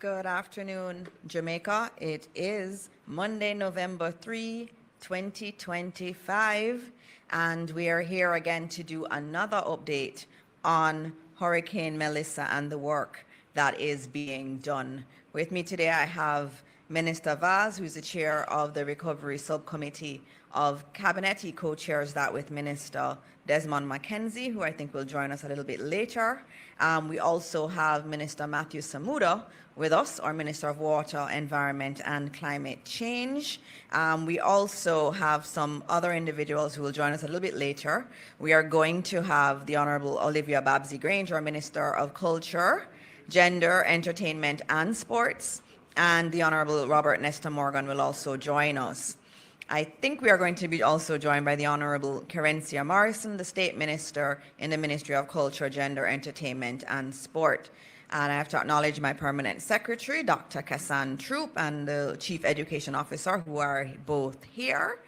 Good afternoon, Jamaica. It is Monday, November 3, 2025, and we are here again to do another update on Hurricane Melissa and the work that is being done. With me today, I have Minister Vaz, who's the chair of the Recovery Subcommittee of Cabinet. He co-chairs that with Minister Desmond McKenzie, who I think will join us a little bit later. We also have Minister Matthew Samuda with us, our Minister of Water, Environment and Climate Change. We also have some other individuals who will join us a little bit later. We are going to have the Honourable Olivia Babsy-Grange, our Minister of Culture, Gender, Entertainment and Sports, and the Honourable Robert Nesta Morgan will also join us. I think we are going to be also joined by the Honourable Kerencia Morrison, the State Minister in the Ministry of Culture, Gender, Entertainment and Sport. And I have to acknowledge my Permanent Secretary, Dr. Kassan Troop, and the Chief Education Officer, who are both here.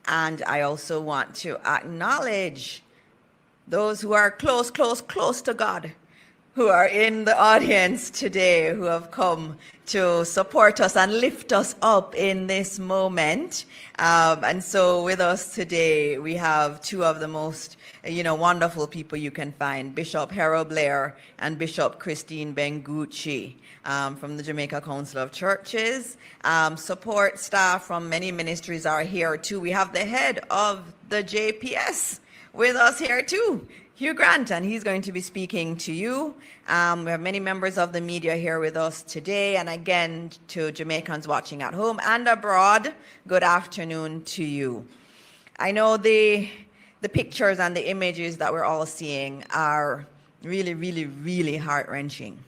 And I also want to acknowledge those who are close to God, who are in the audience today, who have come to support us and lift us up in this moment. And so with us today, we have two of the most, wonderful people you can find, Bishop Harold Blair and Bishop Christine Bengucci from the Jamaica Council of Churches. Support staff from many ministries are here too. We have the head of the JPS with us here too, Hugh Grant, and he's going to be speaking to you. We have many members of the media here with us today, and again to Jamaicans watching at home and abroad, good afternoon to you. I know the pictures and the images that we're all seeing are really heart-wrenching.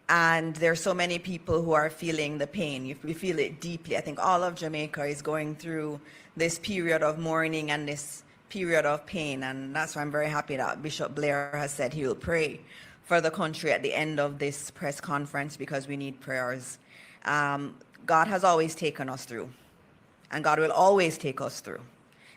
And there's so many people who are feeling the pain. We feel it deeply. I think all of Jamaica is going through this period of mourning and this period of pain, and that's why I'm very happy that Bishop Blair has said he will pray for the country at the end of this press conference, because we need prayers. God has always taken us through, and God will always take us through.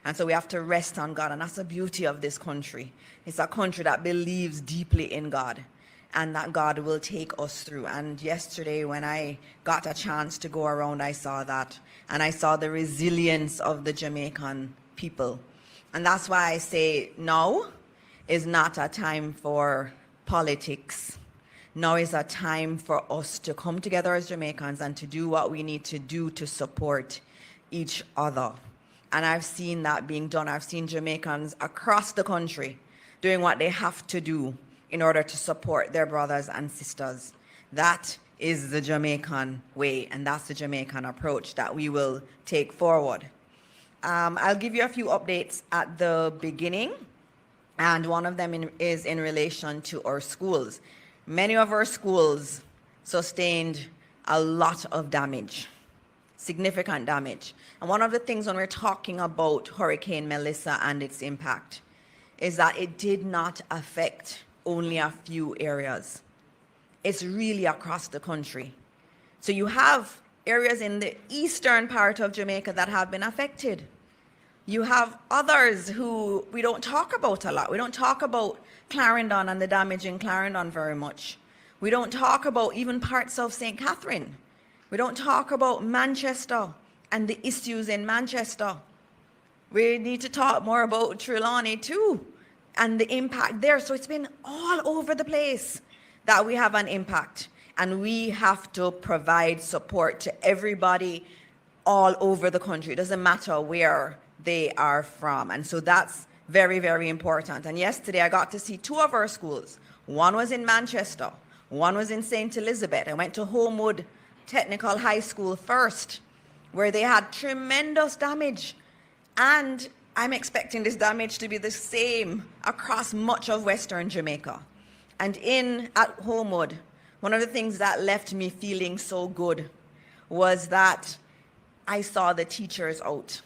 And so we have to rest on God, and that's the beauty of this country. It's a country that believes deeply in God, and that God will take us through. And yesterday when I got a chance to go around, I saw that, and I saw the resilience of the Jamaican people. And that's why I say now is not a time for politics. Now is a time for us to come together as Jamaicans and to do what we need to do to support each other. And I've seen that being done. I've seen Jamaicans across the country doing what they have to do in order to support their brothers and sisters. That is the Jamaican way, and that's the Jamaican approach that we will take forward. I'll give you a few updates at the beginning, and one of them is in relation to our schools. Many of our schools sustained a lot of damage, significant damage. And one of the things when we're talking about Hurricane Melissa and its impact is that it did not affect only a few areas. It's really across the country. So you have areas in the eastern part of Jamaica that have been affected. You have others who we don't talk about a lot. We don't talk about Clarendon and the damage in Clarendon very much. We don't talk about even parts of St. Catherine. We don't talk about Manchester and the issues in Manchester. We need to talk more about Trelawney too and the impact there. So it's been all over the place that we have an impact, and we have to provide support to everybody all over the country. It doesn't matter where they are from. And so that's very important. And yesterday I got to see two of our schools. One was in Manchester, one was in St. Elizabeth. I went to Homewood Technical High School first, where they had tremendous damage. And I'm expecting this damage to be the same across much of Western Jamaica. And at Homewood, one of the things that left me feeling so good was that I saw the teachers out.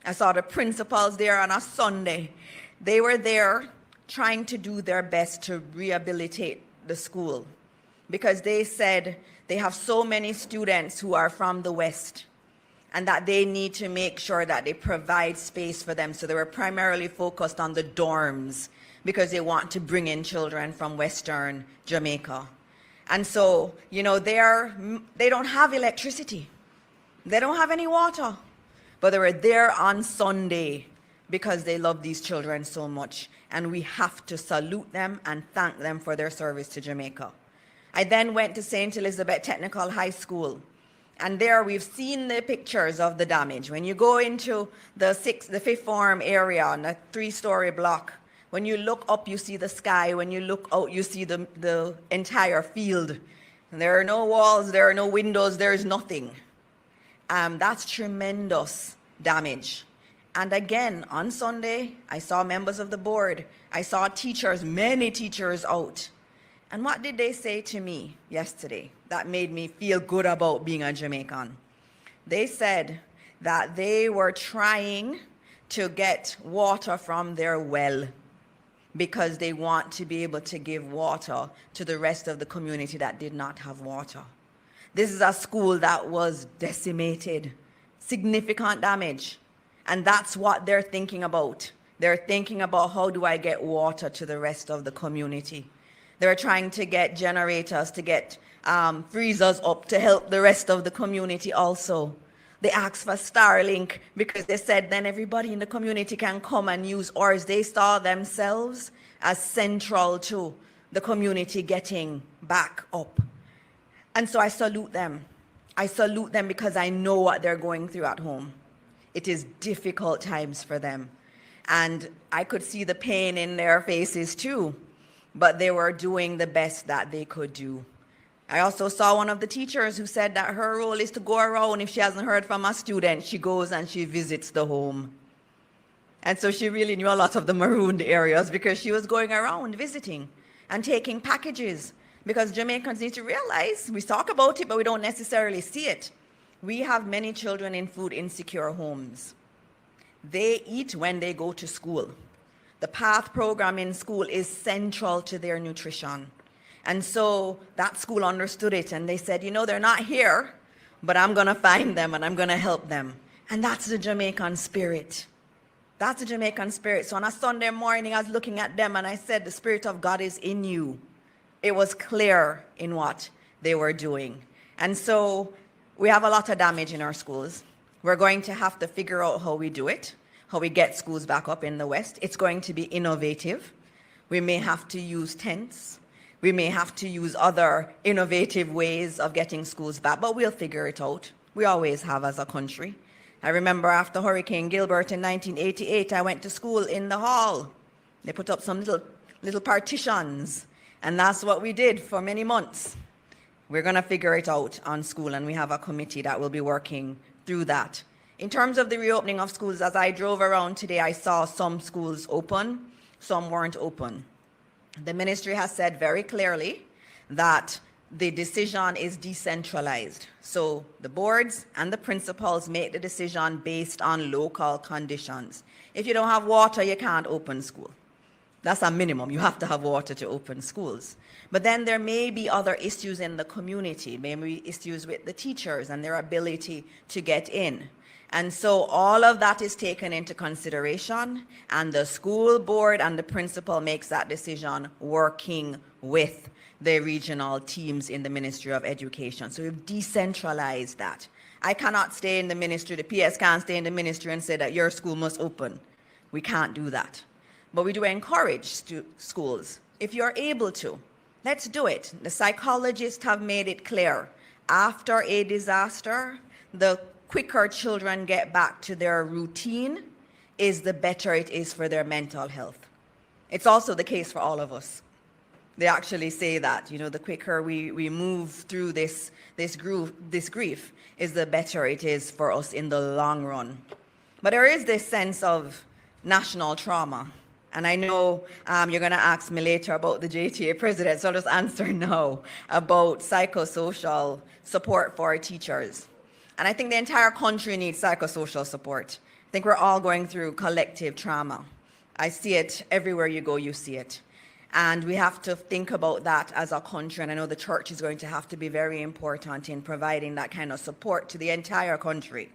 I saw the principals there on a Sunday. They were there trying to do their best to rehabilitate the school, because they said they have so many students who are from the West and that they need to make sure that they provide space for them. So they were primarily focused on the dorms because they want to bring in children from Western Jamaica. And so, you know, they don't have electricity. They don't have any water. But they were there on Sunday because they love these children so much. And we have to salute them and thank them for their service to Jamaica. I then went to St. Elizabeth Technical High School. And there we've seen the pictures of the damage. When you go into the fifth form area on a 3-story block, when you look up, you see the sky. When you look out, you see the entire field. And there are no walls, there are no windows, there is nothing. That's tremendous damage. And again, on Sunday, I saw members of the board. I saw teachers, many teachers out. And what did they say to me yesterday that made me feel good about being a Jamaican? They said that they were trying to get water from their well because they want to be able to give water to the rest of the community that did not have water. This is a school that was decimated, significant damage. And that's what they're thinking about. They're thinking about, how do I get water to the rest of the community? They're trying to get generators, to get freezers up to help the rest of the community also. They asked for Starlink because they said then everybody in the community can come and use ours. They saw themselves as central to the community getting back up. And so I salute them. I salute them because I know what they're going through at home. It is difficult times for them. And I could see the pain in their faces too, but they were doing the best that they could do. I also saw one of the teachers who said that her role is to go around. If she hasn't heard from a student, she goes and she visits the home. And so she really knew a lot of the marooned areas because she was going around visiting and taking packages. Because Jamaicans need to realize, we talk about it, but we don't necessarily see it. We have many children in food insecure homes. They eat when they go to school. The PATH program in school is central to their nutrition. And so that school understood it, and they said, you know, they're not here, but I'm going to find them and I'm going to help them. And that's the Jamaican spirit. That's the Jamaican spirit. So on a Sunday morning, I was looking at them and I said, the Spirit of God is in you. It was clear in what they were doing. And so we have a lot of damage in our schools. We're going to have to figure out how we do it, how we get schools back up in the West. It's going to be innovative. We may have to use tents. We may have to use other innovative ways of getting schools back, but we'll figure it out. We always have as a country. I remember after Hurricane Gilbert in 1988, I went to school in the hall. They put up some little partitions, and that's what we did for many months. We're going to figure it out on school, and we have a committee that will be working through that. In terms of the reopening of schools, as I drove around today, I saw some schools open, some weren't open. The ministry has said very clearly that the decision is decentralized. So the boards and the principals make the decision based on local conditions. If you don't have water, you can't open school. That's a minimum. You have to have water to open schools. But then there may be other issues in the community, maybe issues with the teachers and their ability to get in. And so all of that is taken into consideration, and the school board and the principal makes that decision working with the regional teams in the Ministry of Education. So we've decentralized that. I cannot stay in the ministry, the PS can't stay in the ministry and say that your school must open. We can't do that. But we do encourage schools, if you're able to, let's do it. The psychologists have made it clear. After a disaster, the quicker children get back to their routine is the better it is for their mental health. It's also the case for all of us. They actually say that, you know, the quicker we move through this grief is the better it is for us in the long run. But there is this sense of national trauma. And I know you're going to ask me later about the JTA president, so I'll just answer now about psychosocial support for teachers. And I think the entire country needs psychosocial support. I think we're all going through collective trauma. I see it everywhere you go, you see it. And we have to think about that as a country. And I know the church is going to have to be very important in providing that kind of support to the entire country.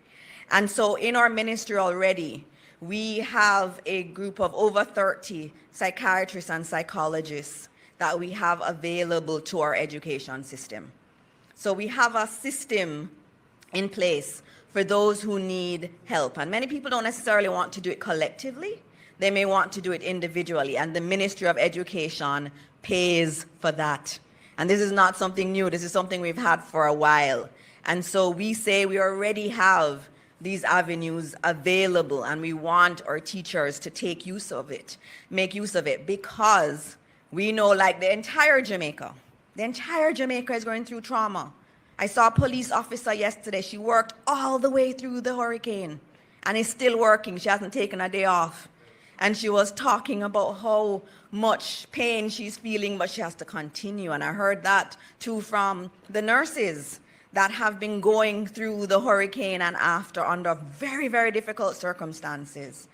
And so in our ministry already, we have a group of over 30 psychiatrists and psychologists that we have available to our education system. So we have a system in place for those who need help. And many people don't necessarily want to do it collectively. They may want to do it individually. And the Ministry of Education pays for that. And this is not something new. This is something we've had for a while. And so we say we already have these avenues available, and we want our teachers to make use of it, because we know, like, the entire Jamaica is going through trauma. I saw a police officer yesterday. She worked all the way through the hurricane and is still working. She hasn't taken a day off. And she was talking about how much pain she's feeling, but she has to continue. And I heard that too from the nurses that have been going through the hurricane and after under very, very difficult circumstances.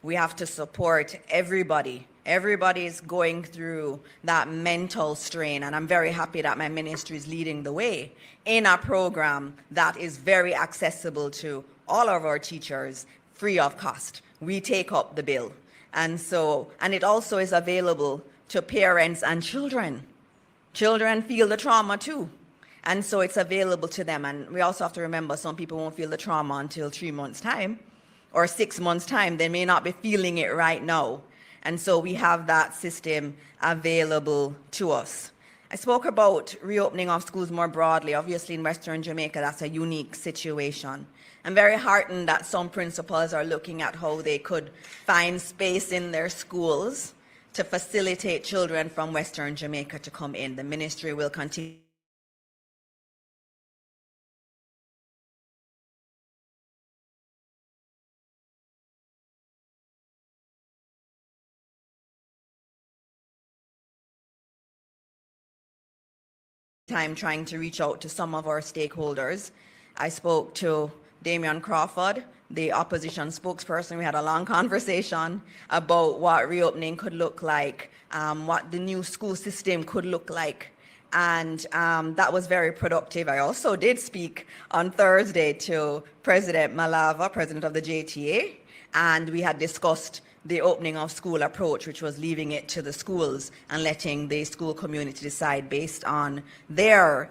We have to support everybody. Everybody is going through that mental strain, and I'm very happy that my ministry is leading the way in a program that is very accessible to all of our teachers, free of cost. We take up the bill. And it also is available to parents and children. Children feel the trauma too. And so it's available to them. And we also have to remember, some people won't feel the trauma until 3 months' time or 6 months' time. They may not be feeling it right now. And so we have that system available to us. I spoke about reopening of schools more broadly. Obviously, in Western Jamaica, that's a unique situation. I'm very heartened that some principals are looking at how they could find space in their schools to facilitate children from Western Jamaica to come in. The ministry will continue time trying to reach out to some of our stakeholders. I spoke to Damian Crawford, the opposition spokesperson. We had a long conversation about what reopening could look like, what the new school system could look like. And that was very productive. I also did speak on Thursday to President Malava, president of the JTA, and we had discussed the opening of school approach, which was leaving it to the schools and letting the school community decide based on their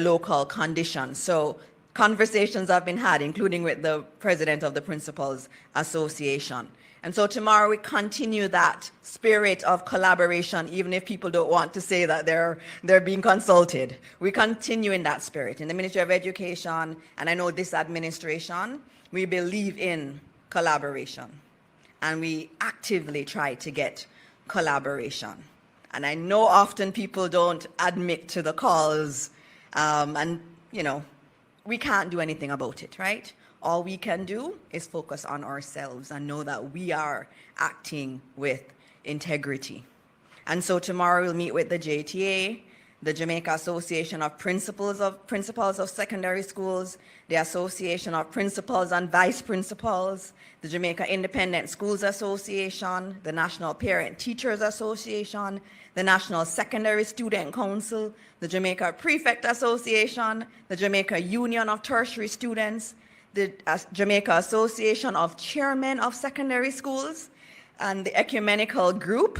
local conditions. So conversations have been had, including with the president of the Principals Association. And so tomorrow we continue that spirit of collaboration, even if people don't want to say that they're being consulted. We continue in that spirit. In the Ministry of Education, and I know this administration, we believe in collaboration. And we actively try to get collaboration. And I know often people don't admit to the calls, and we can't do anything about it, right? All we can do is focus on ourselves and know that we are acting with integrity. And so tomorrow we'll meet with the JTA, the Jamaica Association of Principals of Secondary Schools, the Association of Principals and Vice Principals, the Jamaica Independent Schools Association, the National Parent Teachers Association, the National Secondary Student Council, the Jamaica Prefect Association, the Jamaica Union of Tertiary Students, the Jamaica Association of Chairmen of Secondary Schools, and the Ecumenical Group,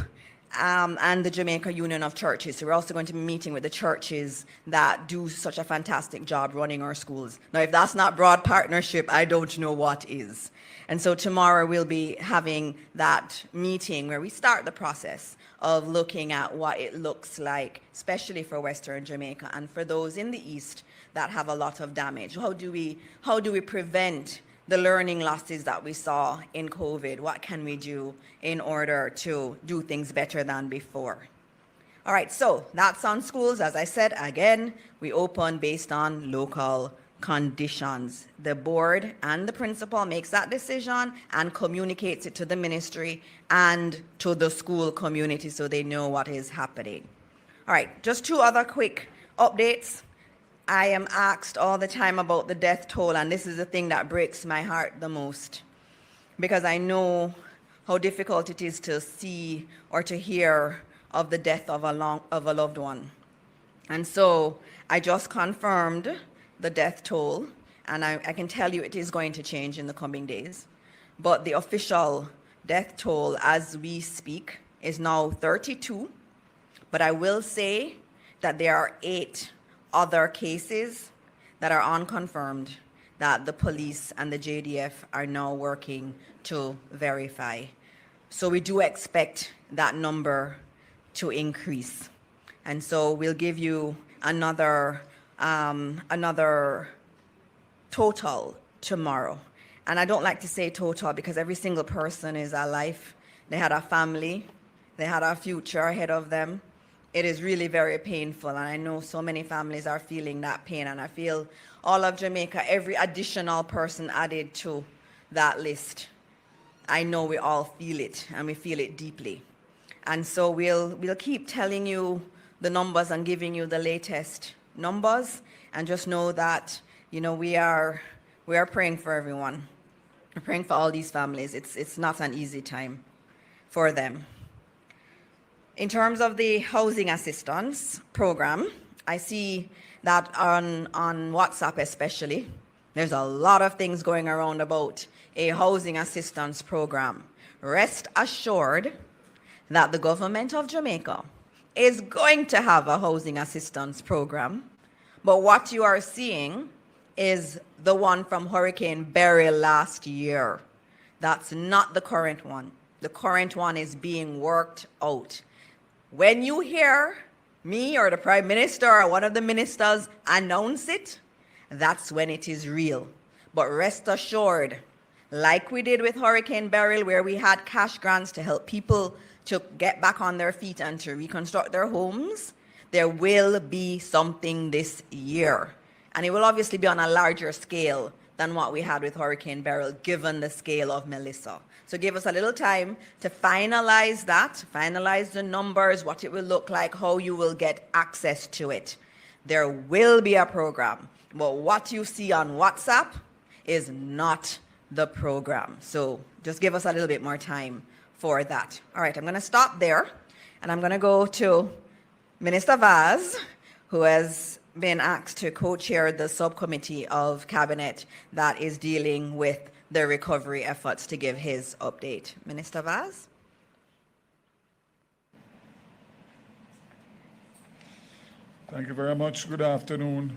and the Jamaica Union of Churches. So we're also going to be meeting with the churches that do such a fantastic job running our schools. Now, if that's not broad partnership, I don't know what is. And so tomorrow we'll be having that meeting where we start the process of looking at what it looks like, especially for Western Jamaica and for those in the East that have a lot of damage. How do we prevent the learning losses that we saw in COVID? What can we do in order to do things better than before? All right, so that's on schools. As I said, again, we open based on local conditions. The board and the principal makes that decision and communicates it to the ministry and to the school community so they know what is happening. All right, just two other quick updates. I am asked all the time about the death toll, and this is the thing that breaks my heart the most, because I know how difficult it is to see or to hear of the death of a loved one. And so I just confirmed the death toll, and I can tell you it is going to change in the coming days. But the official death toll as we speak is now 32 But I will say that there are 8 other cases that are unconfirmed that the police and the JDF are now working to verify. So we do expect that number to increase. And so we'll give you another total tomorrow. And I don't like to say total because every single person is a life. They had a family, they had a future ahead of them. It is really very painful, and I know so many families are feeling that pain, and I feel all of Jamaica, every additional person added to that list, I know we all feel it, and we feel it deeply. And so we'll keep telling you the numbers and giving you the latest numbers, and just know that, you know, we are praying for everyone. We're praying for all these families. It's not an easy time for them. In terms of the housing assistance program, I see that on WhatsApp especially, there's a lot of things going around about a housing assistance program. Rest assured that the government of Jamaica is going to have a housing assistance program, but what you are seeing is the one from Hurricane Beryl last year. That's not the current one. The current one is being worked out. When you hear me or the Prime Minister or one of the ministers announce it, that's when it is real. But rest assured, like we did with Hurricane Beryl, where we had cash grants to help people to get back on their feet and to reconstruct their homes, there will be something this year. And it will obviously be on a larger scale than what we had with Hurricane Beryl, given the scale of Melissa. So give us a little time to finalize that, finalize the numbers, what it will look like, how you will get access to it. There will be a program, but what you see on WhatsApp is not the program. So just give us a little bit more time for that. All right, I'm going to stop there, and I'm going to go to Minister Vaz, who has been asked to co-chair the subcommittee of cabinet that is dealing with the recovery efforts, to give his update. Minister Vaz? Thank you very much. Good afternoon,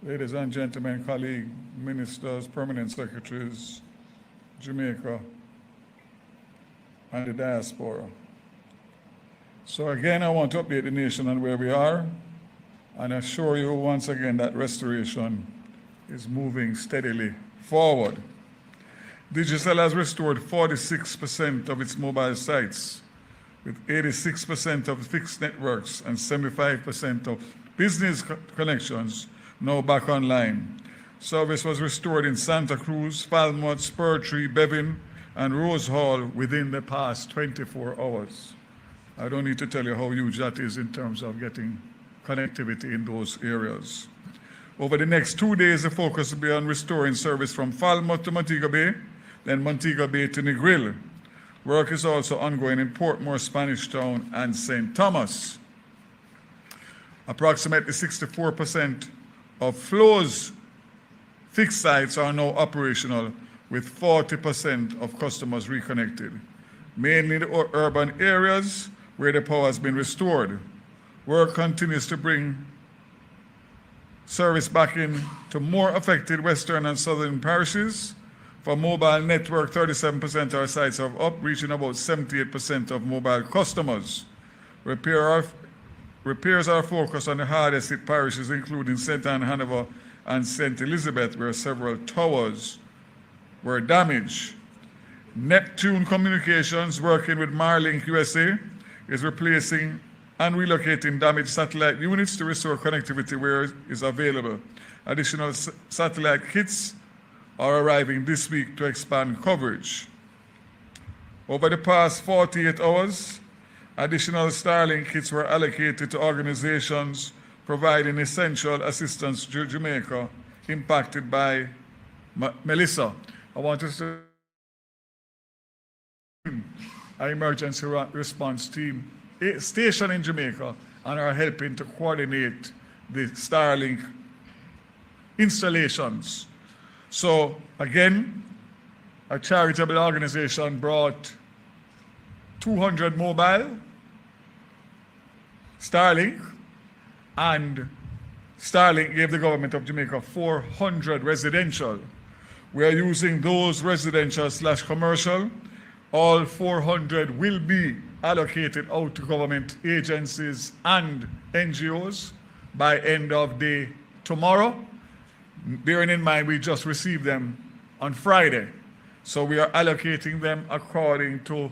ladies and gentlemen, colleagues, ministers, permanent secretaries, Jamaica, and the diaspora. So again, I want to update the nation on where we are and assure you once again that restoration is moving steadily forward. Digicel has restored 46% of its mobile sites, with 86% of fixed networks and 75% of business connections now back online. Service was restored in Santa Cruz, Falmouth, Spurtree, Bevan, and Rose Hall within the past 24 hours. I don't need to tell you how huge that is in terms of getting connectivity in those areas. Over the next 2 days, the focus will be on restoring service from Falmouth to Montego Bay, then Montego Bay to Negril. Work is also ongoing in Portmore, Spanish Town, and St. Thomas. Approximately 64% of Flow's fixed sites are now operational, with 40% of customers reconnected, mainly in the urban areas where the power has been restored. Work continues to bring service back in to more affected western and southern parishes. For mobile network, 37% of our sites are up, reaching about 78% of mobile customers. Repairs are focused on the hardest hit parishes, including St. Anne, Hanover, and St. Elizabeth, where several towers were damaged. Neptune Communications, working with Marlink USA, is replacing and relocating damaged satellite units to restore connectivity where it is available. Additional satellite kits are arriving this week to expand coverage. Over the past 48 hours, additional Starlink kits were allocated to organizations providing essential assistance to Jamaica impacted by Melissa. I want to say our emergency response team stationed in Jamaica and are helping to coordinate the Starlink installations. So again, a charitable organization brought 200 mobile Starlink, and Starlink gave the government of Jamaica 400 residential. We are using those residential/commercial. All 400 will be allocated out to government agencies and NGOs by end of day tomorrow. Bearing in mind we just received them on Friday. So we are allocating them according to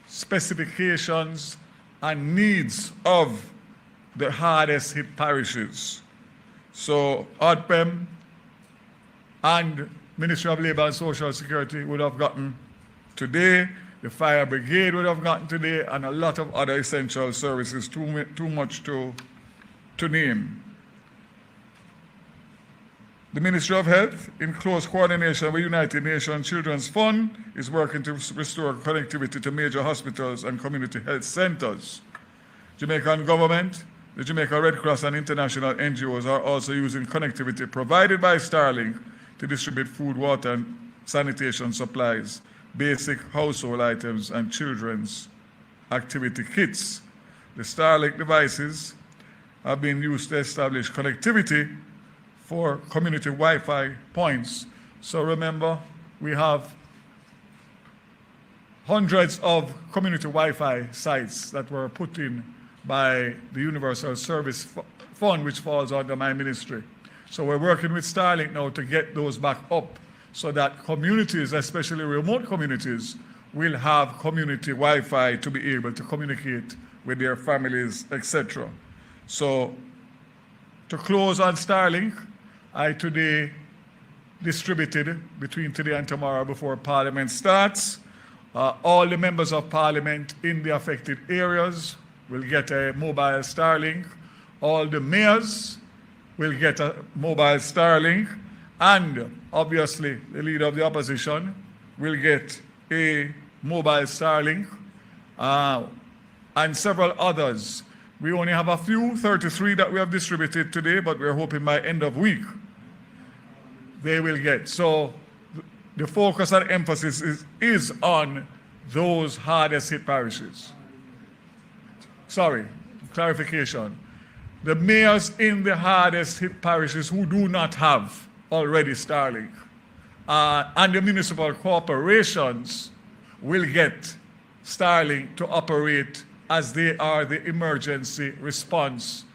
specifications and needs of the hardest hit parishes. So OPM and Ministry of Labour and Social Security would have gotten today, the fire brigade would have gotten today, and a lot of other essential services, too much to name. The Ministry of Health, in close coordination with United Nations Children's Fund, is working to restore connectivity to major hospitals and community health centers. Jamaican government, the Jamaica Red Cross and international NGOs are also using connectivity provided by Starlink to distribute food, water, and sanitation supplies, basic household items, and children's activity kits. The Starlink devices have been used to establish connectivity for community Wi-Fi points. So remember, we have hundreds of community Wi-Fi sites that were put in by the Universal Service Fund, which falls under my ministry. So we're working with Starlink now to get those back up so that communities, especially remote communities, will have community Wi-Fi to be able to communicate with their families, etc. So to close on Starlink, I today distributed between today and tomorrow before Parliament starts. All the members of Parliament in the affected areas will get a mobile Starlink. All the mayors will get a mobile Starlink. And obviously, the leader of the opposition will get a mobile Starlink, and several others. We only have a few, 33 that we have distributed today, but we're hoping by end of week they will get. So the focus and emphasis is on those hardest hit parishes. Sorry, clarification. The mayors in the hardest hit parishes who do not have already Starlink, and the municipal corporations will get Starlink to operate as they are the emergency response.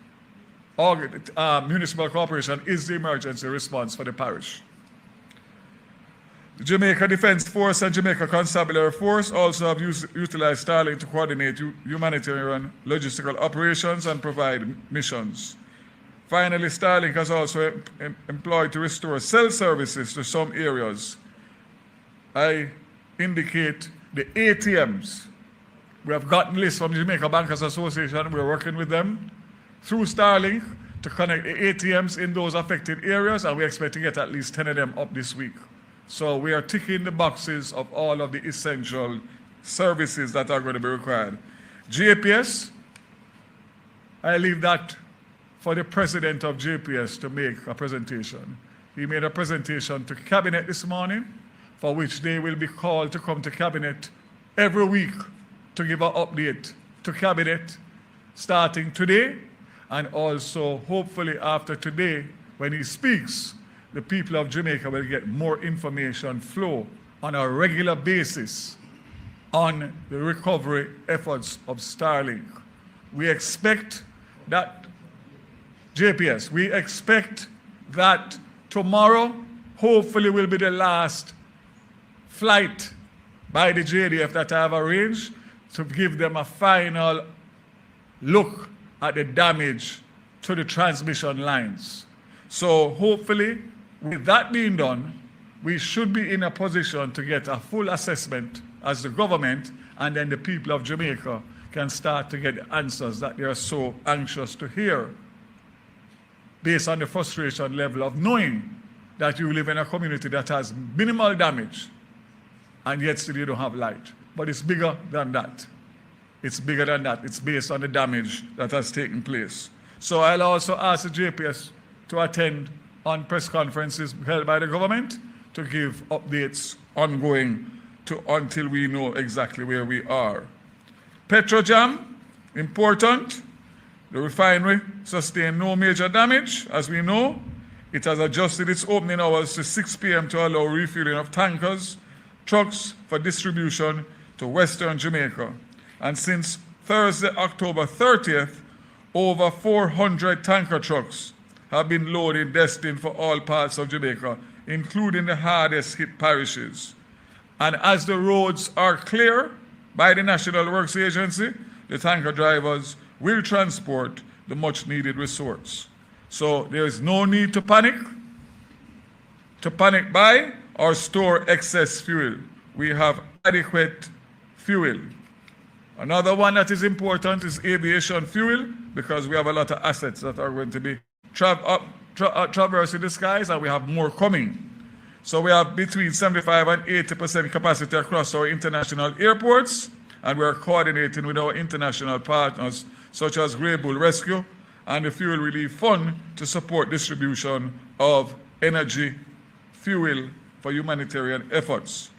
Municipal corporation is the emergency response for the parish. The Jamaica Defense Force and Jamaica Constabulary Force also have utilized Starlink to coordinate humanitarian logistical operations and provide missions. Finally, Starlink has also employed to restore cell services to some areas. I indicate the ATMs. We have gotten lists from the Jamaica Bankers Association. We're working with them through Starlink to connect the ATMs in those affected areas, and we expect to get at least 10 of them up this week. So we are ticking the boxes of all of the essential services that are going to be required. JPS, I leave that for the president of JPS to make a presentation. He made a presentation to Cabinet this morning, for which they will be called to come to Cabinet every week to give an update to Cabinet starting today, and also hopefully after today, when he speaks, the people of Jamaica will get more information flow on a regular basis on the recovery efforts of Starlink. We expect that, JPS, we expect that tomorrow hopefully will be the last flight by the JDF that I have arranged to give them a final look at the damage to the transmission lines. So hopefully, with that being done, we should be in a position to get a full assessment as the government, and then the people of Jamaica can start to get the answers that they are so anxious to hear, based on the frustration level of knowing that you live in a community that has minimal damage and yet still you don't have light. But it's bigger than that. It's bigger than that. It's based on the damage that has taken place. So I'll also ask the JPS to attend on press conferences held by the government to give updates ongoing until we know exactly where we are. Petrojam, important. The refinery sustained no major damage. As we know, it has adjusted its opening hours to 6 p.m. to allow refueling of tankers, trucks for distribution to Western Jamaica. And since Thursday, October 30th, over 400 tanker trucks have been loaded destined for all parts of Jamaica, including the hardest hit parishes. And as the roads are clear by the National Works Agency, the tanker drivers will transport the much needed resource. So there is no need to panic buy or store excess fuel. We have adequate fuel. Another one that is important is aviation fuel, because we have a lot of assets that are going to be traversing the skies, and we have more coming. So we have between 75 and 80% capacity across our international airports, and we are coordinating with our international partners such as Grey Bull Rescue and the Fuel Relief Fund to support distribution of energy, fuel for humanitarian efforts.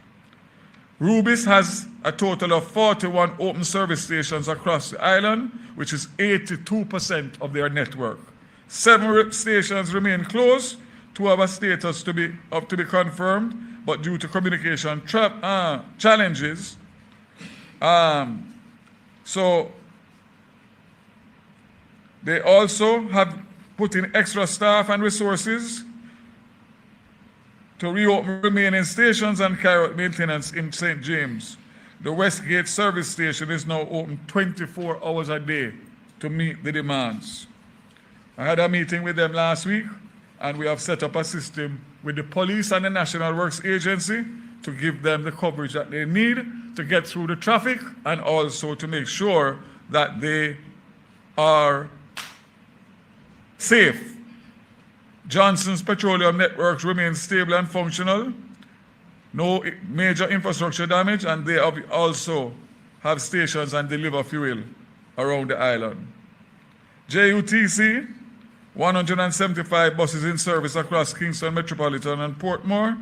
Rubis has a total of 41 open service stations across the island, which is 82% of their network. 7 stations remain closed. 2 have a status to be confirmed, but due to communication challenges, so they also have put in extra staff and resources to reopen remaining stations and carry out maintenance in St. James. The Westgate service station is now open 24 hours a day to meet the demands. I had a meeting with them last week, and we have set up a system with the police and the National Works Agency to give them the coverage that they need to get through the traffic, and also to make sure that they are safe. Johnson's petroleum networks remain stable and functional. No major infrastructure damage, and they also have stations and deliver fuel around the island. JUTC, 175 buses in service across Kingston Metropolitan and Portmore,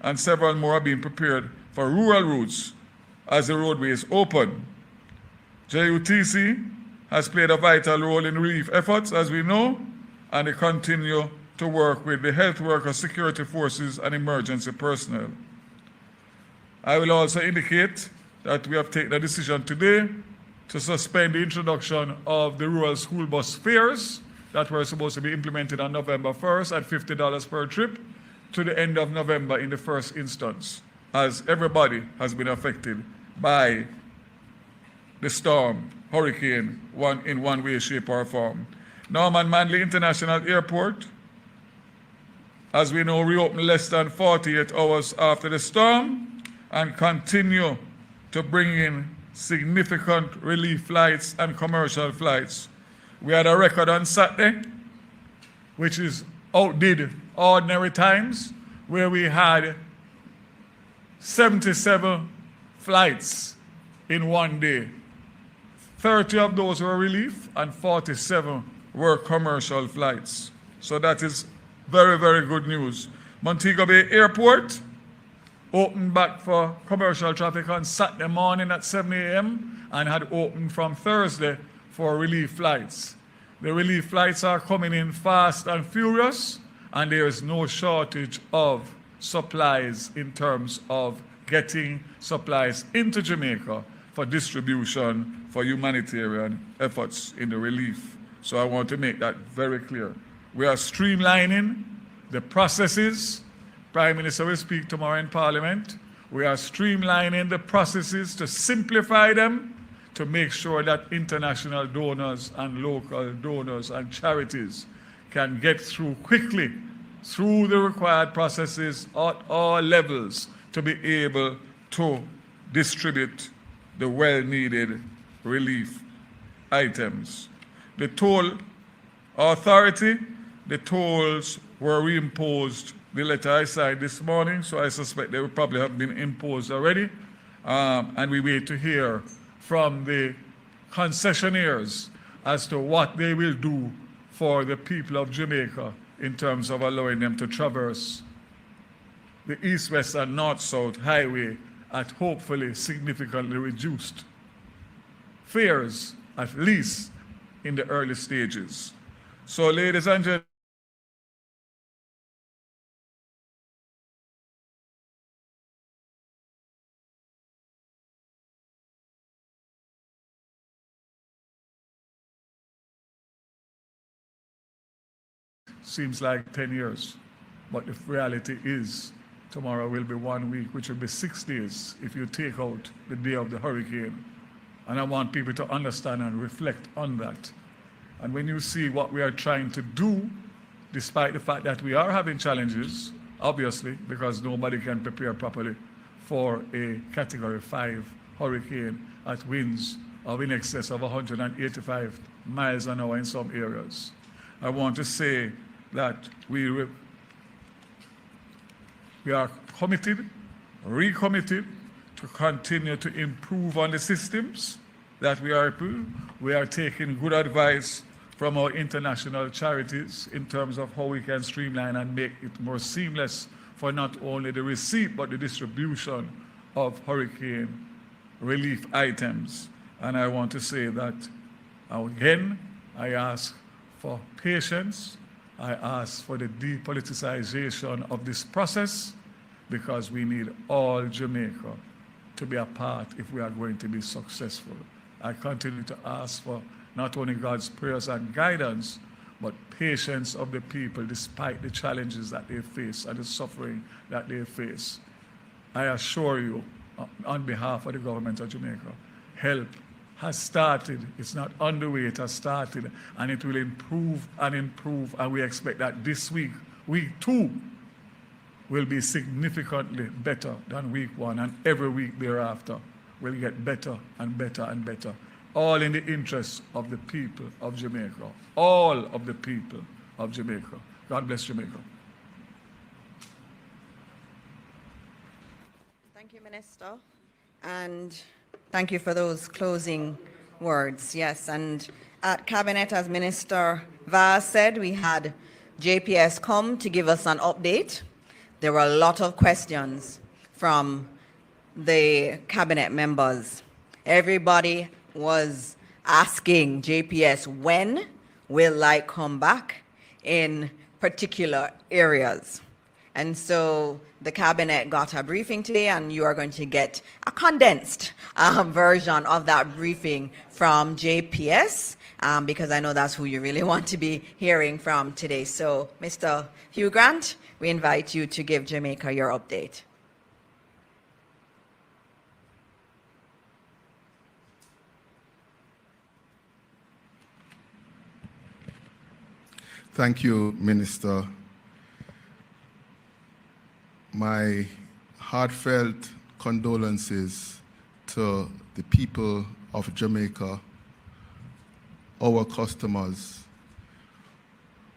and several more are being prepared for rural routes as the roadways open. JUTC has played a vital role in relief efforts, as we know, and they continue to work with the health workers, security forces, and emergency personnel. I will also indicate that we have taken a decision today to suspend the introduction of the rural school bus fares that were supposed to be implemented on November 1st at $50 per trip to the end of November in the first instance, as everybody has been affected by the storm, hurricane, in one way, shape, or form. Norman Manley International Airport, as we know, reopened less than 48 hours after the storm and continue to bring in significant relief flights and commercial flights. We had a record on Saturday, which outdid ordinary times, where we had 77 flights in one day. 30 of those were relief and 47 were commercial flights. So that is very, very good news. Montego Bay Airport opened back for commercial traffic on Saturday morning at 7 a.m. and had opened from Thursday for relief flights. The relief flights are coming in fast and furious, and there is no shortage of supplies in terms of getting supplies into Jamaica for distribution for humanitarian efforts in the relief. So I want to make that very clear. We are streamlining the processes. Prime Minister will speak tomorrow in Parliament. We are streamlining the processes to simplify them, to make sure that international donors and local donors and charities can get through quickly through the required processes at all levels to be able to distribute the well-needed relief items. The toll authority, the tolls were reimposed. The letter I signed this morning, so I suspect they will probably have been imposed already. And we wait to hear from the concessionaires as to what they will do for the people of Jamaica in terms of allowing them to traverse the east-west and north-south highway at hopefully significantly reduced fares, at least in the early stages. So, ladies and gentlemen, seems like 10 years, but the reality is tomorrow will be 1 week, which will be 6 days if you take out the day of the hurricane. And I want people to understand and reflect on that. And when you see what we are trying to do, despite the fact that we are having challenges, obviously, because nobody can prepare properly for a Category 5 hurricane at winds of in excess of 185 miles an hour in some areas. I want to say that we are committed, recommitted to continue to improve on the systems that we are improving. We are taking good advice from our international charities in terms of how we can streamline and make it more seamless for not only the receipt but the distribution of hurricane relief items. And I want to say that, again, I ask for patience. I ask for the depoliticization of this process, because we need all Jamaica to be a part if we are going to be successful. I continue to ask for not only God's prayers and guidance, but patience of the people despite the challenges that they face and the suffering that they face. I assure you, on behalf of the government of Jamaica, help has started. It's not underway, it has started, and it will improve, and we expect that this week 2, will be significantly better than week 1, and every week thereafter will get better and better and better. All in the interest of the people of Jamaica. All of the people of Jamaica. God bless Jamaica. Thank you, Minister. And thank you for those closing words. Yes, and at Cabinet, as Minister Vaz said, we had JPS come to give us an update. There were a lot of questions from the Cabinet members. Everybody was asking JPS, when will light come back in particular areas? And so the Cabinet got a briefing today, and you are going to get a condensed version of that briefing from JPS, because I know that's who you really want to be hearing from today. So, Mr. Hugh Grant, we invite you to give Jamaica your update. Thank you, Minister. My heartfelt condolences to the people of Jamaica, our customers,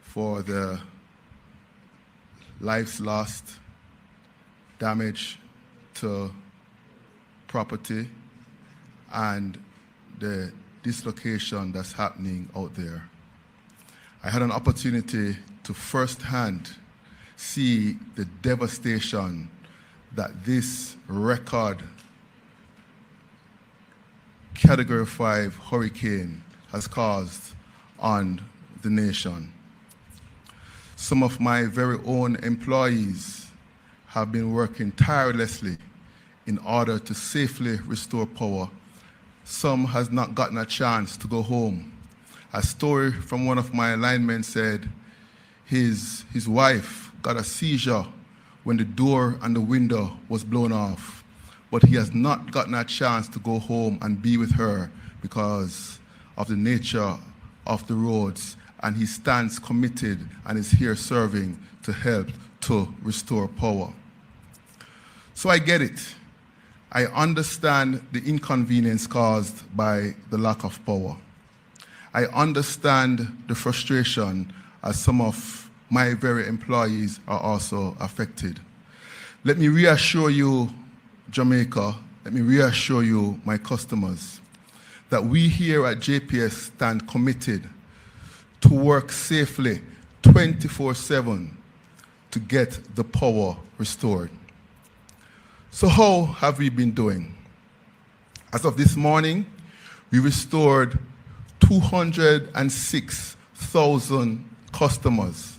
for the lives lost, damage to property, and the dislocation that's happening out there. I had an opportunity to firsthand see the devastation that this record Category 5 hurricane has caused on the nation. Some of my very own employees have been working tirelessly in order to safely restore power. Some has not gotten a chance to go home. A story from one of my linemen said his wife got a seizure when the door and the window was blown off, but he has not gotten a chance to go home and be with her because of the nature of the roads, and he stands committed and is here serving to help to restore power. So I get it. I understand the inconvenience caused by the lack of power. I understand the frustration as some of my very employees are also affected. Let me reassure you, Jamaica, let me reassure you, my customers, that we here at JPS stand committed to work safely 24/7 to get the power restored. So how have we been doing? As of this morning, we restored 206,000 customers.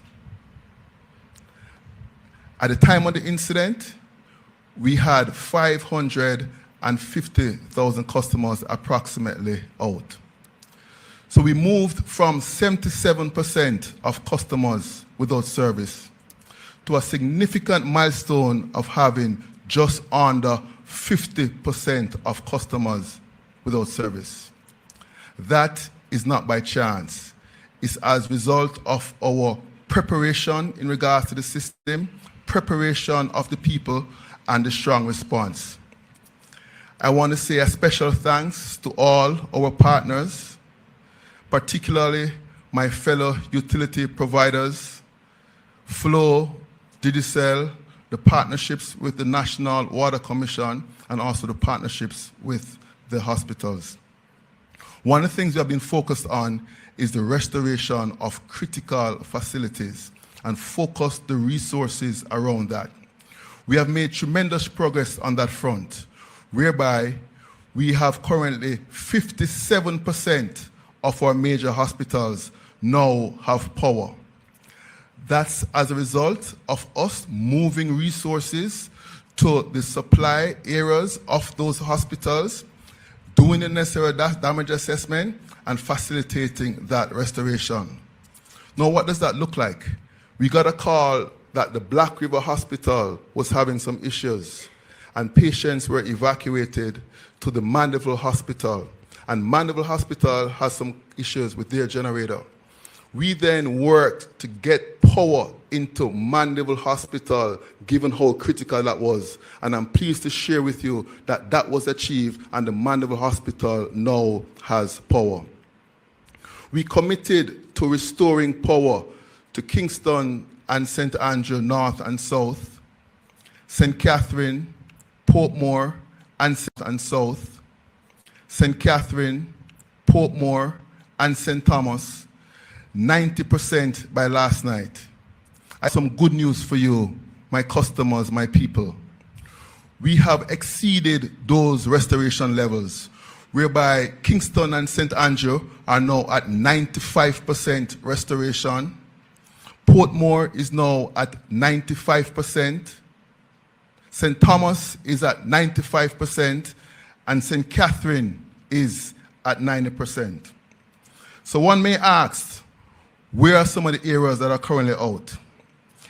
At the time of the incident, we had 550,000 customers approximately out. So we moved from 77% of customers without service to a significant milestone of having just under 50% of customers without service. That is not by chance. It's as a result of our preparation in regards to the system, preparation of the people, and the strong response. I want to say a special thanks to all our partners, particularly my fellow utility providers, Flow, Digicel, the partnerships with the National Water Commission, and also the partnerships with the hospitals. One of the things we have been focused on is the restoration of critical facilities and focus the resources around that. We have made tremendous progress on that front, whereby we have currently 57% of our major hospitals now have power. That's as a result of us moving resources to the supply areas of those hospitals, doing the necessary damage assessment, and facilitating that restoration. Now, what does that look like? We got a call that the Black River Hospital was having some issues, and patients were evacuated to the Mandeville Hospital. And Mandeville Hospital has some issues with their generator. We then worked to get power into Mandeville Hospital, given how critical that was. And I'm pleased to share with you that that was achieved, and the Mandeville Hospital now has power. We committed to restoring power to Kingston and St. Andrew North and South, St. Catherine, Portmore, and South, St. Catherine, Portmore, and St. Thomas, 90% by last night. I have some good news for you, my customers, my people. We have exceeded those restoration levels, whereby Kingston and St. Andrew are now at 95% restoration. Portmore is now at 95%. St. Thomas is at 95%, and St. Catherine is at 90%. So one may ask, where are some of the areas that are currently out?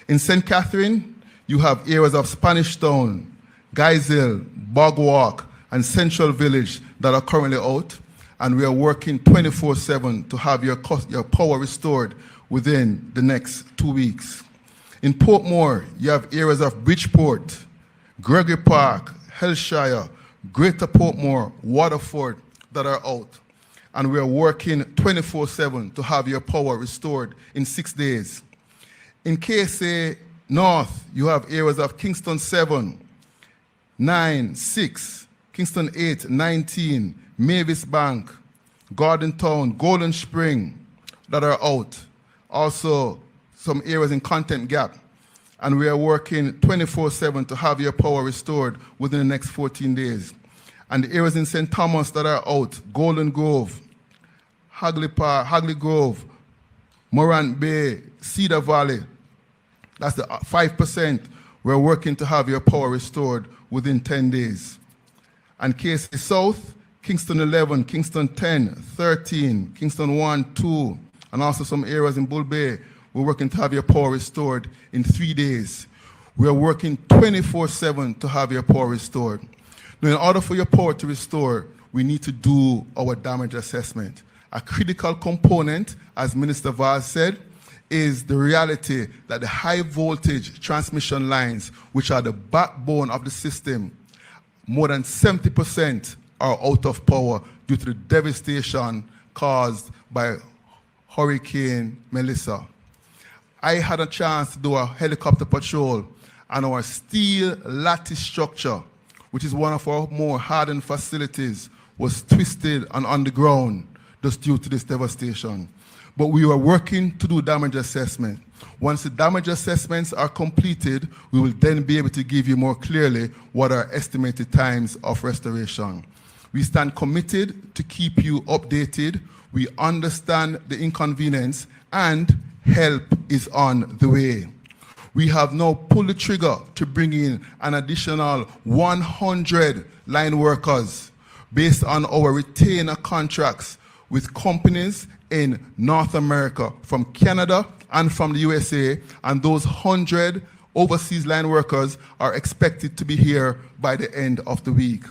In St. Catherine, you have areas of Spanish Town, Guys-Hill, Bogwalk, and Central Village that are currently out, and we are working 24/7 to have your power restored within the next 2 weeks. In Portmore, you have areas of Bridgeport, Gregory Park, Hellshire, Greater Portmore, Waterford that are out. And we are working 24/7 to have your power restored in 6 days. In KSA North, you have areas of Kingston 7, 9, 6, Kingston 8, 19, Mavis Bank, Garden Town, Golden Spring that are out. Also, some areas in Content Gap. And we are working 24/7 to have your power restored within the next 14 days. And the areas in St. Thomas that are out, Golden Grove, Hagley Grove, Morant Bay, Cedar Valley, that's the 5%. We're working to have your power restored within 10 days. And KSA South, Kingston 11, Kingston 10, 13, Kingston 1, 2, and also some areas in Bull Bay, we're working to have your power restored in 3 days. We are working 24/7 to have your power restored. Now, in order for your power to restore, we need to do our damage assessment. A critical component, as Minister Vaz said, is the reality that the high voltage transmission lines, which are the backbone of the system, more than 70% are out of power due to the devastation caused by Hurricane Melissa. I had a chance to do a helicopter patrol, and our steel lattice structure, which is one of our more hardened facilities, was twisted and on the ground just due to this devastation. But we were working to do damage assessment. Once the damage assessments are completed, we will then be able to give you more clearly what are estimated times of restoration. We stand committed to keep you updated We understand the inconvenience and help is on the way. We have now pulled the trigger to bring in an additional 100 line workers based on our retainer contracts with companies in North America, from Canada and from the USA, and those 100 overseas line workers are expected to be here by the end of the week.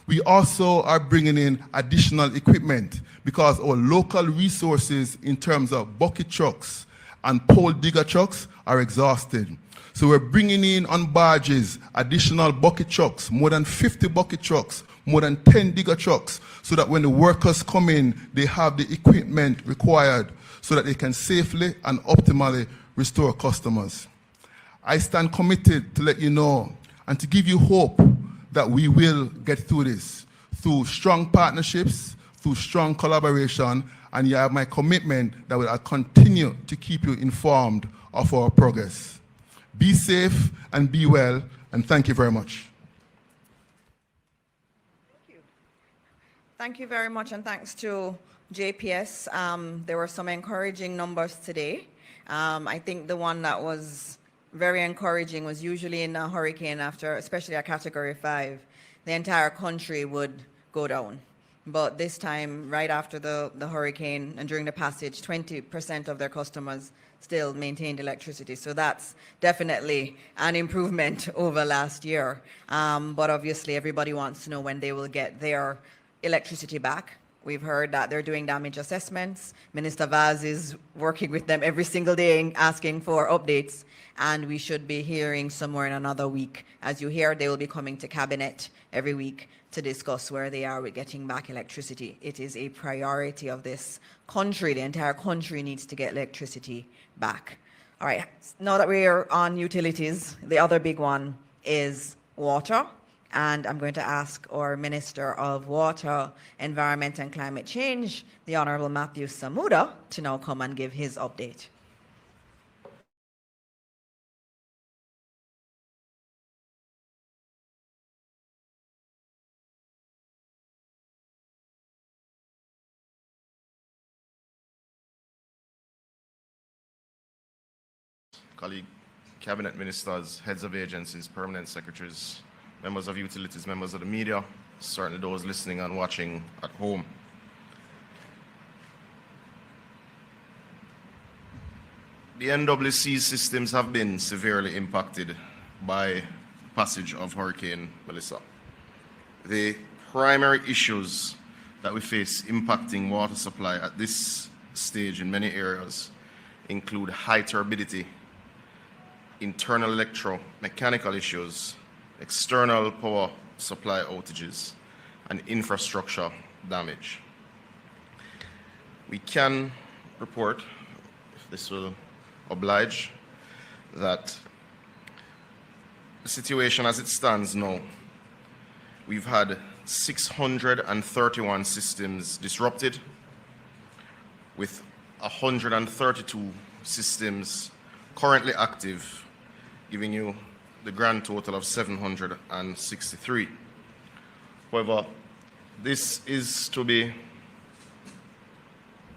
We also are bringing in additional equipment because our local resources in terms of bucket trucks and pole digger trucks are exhausted. So we're bringing in on barges additional bucket trucks, more than 50 bucket trucks, more than 10 digger trucks, so that when the workers come in, they have the equipment required so that they can safely and optimally restore customers. I stand committed to let you know and to give you hope that we will get through this, through strong partnerships, through strong collaboration, and you have my commitment that I'll continue to keep you informed of our progress. Be safe and be well, and thank you very much. Thank you very much, and thanks to JPS. There were some encouraging numbers today. I think the one that was very encouraging was usually in a hurricane after, especially a Category 5, the entire country would go down. But this time, right after the hurricane and during the passage, 20% of their customers still maintained electricity. So that's definitely an improvement over last year. But obviously, everybody wants to know when they will get their electricity back. We've heard that they're doing damage assessments. Minister Vaz is working with them every single day asking for updates, and we should be hearing somewhere in another week. As you hear, they will be coming to Cabinet every week to discuss where they are with getting back electricity. It is a priority of this country. The entire country needs to get electricity back. All right, now that we're on utilities, the other big one is water. And I'm going to ask our Minister of Water, Environment and Climate Change, the Honorable Matthew Samuda, to now come and give his update. Colleague, Cabinet Ministers, Heads of Agencies, Permanent Secretaries, members of utilities, members of the media, certainly those listening and watching at home. The NWC systems have been severely impacted by the passage of Hurricane Melissa. The primary issues that we face impacting water supply at this stage in many areas include high turbidity, internal electromechanical issues, external power supply outages, and infrastructure damage. We can report, if this will oblige, that the situation as it stands now, we've had 631 systems disrupted, with 132 systems currently active, giving you the grand total of 763. However, this is to be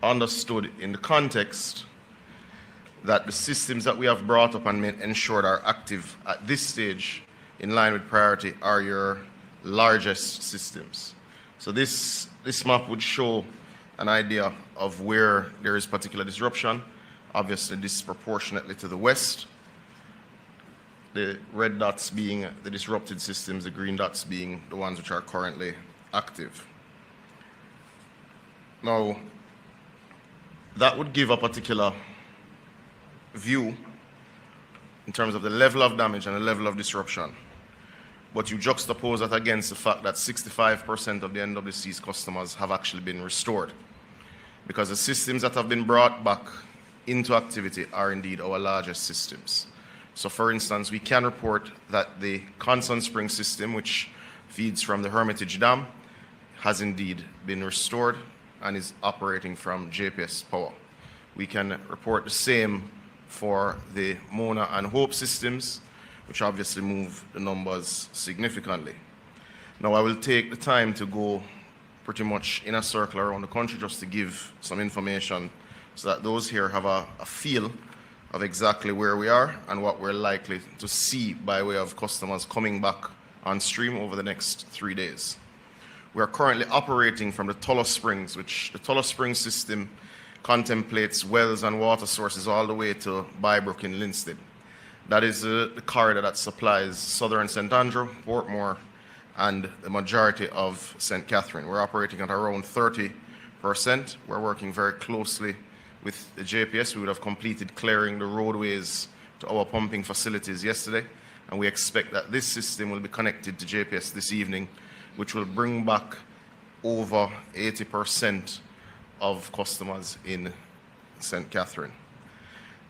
understood in the context that the systems that we have brought up and ensured are active at this stage in line with priority are your largest systems. So this map would show an idea of where there is particular disruption, obviously disproportionately to the west, the red dots being the disrupted systems, the green dots being the ones which are currently active. Now, that would give a particular view in terms of the level of damage and the level of disruption. But you juxtapose that against the fact that 65% of the NWC's customers have actually been restored, because the systems that have been brought back into activity are indeed our largest systems. So for instance, we can report that the Constant Spring system, which feeds from the Hermitage Dam, has indeed been restored and is operating from JPS power. We can report the same for the Mona and Hope systems, which obviously move the numbers significantly. Now I will take the time to go pretty much in a circle around the country just to give some information so that those here have a feel of exactly where we are and what we're likely to see by way of customers coming back on stream over the next 3 days. We are currently operating from the Tullow Springs, which the Tullow Springs system contemplates wells and water sources all the way to Bybrook in Linstead. That is the corridor that supplies southern St. Andrew, Portmore, and the majority of St. Catherine. We're operating at around 30%. We're working very closely with the JPS. We would have completed clearing the roadways to our pumping facilities yesterday, and we expect that this system will be connected to JPS this evening, which will bring back over 80% of customers in St. Catherine.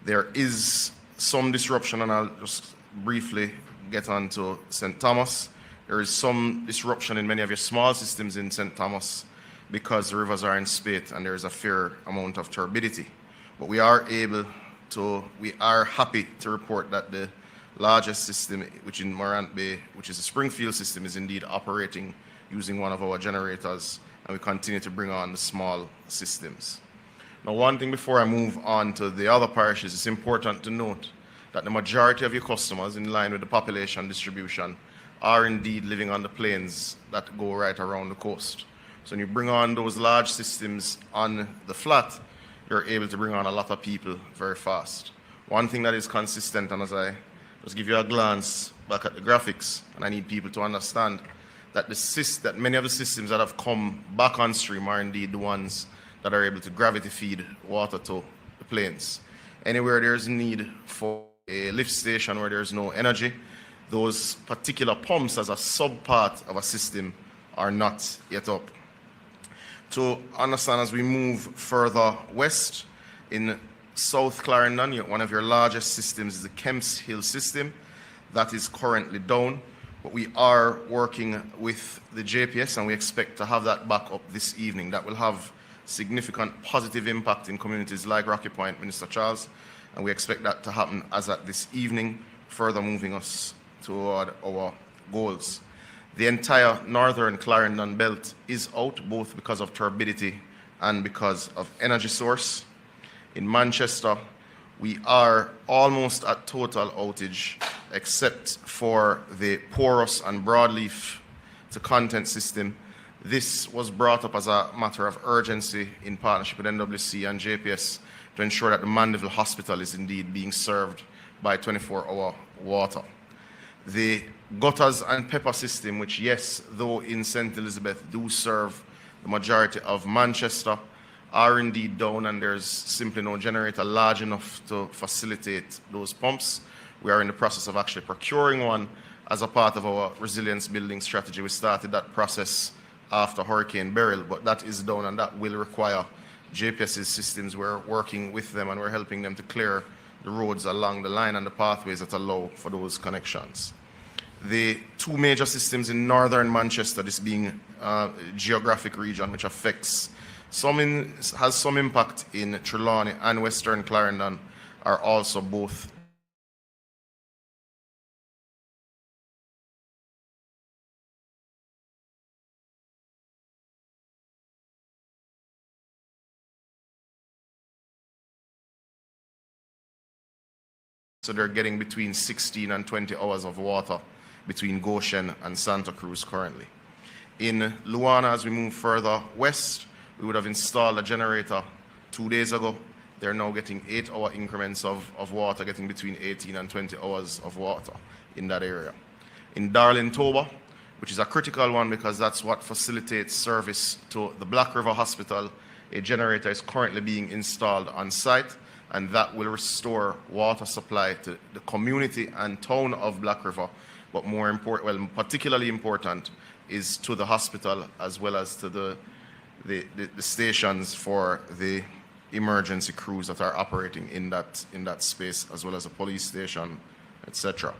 There is some disruption, and I'll just briefly get on to St. Thomas. There is some disruption in many of your small systems in St. Thomas because the rivers are in spate and there is a fair amount of turbidity. But we are happy to report that the largest system, which in Morant Bay, which is the Springfield system, is indeed operating using one of our generators, and we continue to bring on the small systems. Now, one thing before I move on to the other parishes, it's important to note that the majority of your customers, in line with the population distribution, are indeed living on the plains that go right around the coast. So when you bring on those large systems on the flat, you're able to bring on a lot of people very fast. One thing that is consistent, and as I just give you a glance back at the graphics, and I need people to understand that that many of the systems that have come back on stream are indeed the ones that are able to gravity feed water to the plains. Anywhere there's need for a lift station where there's no energy, those particular pumps as a sub-part of a system are not yet up. To understand, as we move further west, in South Clarendon, one of your largest systems is the Kemps Hill system. That is currently down, but we are working with the JPS and we expect to have that back up this evening. That will have significant positive impact in communities like Rocky Point, Minister Charles, and we expect that to happen as at this evening, further moving us toward our goals. The entire northern Clarendon belt is out, both because of turbidity and because of energy source. In Manchester, we are almost at total outage, except for the porous and broadleaf to content system. This was brought up as a matter of urgency in partnership with NWC and JPS to ensure that the Mandeville Hospital is indeed being served by 24-hour water. The gutters and pepper system, which, yes, though in St. Elizabeth do serve the majority of Manchester, are indeed down, and there's simply no generator large enough to facilitate those pumps. We are in the process of actually procuring one as a part of our resilience building strategy. We started that process after Hurricane Beryl, but that is down, and that will require JPS's systems. We're working with them and we're helping them to clear the roads along the line and the pathways that allow for those connections. The two major systems in northern Manchester, this being a geographic region which affects has some impact in Trelawney and Western Clarendon, are also both so they're getting between 16 and 20 hours of water between Goshen and Santa Cruz currently. In Luana, as we move further west, we would have installed a generator 2 days ago. They're now getting 8-hour increments of water, getting between 18 and 20 hours of water in that area. In Darlin Toba, which is a critical one because that's what facilitates service to the Black River Hospital, a generator is currently being installed on site, and that will restore water supply to the community and town of Black River. But more important, well, particularly important, is to the hospital as well as to the stations for the emergency crews that are operating in that space, as well as a police station, etc.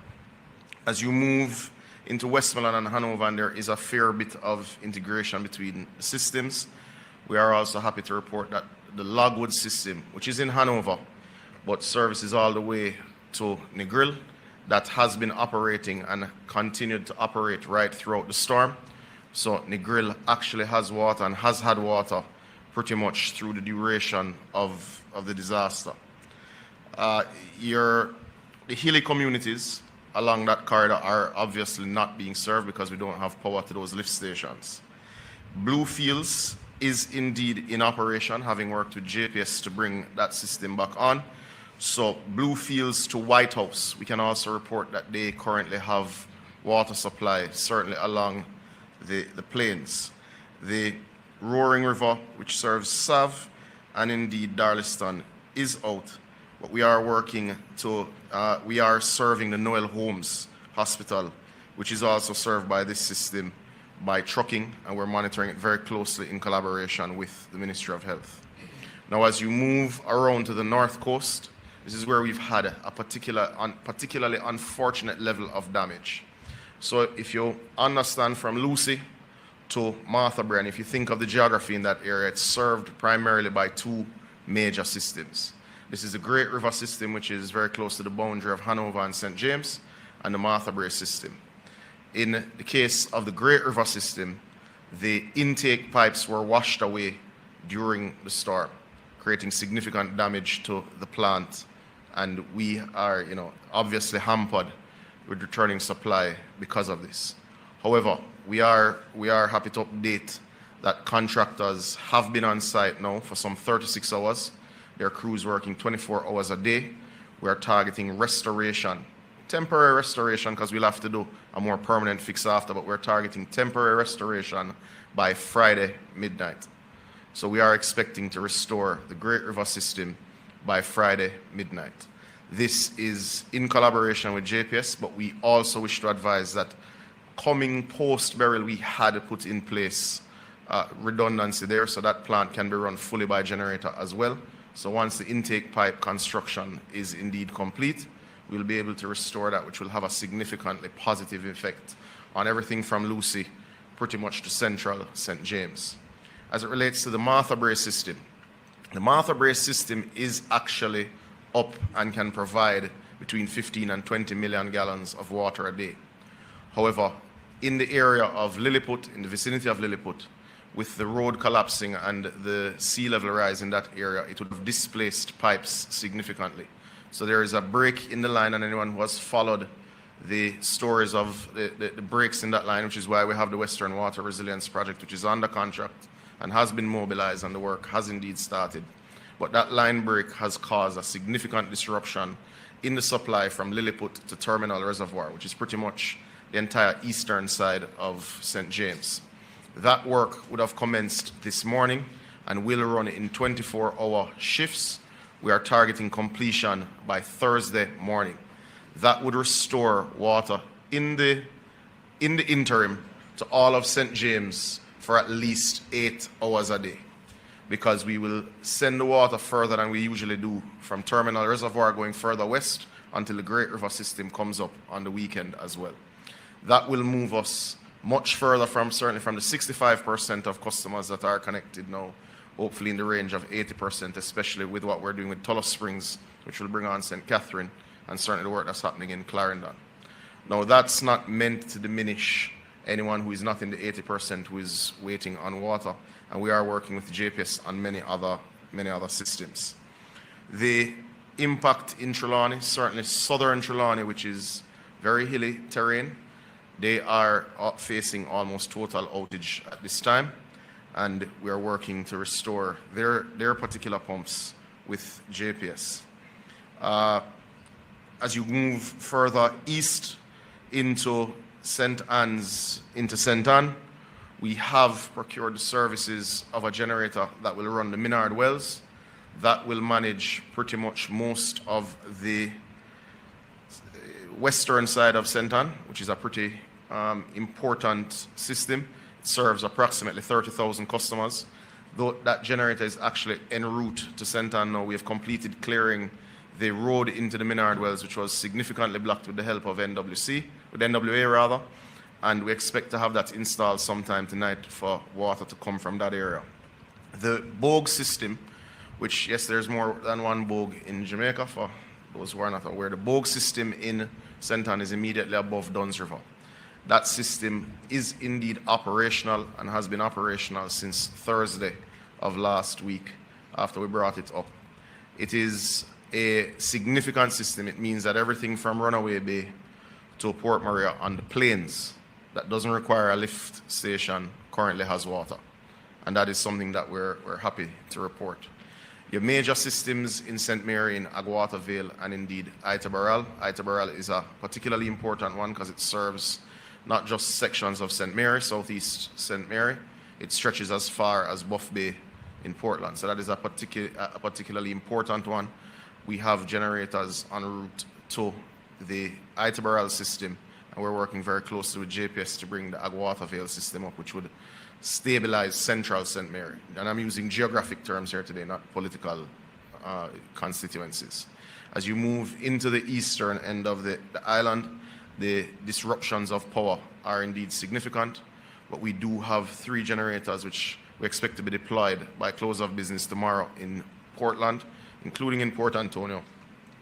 As you move into Westmoreland and Hanover, and there is a fair bit of integration between systems, we are also happy to report that the Logwood system, which is in Hanover, but services all the way to Negril, that has been operating and continued to operate right throughout the storm. So Negril actually has water and has had water pretty much through the duration of the disaster. The hilly communities along that corridor are obviously not being served because we don't have power to those lift stations. Bluefields is indeed in operation, having worked with JPS to bring that system back on. So Bluefields to White House, we can also report that they currently have water supply, certainly along the plains. The Roaring River, which serves Sav, and indeed Darliston, is out. But we are working to, we are serving the Noel Holmes Hospital, which is also served by this system by trucking, and we're monitoring it very closely in collaboration with the Ministry of Health. Now, as you move around to the north coast, this is where we've had a particularly unfortunate level of damage. So if you understand from Lucy to Martha Brae, if you think of the geography in that area, it's served primarily by two major systems. This is the Great River system, which is very close to the boundary of Hanover and St. James, and the Martha Brae system. In the case of the Great River system, the intake pipes were washed away during the storm, creating significant damage to the plant, and we are, obviously hampered with returning supply because of this. However, we are happy to update that contractors have been on site now for some 36 hours. Their crews working 24 hours a day. We are targeting restoration, temporary restoration, because we'll have to do a more permanent fix after, but we're targeting temporary restoration by Friday midnight. So we are expecting to restore the Great River system by Friday midnight. This is in collaboration with JPS, but we also wish to advise that coming post-burial, we had put in place redundancy there, so that plant can be run fully by generator as well. So once the intake pipe construction is indeed complete, we'll be able to restore that, which will have a significantly positive effect on everything from Lucy pretty much to central St. James. As it relates to the Martha Brae system, the Martha Brae system is actually up and can provide between 15 and 20 million gallons of water a day. However, in the area of Lilliput, in the vicinity of Lilliput, with the road collapsing and the sea level rise in that area, it would have displaced pipes significantly. So there is a break in the line, and anyone who has followed the stories of the breaks in that line, which is why we have the Western Water Resilience Project, which is under contract and has been mobilized, and the work has indeed started. But that line break has caused a significant disruption in the supply from Lilliput to Terminal Reservoir, which is pretty much the entire eastern side of St. James. That work would have commenced this morning and will run in 24-hour shifts. We are targeting completion by Thursday morning. That would restore water in the interim to all of St. James for at least 8 hours a day, because we will send the water further than we usually do from Terminal Reservoir going further west until the Great River system comes up on the weekend as well. That will move us much further certainly from the 65% of customers that are connected now, hopefully in the range of 80%, especially with what we're doing with Tulloch Springs, which will bring on St. Catherine, and certainly the work that's happening in Clarendon. Now, that's not meant to diminish anyone who is not in the 80% who is waiting on water, and we are working with JPS on many other systems. The impact in Trelawney, certainly southern Trelawney, which is very hilly terrain, they are facing almost total outage at this time, and we are working to restore their particular pumps with JPS. As you move further east into St. Anne's, into St. Anne, we have procured the services of a generator that will run the Minard wells. That will manage pretty much most of the western side of St. Anne, which is a pretty important system. It serves approximately 30,000 customers. Though that generator is actually en route to St. Anne now, we have completed clearing the road into the Minard wells, which was significantly blocked with the help of NWA rather, and we expect to have that installed sometime tonight for water to come from that area. The Bogue system, which, yes, there's more than one Bogue in Jamaica, for those who are not aware. The Bogue system in St. Anne is immediately above Duns River. That system is indeed operational and has been operational since Thursday of last week after we brought it up. It is a significant system. It means that everything from Runaway Bay to Port Maria on the plains that doesn't require a lift station currently has water. And that is something that we're happy to report. Your major systems in St. Mary, in Aguata Vale, and indeed Itabaral. Itabaral is a particularly important one because it serves not just sections of St. Mary, southeast St. Mary, it stretches as far as Buff Bay in Portland. So that is a particularly important one. We have generators en route to the Itabaral system, and we're working very closely with JPS to bring the Aguata Vale system up, which would stabilize central St. Mary. And I'm using geographic terms here today, not political constituencies. As you move into the eastern end of the island, the disruptions of power are indeed significant, but we do have 3 generators which we expect to be deployed by close of business tomorrow in Portland, including in Port Antonio,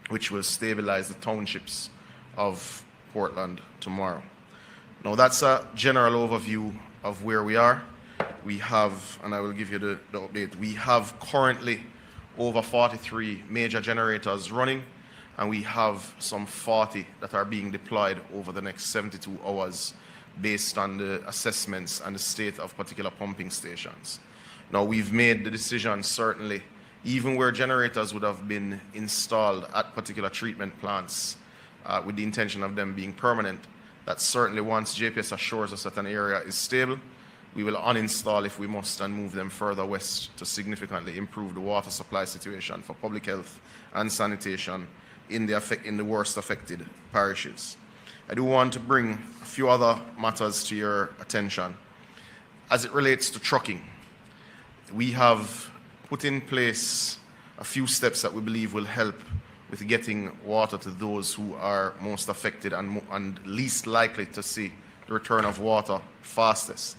which will stabilize the townships of Portland tomorrow. Now that's a general overview of where we are. We have, and I will give you the update, we have currently over 43 major generators running, and we have some 40 that are being deployed over the next 72 hours based on the assessments and the state of particular pumping stations. Now we've made the decision, certainly, even where generators would have been installed at particular treatment plants with the intention of them being permanent, that certainly once JPS assures us that an area is stable, we will uninstall if we must and move them further west to significantly improve the water supply situation for public health and sanitation in the worst affected parishes. I do want to bring a few other matters to your attention. As it relates to trucking, we have put in place a few steps that we believe will help with getting water to those who are most affected and least likely to see the return of water fastest.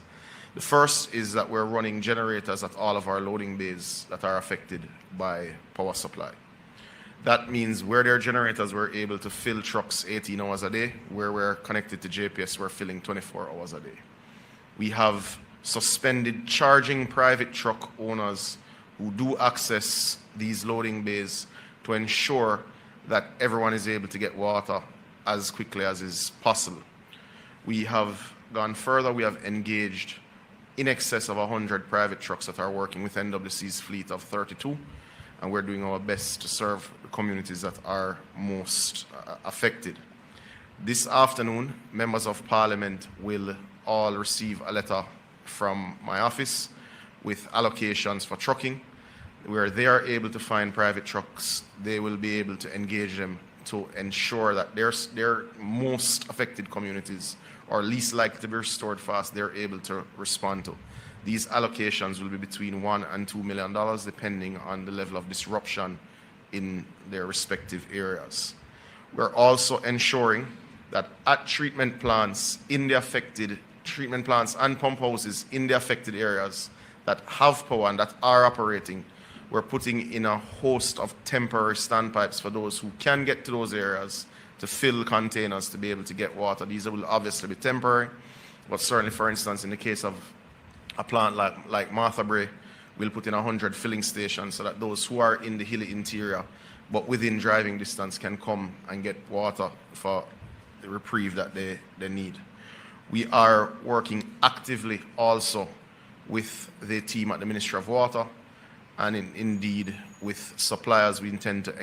The first is that we're running generators at all of our loading bays that are affected by power supply. That means where there are generators, we're able to fill trucks 18 hours a day. Where we're connected to JPS, we're filling 24 hours a day. We have suspended charging private truck owners who do access these loading bays to ensure that everyone is able to get water as quickly as is possible. We have gone further. We have engaged in excess of 100 private trucks that are working with NWC's fleet of 32, and we're doing our best to serve the communities that are most affected. This afternoon, members of Parliament will all receive a letter from my office with allocations for trucking. Where they are able to find private trucks, they will be able to engage them to ensure that their most affected communities or least likely to be restored fast, they're able to respond to. These allocations will be between $1 and $2 million, depending on the level of disruption in their respective areas. We're also ensuring that at treatment plants in the affected, treatment plants and pump houses in the affected areas that have power and that are operating, we're putting in a host of temporary standpipes for those who can get to those areas to fill containers to be able to get water. These will obviously be temporary, but certainly, for instance, in the case of a plant like Martha Bray, we'll put in 100 filling stations so that those who are in the hilly interior but within driving distance can come and get water for the reprieve that they need. We are working actively also with the team at the Ministry of Water and indeed with suppliers. We intend to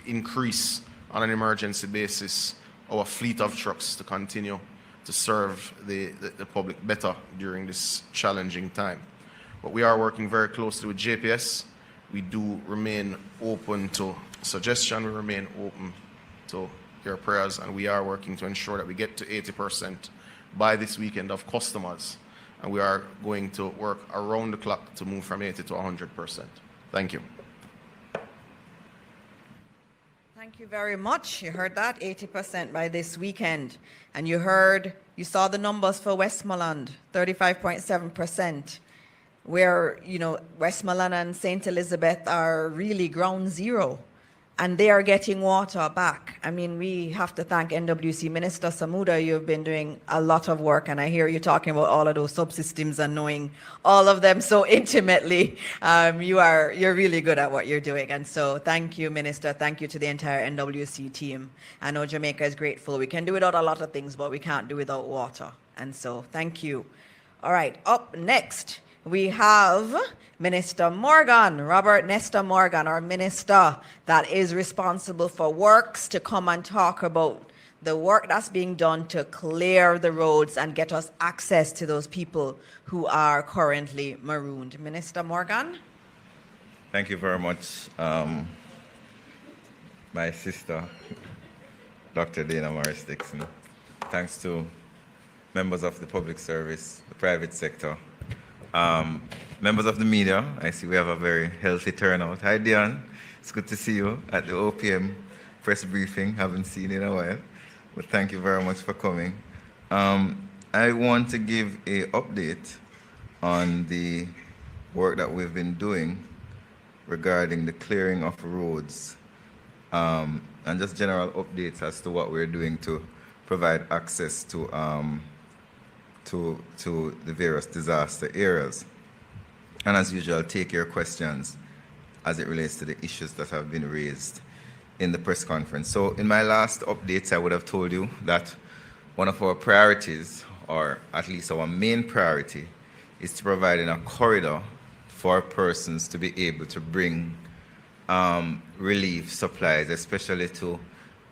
increase on an emergency basis our fleet of trucks to continue to serve the public better during this challenging time. But we are working very closely with JPS. We do remain open to suggestion. We remain open to your prayers, and we are working to ensure that we get to 80% by this weekend of customers. And we are going to work around the clock to move from 80 to 100%. Thank you. Thank you very much. You heard that, 80% by this weekend. And you saw the numbers for Westmoreland, 35.7%, where, Westmoreland and St. Elizabeth are really ground zero and they are getting water back. I mean, we have to thank NWC Minister Samuda. You've been doing a lot of work, and I hear you talking about all of those subsystems and knowing all of them so intimately. You're really good at what you're doing, and so thank you, Minister. Thank you to the entire NWC team. I know Jamaica is grateful. We can do without a lot of things, but we can't do without water, and so thank you. All right, up next we have Minister Morgan, Robert Nesta Morgan, our minister that is responsible for works, to come and talk about the work that's being done to clear the roads and get us access to those people who are currently marooned. Minister Morgan? Thank you very much, my sister, Dr. Dana Morris Dixon. Thanks to members of the public service, the private sector, members of the media. I see we have a very healthy turnout. Hi, Dion. It's good to see you at the OPM press briefing. Haven't seen you in a while, but thank you very much for coming. I want to give an update on the work that we've been doing regarding the clearing of roads, and just general updates as to what we're doing to provide access to the various disaster areas. And as usual, take your questions as it relates to the issues that have been raised in the press conference. So in my last updates, I would have told you that one of our priorities, or at least our main priority, is to provide a corridor for persons to be able to bring relief supplies, especially to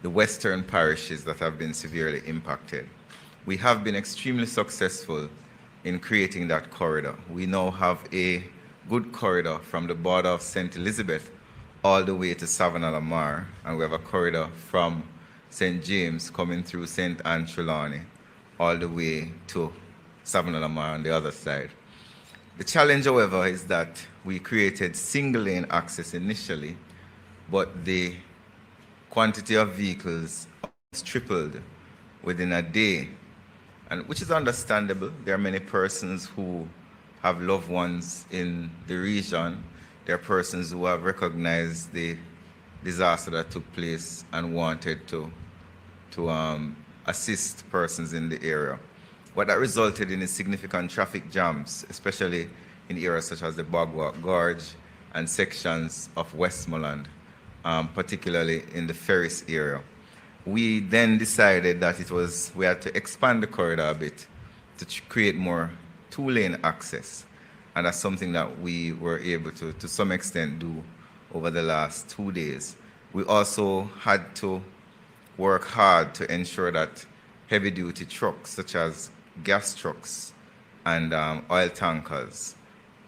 the western parishes that have been severely impacted. We have been extremely successful in creating that corridor. We now have a good corridor from the border of St. Elizabeth all the way to Savannah-la-Mar, and we have a corridor from St. James coming through St. Anne Trelawney all the way to Savannah-la-Mar on the other side. The challenge, however, is that we created single lane access initially, but the quantity of vehicles almost tripled within a day, and which is understandable. There are many persons who have loved ones in the region. There are persons who have recognized the disaster that took place and wanted to assist persons in the area. What that resulted in is significant traffic jams, especially in areas such as the Bogwalk Gorge and sections of Westmoreland, particularly in the Ferris area. We then decided that we had to expand the corridor a bit to create more two-lane access. And that's something that we were able to some extent do over the last 2 days. We also had to work hard to ensure that heavy-duty trucks, such as gas trucks and oil tankers,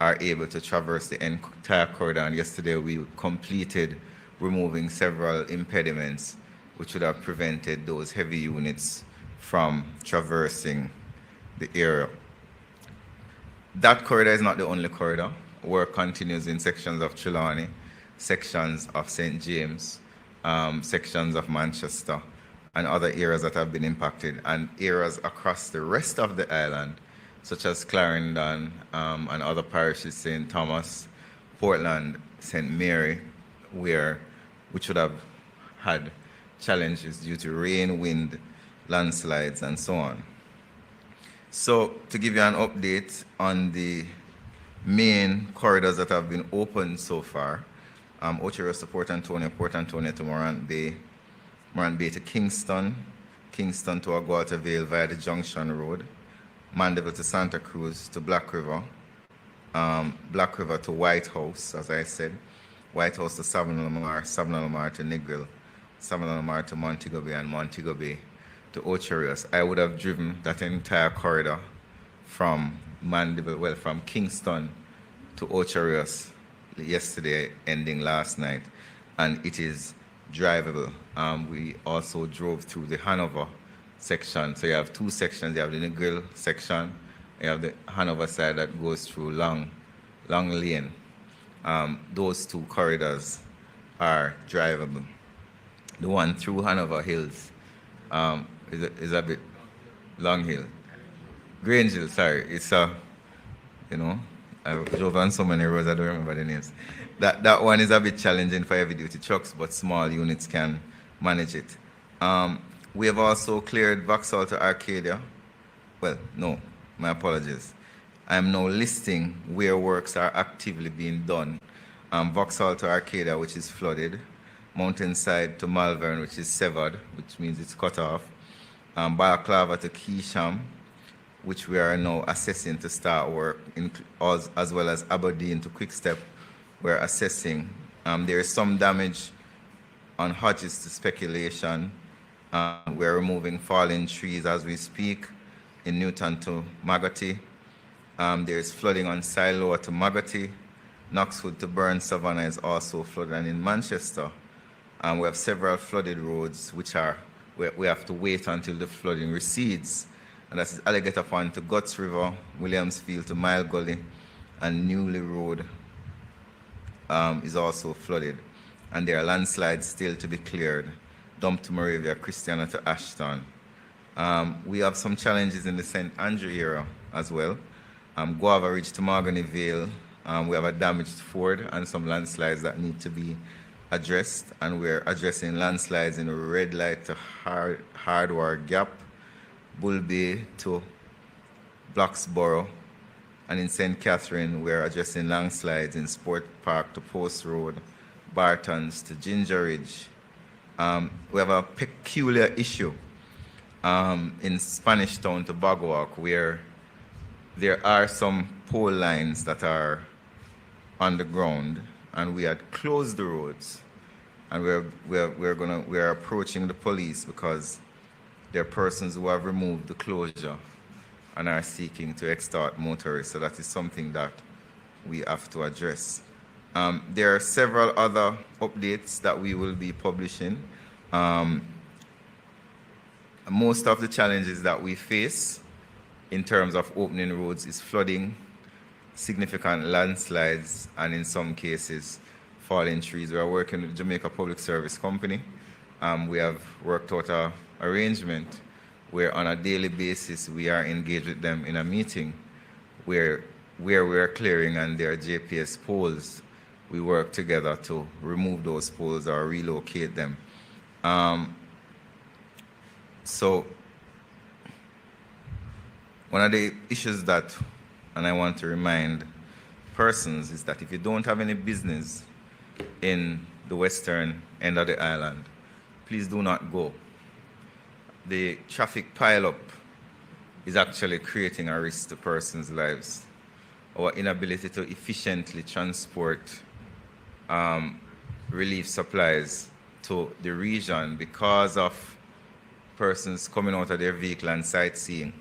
are able to traverse the entire corridor. And yesterday we completed removing several impediments which would have prevented those heavy units from traversing the area. That corridor is not the only corridor. Work continues in sections of Trelawney, sections of St. James, sections of Manchester, and other areas that have been impacted, and areas across the rest of the island, such as Clarendon and other parishes, St. Thomas, Portland, St. Mary, which would have had challenges due to rain, wind, landslides, and so on. So to give you an update on the main corridors that have been opened so far, Ocho to Port Antonio to Morant Bay to Kingston to Aguata Vale via the Junction Road, Mandeville to Santa Cruz to Black River to White House, as I said, White House to Savannah-la-Mar to Negril, Savannah-la-Mar to Montego Bay, and Montego Bay to Ocho Rios. I would have driven that entire corridor from from Kingston to Ocho Rios yesterday, ending last night, and it is drivable. We also drove through the Hanover section. So you have two sections. You have the Negril section, you have the Hanover side that goes through Long Lane. Those two corridors are drivable. The one through Hanover Hills is a bit Long Hill. Grange Hill, sorry. It's I drove on so many roads, I don't remember the names. that one is a bit challenging for heavy duty trucks, but small units can manage it. We have also cleared Vauxhall to Arcadia. Well, no, my apologies. I am now listing where works are actively being done. Vauxhall to Arcadia, which is flooded. Mountainside to Malvern, which is severed, which means it's cut off. Balaclava to Keesham, which we are now assessing to start work, as well as Aberdeen to Quickstep, we're assessing. There is some damage on Hodges to Speculation. We're removing fallen trees as we speak in Newton to Magotty. There's flooding on Siloa to Magotty. Knoxwood to Burn Savannah is also flooded. And in Manchester, we have several flooded roads, which are, we have to wait until the flooding recedes. And that's Alligator Pond to Guts River, Williamsfield to Mile Gully, and Newley Road is also flooded. And there are landslides still to be cleared. Dump to Moravia, Christiana to Ashton. We have some challenges in the St. Andrew area as well. Guava Ridge to Mahogany Vale. We have a damaged ford and some landslides that need to be addressed. And we're addressing landslides in Red Light to Hardware Gap, Bull Bay to Bloxborough. And in St. Catherine, we're addressing landslides in Sport Park to Post Road, Bartons to Ginger Ridge. We have a peculiar issue in Spanish Town to Bogwalk, where there are some pole lines that are on the ground, and we had closed the roads, and we're approaching the police because there are persons who have removed the closure and are seeking to extort motorists. So that is something that we have to address. There are several other updates that we will be publishing. Most of the challenges that we face in terms of opening roads is flooding, significant landslides, and in some cases, falling trees. We are working with the Jamaica Public Service Company. We have worked out an arrangement where on a daily basis we are engaged with them in a meeting where we are clearing and there are JPS poles. We work together to remove those poles or relocate them. So one of the issues that, and I want to remind persons, is that if you don't have any business in the western end of the island, please do not go. The traffic pileup is actually creating a risk to persons' lives. Our inability to efficiently transport relief supplies to the region because of persons coming out of their vehicle and sightseeing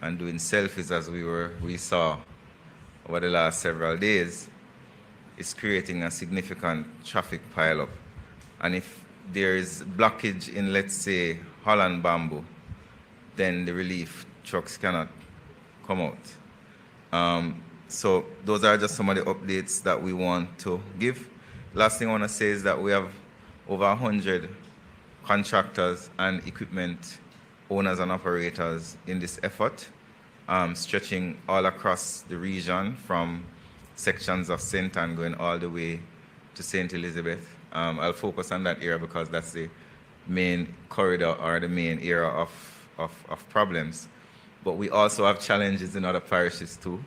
and doing selfies, as we saw over the last several days, is creating a significant traffic pileup. And if there is blockage in, let's say, Holland Bamboo, then the relief trucks cannot come out. So those are just some of the updates that we want to give. Last thing I want to say is that we have over 100 contractors and equipment owners and operators in this effort, stretching all across the region from sections of St. Anne going all the way to St. Elizabeth. I'll focus on that area because that's the main corridor or the main area of problems. But we also have challenges in other parishes too.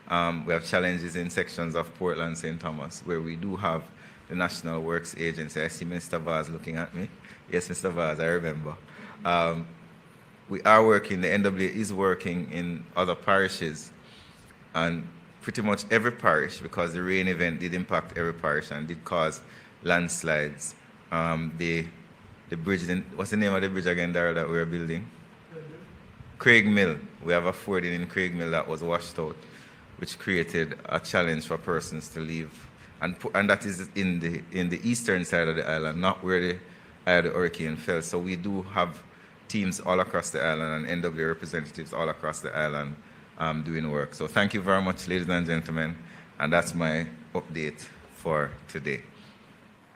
We have challenges in sections of Portland, St. Thomas, where we do have the National Works Agency. I see Mr. Vaz looking at me. Yes, Mr. Vaz, I remember. We are working, the NWA is working in other parishes, and pretty much every parish, because the rain event did impact every parish and did cause landslides. The bridge, what's the name of the bridge again, Darrell, that we're building? Craig Mill. We have a fording in Craig Mill that was washed out, which created a challenge for persons to leave. And that is in the eastern side of the island, not where the eye of the hurricane fell. So we do have teams all across the island and NWA representatives all across the island doing work. So thank you very much, ladies and gentlemen. And that's my update for today.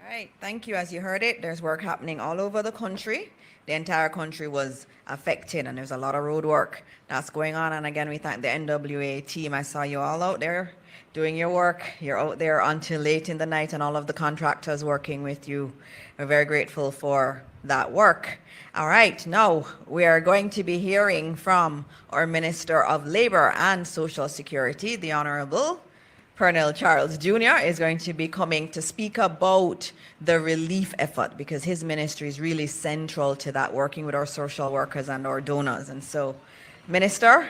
All right, thank you. As you heard it, there's work happening all over the country. The entire country was affected, and there's a lot of road work that's going on. And again, we thank the NWA team. I saw you all out there doing your work. You're out there until late in the night, and all of the contractors working with you. We're very grateful for that work. All right, now we are going to be hearing from our Minister of Labor and Social Security, the Honorable Pernell Charles Jr. is going to be coming to speak about the relief effort, because his ministry is really central to that, working with our social workers and our donors. And so, Minister,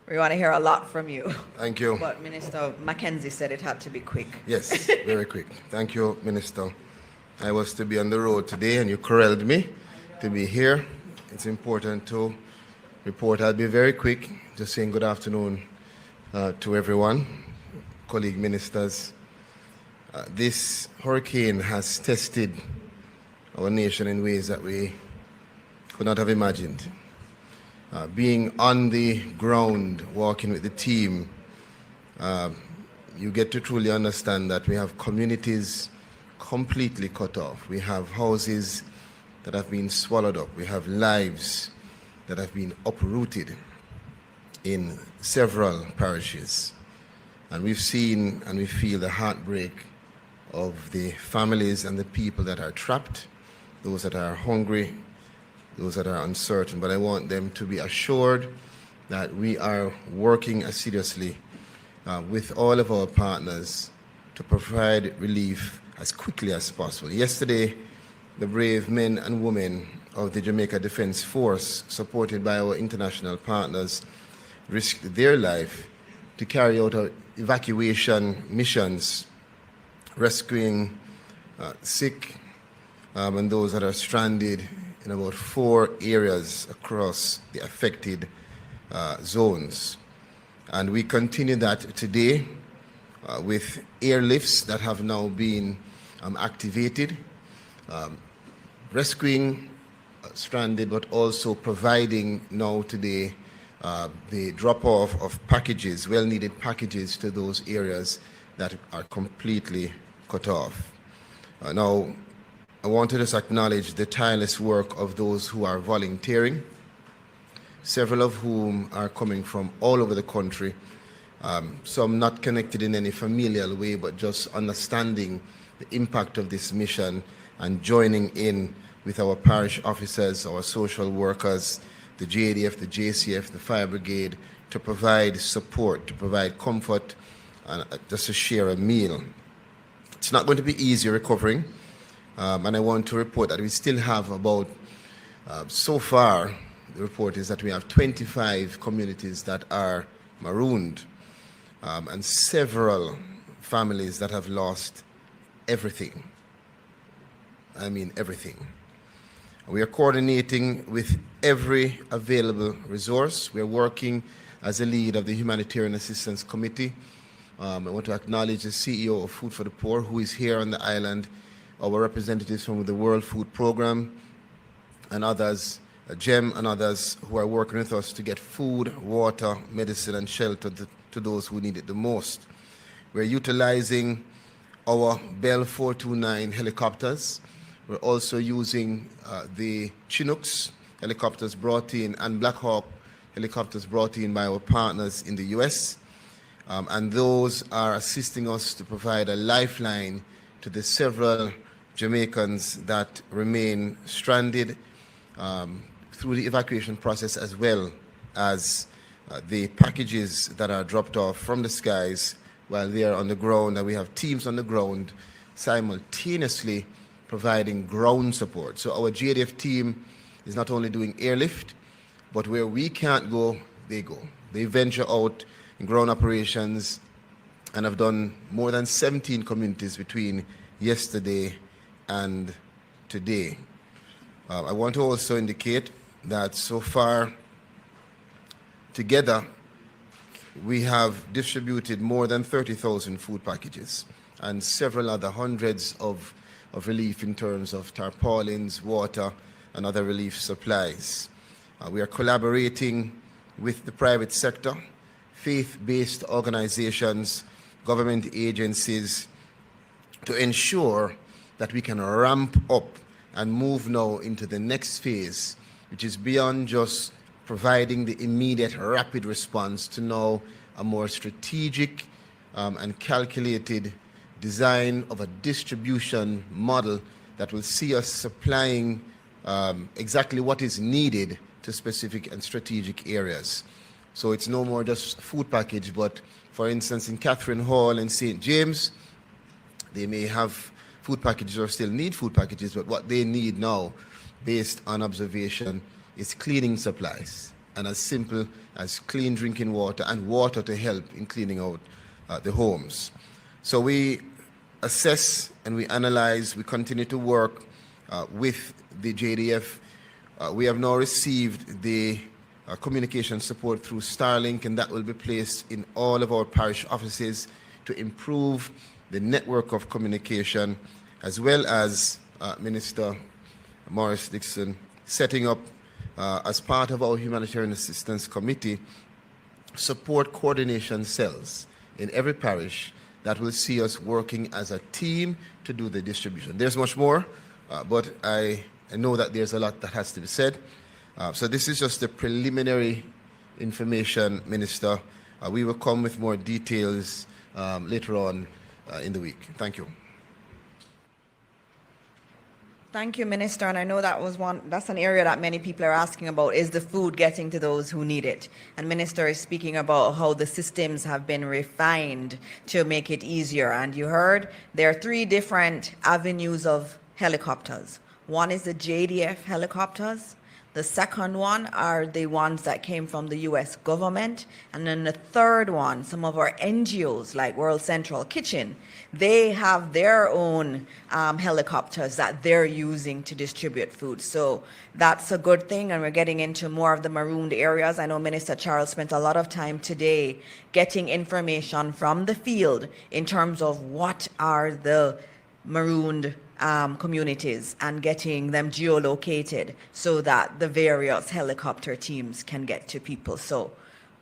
we want to hear a lot from you. Thank you. But Minister Mackenzie said it had to be quick. Yes, very quick. Thank you, Minister. I was to be on the road today and you corralled me to be here. It's important to report. I'll be very quick, just saying good afternoon to everyone, colleague ministers. This hurricane has tested our nation in ways that we could not have imagined. Being on the ground, walking with the team, you get to truly understand that we have communities completely cut off. We have houses that have been swallowed up. We have lives that have been uprooted in several parishes. And we've seen and we feel the heartbreak of the families and the people that are trapped, those that are hungry, those that are uncertain. But I want them to be assured that we are working assiduously with all of our partners to provide relief as quickly as possible. Yesterday, the brave men and women of the Jamaica Defense Force, supported by our international partners, risked their life to carry out evacuation missions, rescuing sick and those that are stranded in about 4 areas across the affected zones. And we continue that today with airlifts that have now been activated, rescuing stranded, but also providing now today the drop-off of packages, well-needed packages to those areas that are completely cut off. Now, I want to just acknowledge the tireless work of those who are volunteering, several of whom are coming from all over the country, some not connected in any familial way, but just understanding the impact of this mission and joining in with our parish officers, our social workers, the JDF, the JCF, the Fire Brigade, to provide support, to provide comfort, and just to share a meal. It's not going to be easy recovering, and I want to report that we still have about, so far, the report is that we have 25 communities that are marooned, and several families that have lost everything. I mean everything. We are coordinating with every available resource. We are working as a lead of the Humanitarian Assistance Committee. I want to acknowledge the CEO of Food for the Poor, who is here on the island, our representatives from the World Food Program, and others, GEM and others who are working with us to get food, water, medicine, and shelter to those who need it the most. We're utilizing our Bell 429 helicopters. We're also using the Chinooks helicopters brought in and Black Hawk helicopters brought in by our partners in the US. And those are assisting us to provide a lifeline to the several Jamaicans that remain stranded through the evacuation process, as well as the packages that are dropped off from the skies while they are on the ground. And we have teams on the ground simultaneously providing ground support. So our JDF team is not only doing airlift, but where we can't go, they go. They venture out in ground operations and have done more than 17 communities between yesterday and today. I want to also indicate that so far, together, we have distributed more than 30,000 food packages and several other hundreds of relief in terms of tarpaulins, water, and other relief supplies. We are collaborating with the private sector, faith-based organizations, government agencies, to ensure that we can ramp up and move now into the next phase, which is beyond just providing the immediate rapid response to now a more strategic and calculated design of a distribution model that will see us supplying exactly what is needed to specific and strategic areas. So it's no more just food package, but for instance, in Catherine Hall and St. James, they may have food packages or still need food packages, but what they need now, based on observation, is cleaning supplies, and as simple as clean drinking water and water to help in cleaning out the homes. So we assess and we analyze, we continue to work with the JDF. We have now received the communication support through Starlink, and that will be placed in all of our parish offices to improve the network of communication, as well as Minister Morris Dixon setting up, as part of our Humanitarian Assistance Committee, support coordination cells in every parish that will see us working as a team to do the distribution. There's much more, but I know that there's a lot that has to be said. So this is just the preliminary information, Minister. We will come with more details later on in the week. Thank you. Thank you, Minister. And I know that's an area that many people are asking about, is the food getting to those who need it? And Minister is speaking about how the systems have been refined to make it easier. And you heard there are 3 different avenues of helicopters. One is the JDF helicopters. The second one are the ones that came from the US government. And then the third one, some of our NGOs like World Central Kitchen, they have their own helicopters that they're using to distribute food. So that's a good thing, and we're getting into more of the marooned areas. I know Minister Charles spent a lot of time today getting information from the field in terms of what are the marooned communities and getting them geolocated so that the various helicopter teams can get to people. So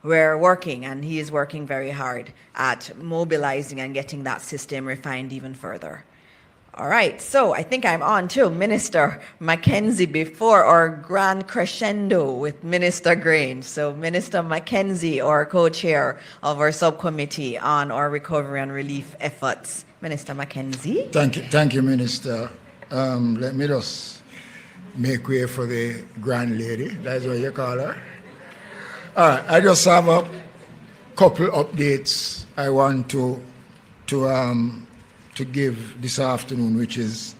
we're working, and he is working very hard at mobilizing and getting that system refined even further. All right, so I think I'm on to Minister Mackenzie before our grand crescendo with Minister Grange. So Minister Mackenzie, our co-chair of our subcommittee on our recovery and relief efforts. Minister Mackenzie. Thank you, Minister. Let me just make way for the grand lady. That's what you call her. All right, I just have a couple updates I want to give this afternoon, which is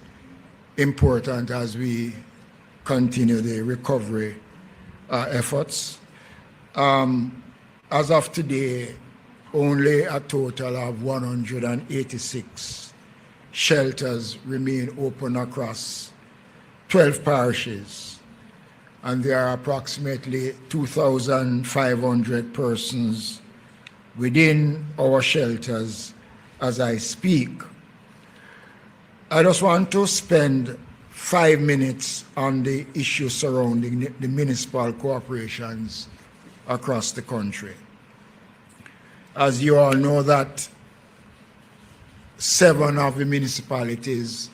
important as we continue the recovery efforts. As of today, only a total of 186 shelters remain open across 12 parishes, and there are approximately 2,500 persons within our shelters as I speak. I just want to spend 5 minutes on the issue surrounding the municipal corporations across the country. As you all know, that 7 of the municipalities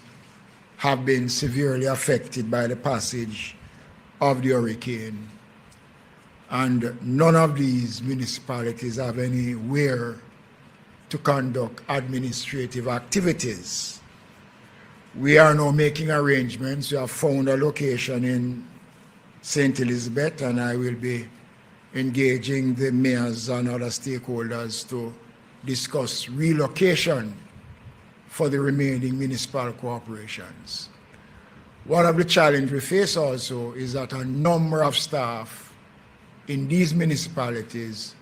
have been severely affected by the passage of the hurricane, and none of these municipalities have anywhere to conduct administrative activities. We are now making arrangements. We have found a location in St. Elizabeth, and I will be engaging the mayors and other stakeholders to discuss relocation for the remaining municipal corporations. One of the challenges we face also is that a number of staff in these municipalities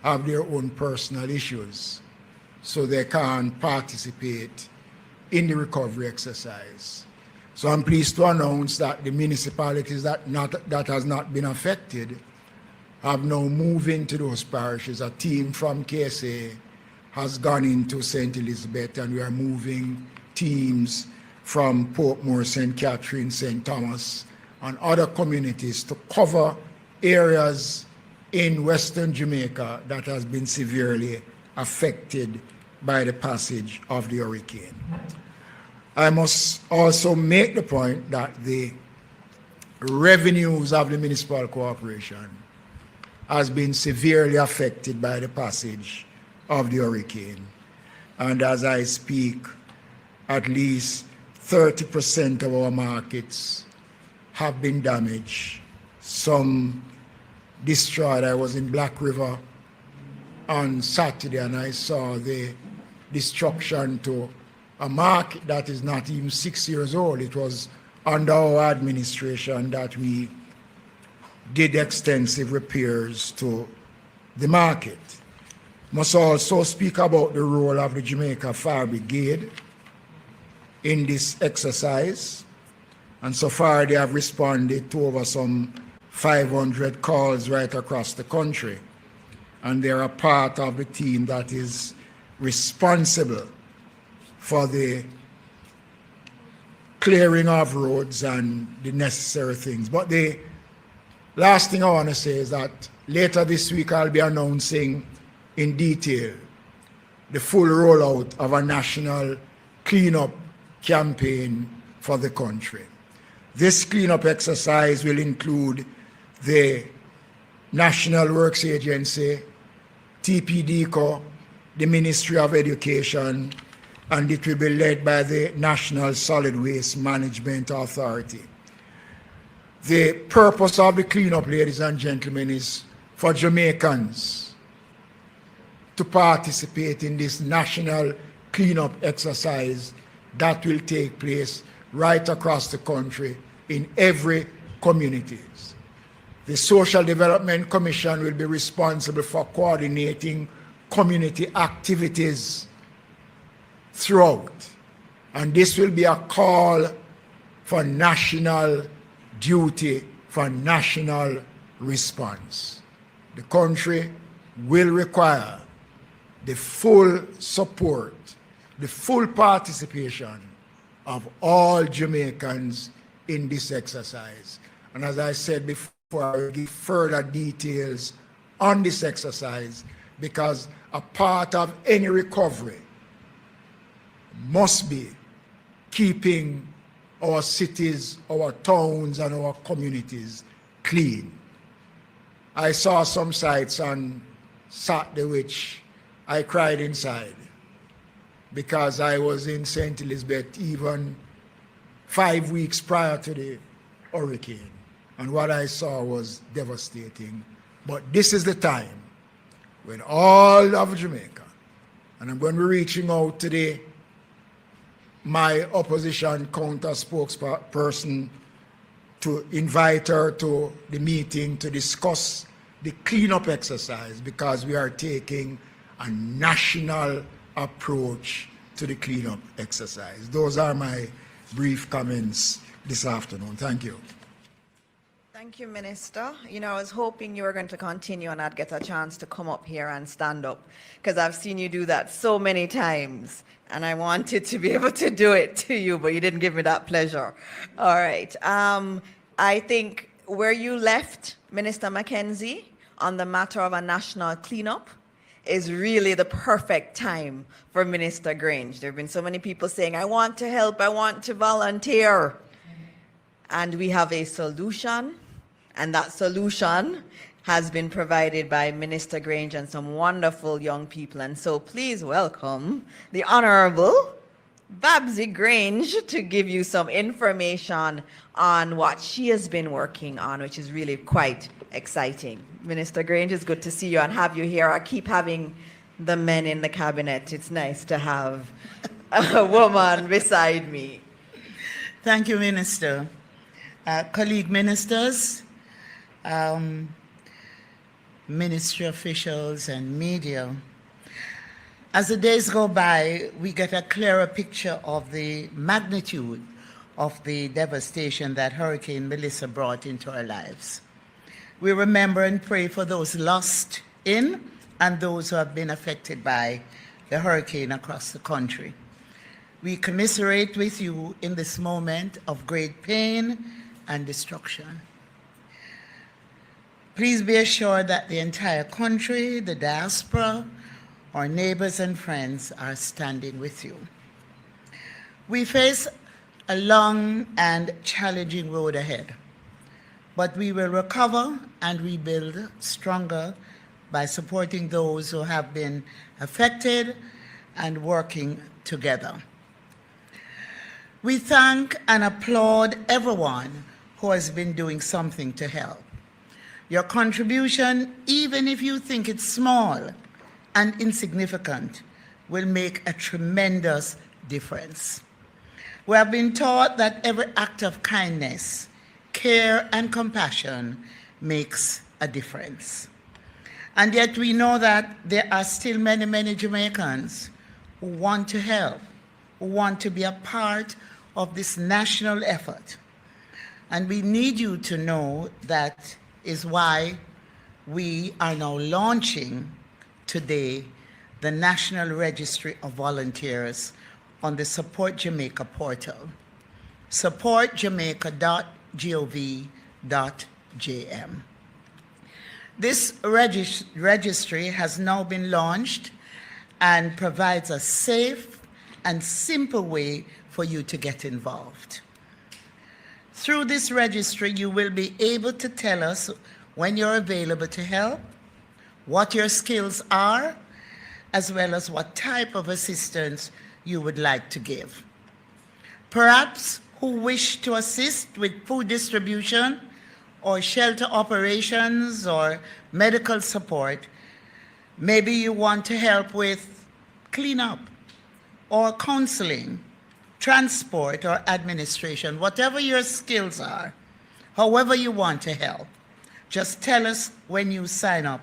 have their own personal issues, so they can't participate in the recovery exercise. So I'm pleased to announce that the municipalities that has not been affected have now moved into those parishes. A team from KSA has gone into St. Elizabeth, and we are moving teams from Portmore, St. Catherine, St. Thomas, and other communities to cover areas in Western Jamaica that has been severely affected by the passage of the hurricane. I must also make the point that the revenues of the municipal corporation has been severely affected by the passage of the hurricane. And as I speak, at least 30% of our markets have been damaged, some destroyed. I was in Black River on Saturday and I saw the destruction to a market that is not even 6 years old. It was under our administration that we did extensive repairs to the market. Must also speak about the role of the Jamaica Fire Brigade in this exercise. And so far they have responded to over some 500 calls right across the country. And they're a part of the team that is responsible for the clearing of roads and the necessary things. But the last thing I want to say is that later this week I'll be announcing in detail the full rollout of a national cleanup campaign for the country. This cleanup exercise will include the National Works Agency, TPDCO, the Ministry of Education, and it will be led by the National Solid Waste Management Authority. The purpose of the cleanup, ladies and gentlemen, is for Jamaicans to participate in this national cleanup exercise that will take place right across the country in every community. The Social Development Commission will be responsible for coordinating community activities throughout. And this will be a call for national duty, for national response. The country will require the full support, the full participation of all Jamaicans in this exercise. And as I said before, I will give further details on this exercise, because a part of any recovery must be keeping our cities, our towns, and our communities clean. I saw some sites on Saturday which I cried inside, because I was in St. Elizabeth even 5 weeks prior to the hurricane, and what I saw was devastating. But this is the time when all of Jamaica, and I'm going to be reaching out today, my opposition counter spokesperson, to invite her to the meeting to discuss the cleanup exercise, because we are taking a national approach to the cleanup exercise. Those are my brief comments this afternoon. Thank you. Thank you, Minister. You know, I was hoping you were going to continue and I'd get a chance to come up here and stand up, because I've seen you do that so many times and I wanted to be able to do it to you, but you didn't give me that pleasure. All right. I think where you left Minister Mackenzie on the matter of a national cleanup is really the perfect time for Minister Grange. There have been so many people saying, I want to help, I want to volunteer. And we have a solution, and that solution has been provided by Minister Grange and some wonderful young people. And so please welcome the Honorable Babsy Grange to give you some information on what she has been working on, which is really quite exciting. Minister Grange, it's good to see you and have you here. I keep having the men in the cabinet. It's nice to have a woman beside me. Thank you, Minister. Colleague ministers, ministry officials and media. As the days go by, we get a clearer picture of the magnitude of the devastation that Hurricane Melissa brought into our lives. We remember and pray for those lost in and those who have been affected by the hurricane across the country. We commiserate with you in this moment of great pain and destruction. Please be assured that the entire country, the diaspora, our neighbors and friends are standing with you. We face a long and challenging road ahead, but we will recover and rebuild stronger by supporting those who have been affected and working together. We thank and applaud everyone who has been doing something to help. Your contribution, even if you think it's small and insignificant, will make a tremendous difference. We have been taught that every act of kindness, care, and compassion makes a difference. And yet we know that there are still many, many Jamaicans who want to help, who want to be a part of this national effort. And we need you to know that is why we are now launching today the National Registry of Volunteers on the Support Jamaica portal, supportjamaica.gov.jm. This registry has now been launched and provides a safe and simple way for you to get involved. Through this registry, you will be able to tell us when you're available to help, what your skills are, as well as what type of assistance you would like to give. Perhaps who wish to assist with food distribution or shelter operations or medical support. Maybe you want to help with cleanup or counseling, transport or administration, whatever your skills are, however you want to help. Just tell us when you sign up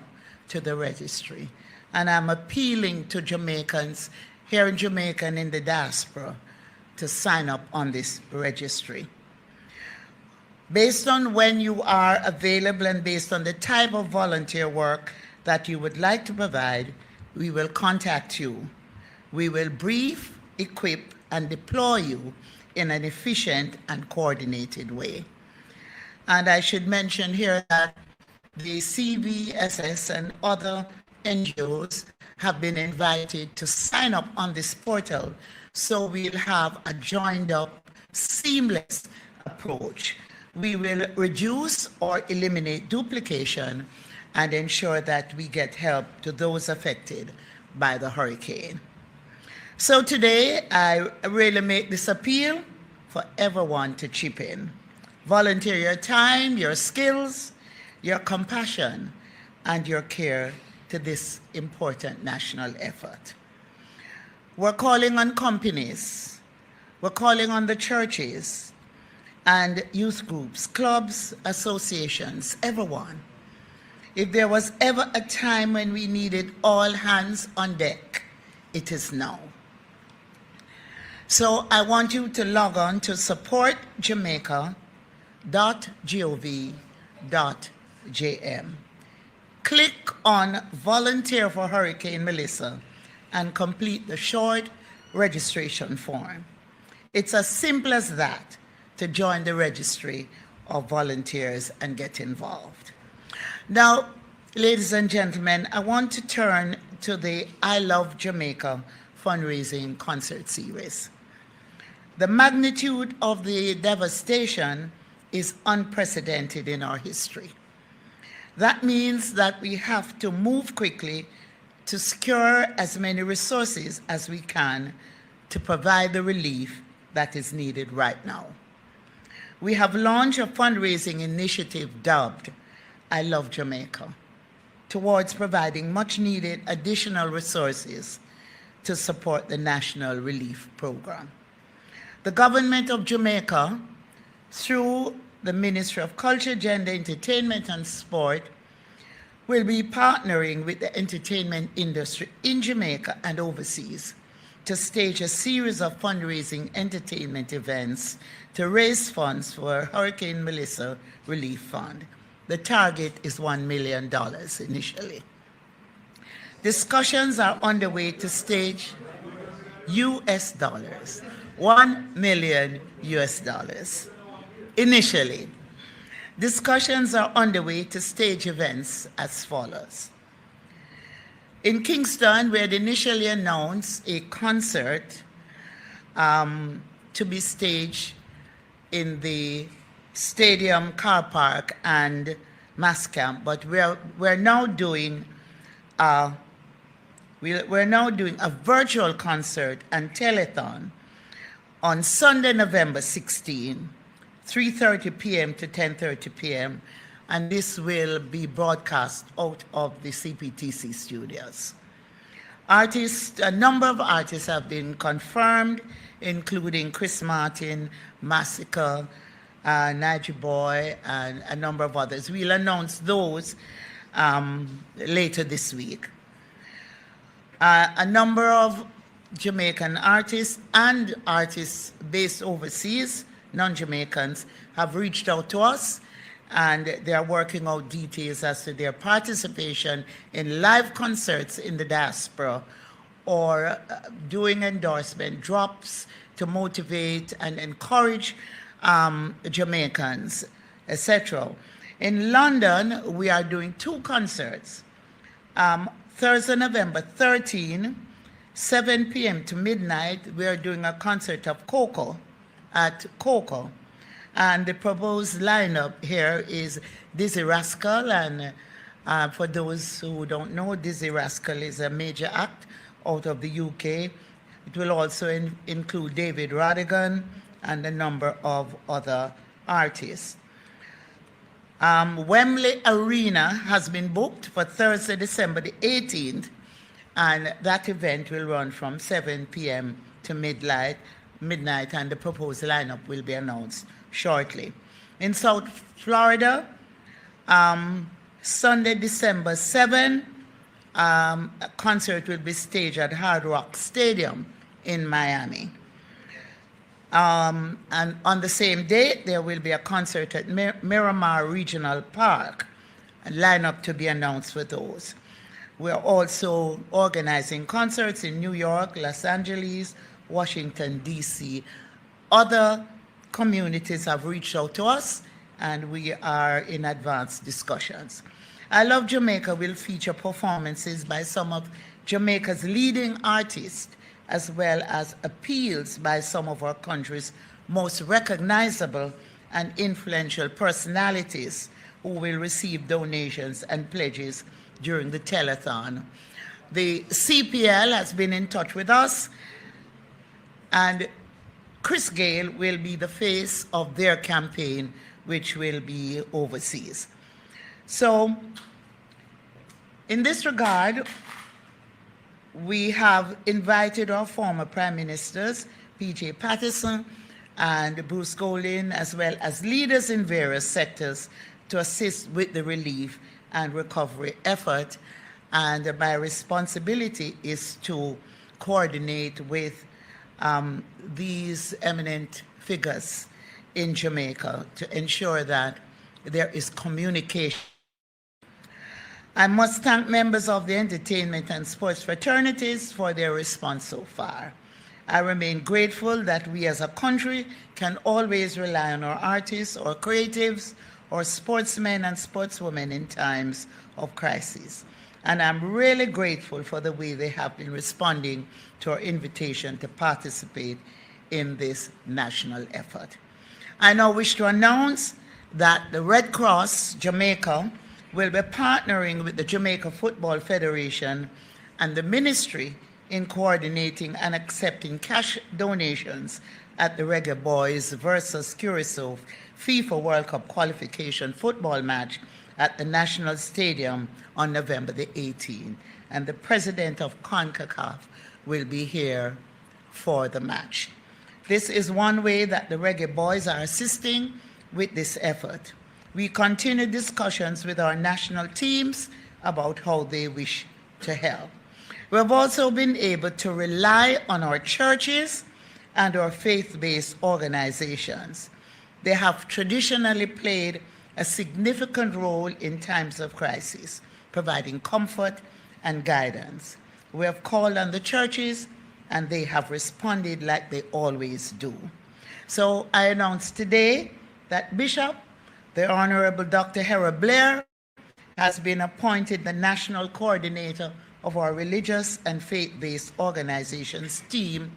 to the registry. And I'm appealing to Jamaicans here in Jamaica and in the diaspora to sign up on this registry. Based on when you are available and based on the type of volunteer work that you would like to provide, we will contact you. We will brief, equip, and deploy you in an efficient and coordinated way. And I should mention here that the CVSS and other NGOs have been invited to sign up on this portal, so we'll have a joined up, seamless approach. We will reduce or eliminate duplication and ensure that we get help to those affected by the hurricane. So today, I really make this appeal for everyone to chip in. Volunteer your time, your skills, your compassion, and your care to this important national effort. We're calling on companies, we're calling on the churches and youth groups, clubs, associations, everyone. If there was ever a time when we needed all hands on deck, it is now. So I want you to log on to supportjamaica.gov.jm. Click on Volunteer for Hurricane Melissa and complete the short registration form. It's as simple as that to join the registry of volunteers and get involved. Now, ladies and gentlemen, I want to turn to the I Love Jamaica fundraising concert series. The magnitude of the devastation is unprecedented in our history. That means that we have to move quickly to secure as many resources as we can to provide the relief that is needed right now. We have launched a fundraising initiative dubbed I Love Jamaica towards providing much needed additional resources to support the National Relief Program. The government of Jamaica, through the Ministry of Culture, Gender, Entertainment and Sport, will be partnering with the entertainment industry in Jamaica and overseas to stage a series of fundraising entertainment events to raise funds for Hurricane Melissa Relief Fund. The target is $1 million initially. Discussions are underway to stage US dollars, $1 million initially. Discussions are underway to stage events as follows. In Kingston, we had initially announced a concert to be staged in the stadium car park and mass camp, but we're now doing a virtual concert and telethon on Sunday, November 16, 3:30 p.m. to 10:30 p.m., and this will be broadcast out of the CPTC studios. A number of artists have been confirmed, including Chris Martin, Massacre, Najee Boy, and a number of others. We'll announce those later this week. A number of Jamaican artists and artists based overseas, non-Jamaicans, have reached out to us, and they are working out details as to their participation in live concerts in the diaspora or doing endorsement drops to motivate and encourage Jamaicans, etc. In London, we are doing 2 concerts. Thursday, November 13, 7 p.m. to midnight, we are doing a concert of Coco at Coco. And the proposed lineup here is Dizzy Rascal, and for those who don't know, Dizzy Rascal is a major act out of the UK. It will also include David Rodigan and a number of other artists. Wembley Arena has been booked for Thursday, December the 18th, and that event will run from 7 p.m. to midnight, and the proposed lineup will be announced shortly. In South Florida, Sunday, December 7, a concert will be staged at Hard Rock Stadium in Miami. And on the same day, there will be a concert at Miramar Regional Park, a lineup to be announced for those. We're also organizing concerts in New York, Los Angeles, Washington, D.C. Other communities have reached out to us, and we are in advanced discussions. I Love Jamaica will feature performances by some of Jamaica's leading artists, as well as appeals by some of our country's most recognizable and influential personalities who will receive donations and pledges during the telethon. The CPL has been in touch with us, and Chris Gale will be the face of their campaign, which will be overseas. So, in this regard, we have invited our former Prime Ministers, P.J. Patterson and Bruce Golding, as well as leaders in various sectors, to assist with the relief and recovery effort. And my responsibility is to coordinate with these eminent figures in Jamaica to ensure that there is communication. I must thank members of the entertainment and sports fraternities for their response so far. I remain grateful that we as a country can always rely on our artists or creatives or sportsmen and sportswomen in times of crisis. And I'm really grateful for the way they have been responding to our invitation to participate in this national effort. I now wish to announce that the Red Cross Jamaica will be partnering with the Jamaica Football Federation and the ministry in coordinating and accepting cash donations at the Reggae Boys versus Curacao FIFA World Cup qualification football match at the National Stadium on November the 18th. And the president of CONCACAF will be here for the match. This is one way that the Reggae Boys are assisting with this effort. We continue discussions with our national teams about how they wish to help. We have also been able to rely on our churches and our faith-based organizations. They have traditionally played a significant role in times of crisis, providing comfort and guidance. We have called on the churches, and they have responded like they always do. So I announce today that Bishop, the Honorable Dr. Hera Blair, has been appointed the National Coordinator of our religious and faith-based organizations team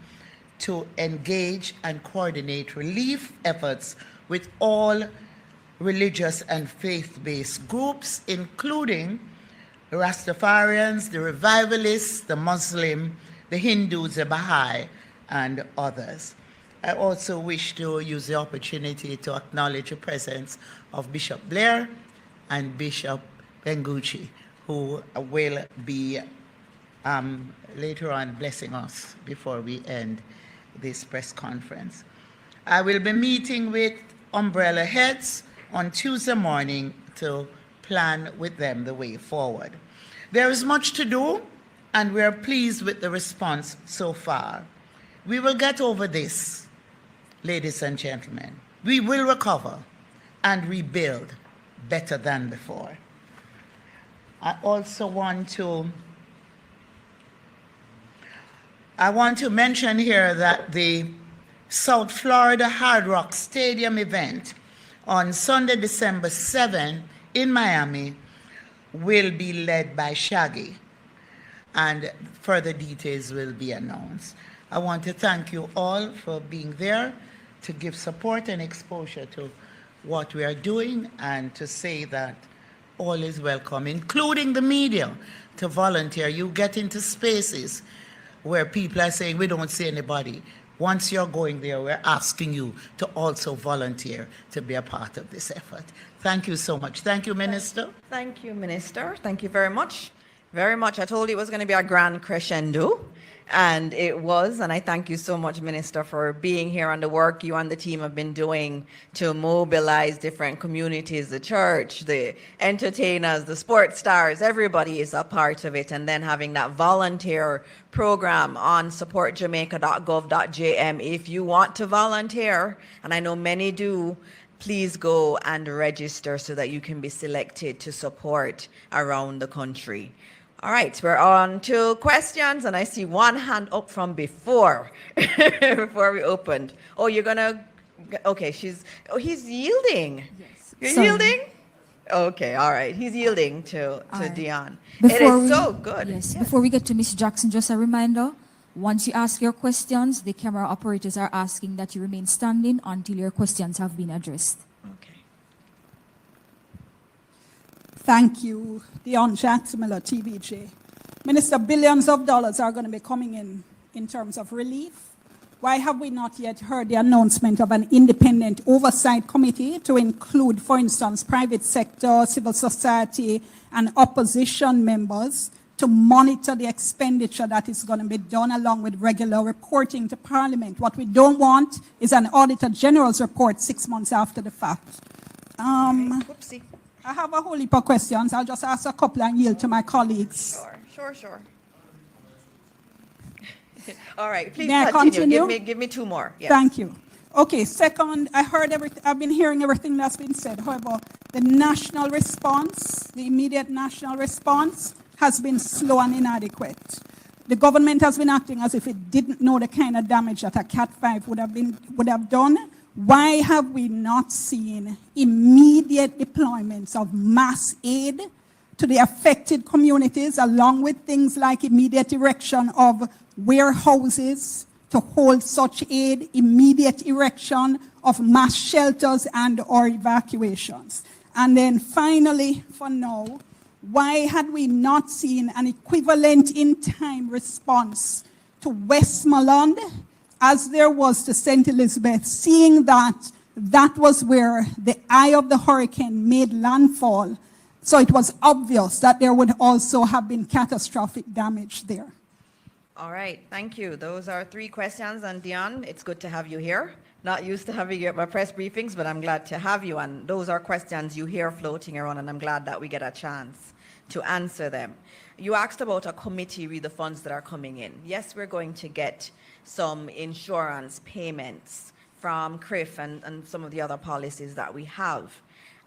to engage and coordinate relief efforts with all religious and faith-based groups, including the Rastafarians, the Revivalists, the Muslim, the Hindus, the Baha'i, and others. I also wish to use the opportunity to acknowledge the presence of Bishop Blair and Bishop Bengucci, who will be later on blessing us before we end this press conference. I will be meeting with Umbrella Heads on Tuesday morning to plan with them the way forward. There is much to do, and we are pleased with the response so far. We will get over this, ladies and gentlemen. We will recover and rebuild better than before. I also want to mention here that the South Florida Hard Rock Stadium event on Sunday, December 7 in Miami will be led by Shaggy, and further details will be announced. I want to thank you all for being there to give support and exposure to what we are doing, and to say that all is welcome, including the media, to volunteer. You get into spaces where people are saying, we don't see anybody. Once you're going there, we're asking you to also volunteer to be a part of this effort. Thank you so much. Thank you, Minister. Thank you, Minister. Thank you very much. Very much. I told you it was going to be a grand crescendo, and it was. And I thank you so much, Minister, for being here and the work you and the team have been doing to mobilize different communities, the church, the entertainers, the sports stars. Everybody is a part of it. And then having that volunteer program on supportjamaica.gov.jm. If you want to volunteer, and I know many do, please go and register so that you can be selected to support around the country. All right, we're on to questions, and I see one hand up from before we opened. Oh, you're gonna, okay, he's yielding. Yes. You're yielding? Okay, all right, he's yielding to Dion. It is so good. Yes, before we get to Ms. Jackson, just a reminder, once you ask your questions, the camera operators are asking that you remain standing until your questions have been addressed. Okay. Thank you, Dion Jackson, TVJ. Minister, billions of dollars are going to be coming in terms of relief. Why have we not yet heard the announcement of an independent oversight committee to include, for instance, private sector, civil society, and opposition members to monitor the expenditure that is going to be done, along with regular reporting to Parliament? What we don't want is an Auditor General's report 6 months after the fact. Whoopsie. I have a whole heap of questions. I'll just ask a couple and yield to my colleagues. Sure. All right, please May I continue. Give me two more. Yes. Thank you. Okay, second, I've been hearing everything that's been said. However, the national response, the immediate national response, has been slow and inadequate. The government has been acting as if it didn't know the kind of damage that a Cat 5 would have done. Why have we not seen immediate deployments of mass aid to the affected communities, along with things like immediate erection of warehouses to hold such aid, immediate erection of mass shelters and or evacuations? And then finally, for now, why had we not seen an equivalent in-time response to Westmoreland as there was to St. Elizabeth, seeing that that was where the eye of the hurricane made landfall? So it was obvious that there would also have been catastrophic damage there. All right, thank you. Those are three questions. And Dion, it's good to have you here. Not used to having you at my press briefings, but I'm glad to have you. And those are questions you hear floating around, and I'm glad that we get a chance to answer them. You asked about a committee with the funds that are coming in. Yes, we're going to get some insurance payments from CRIF and some of the other policies that we have.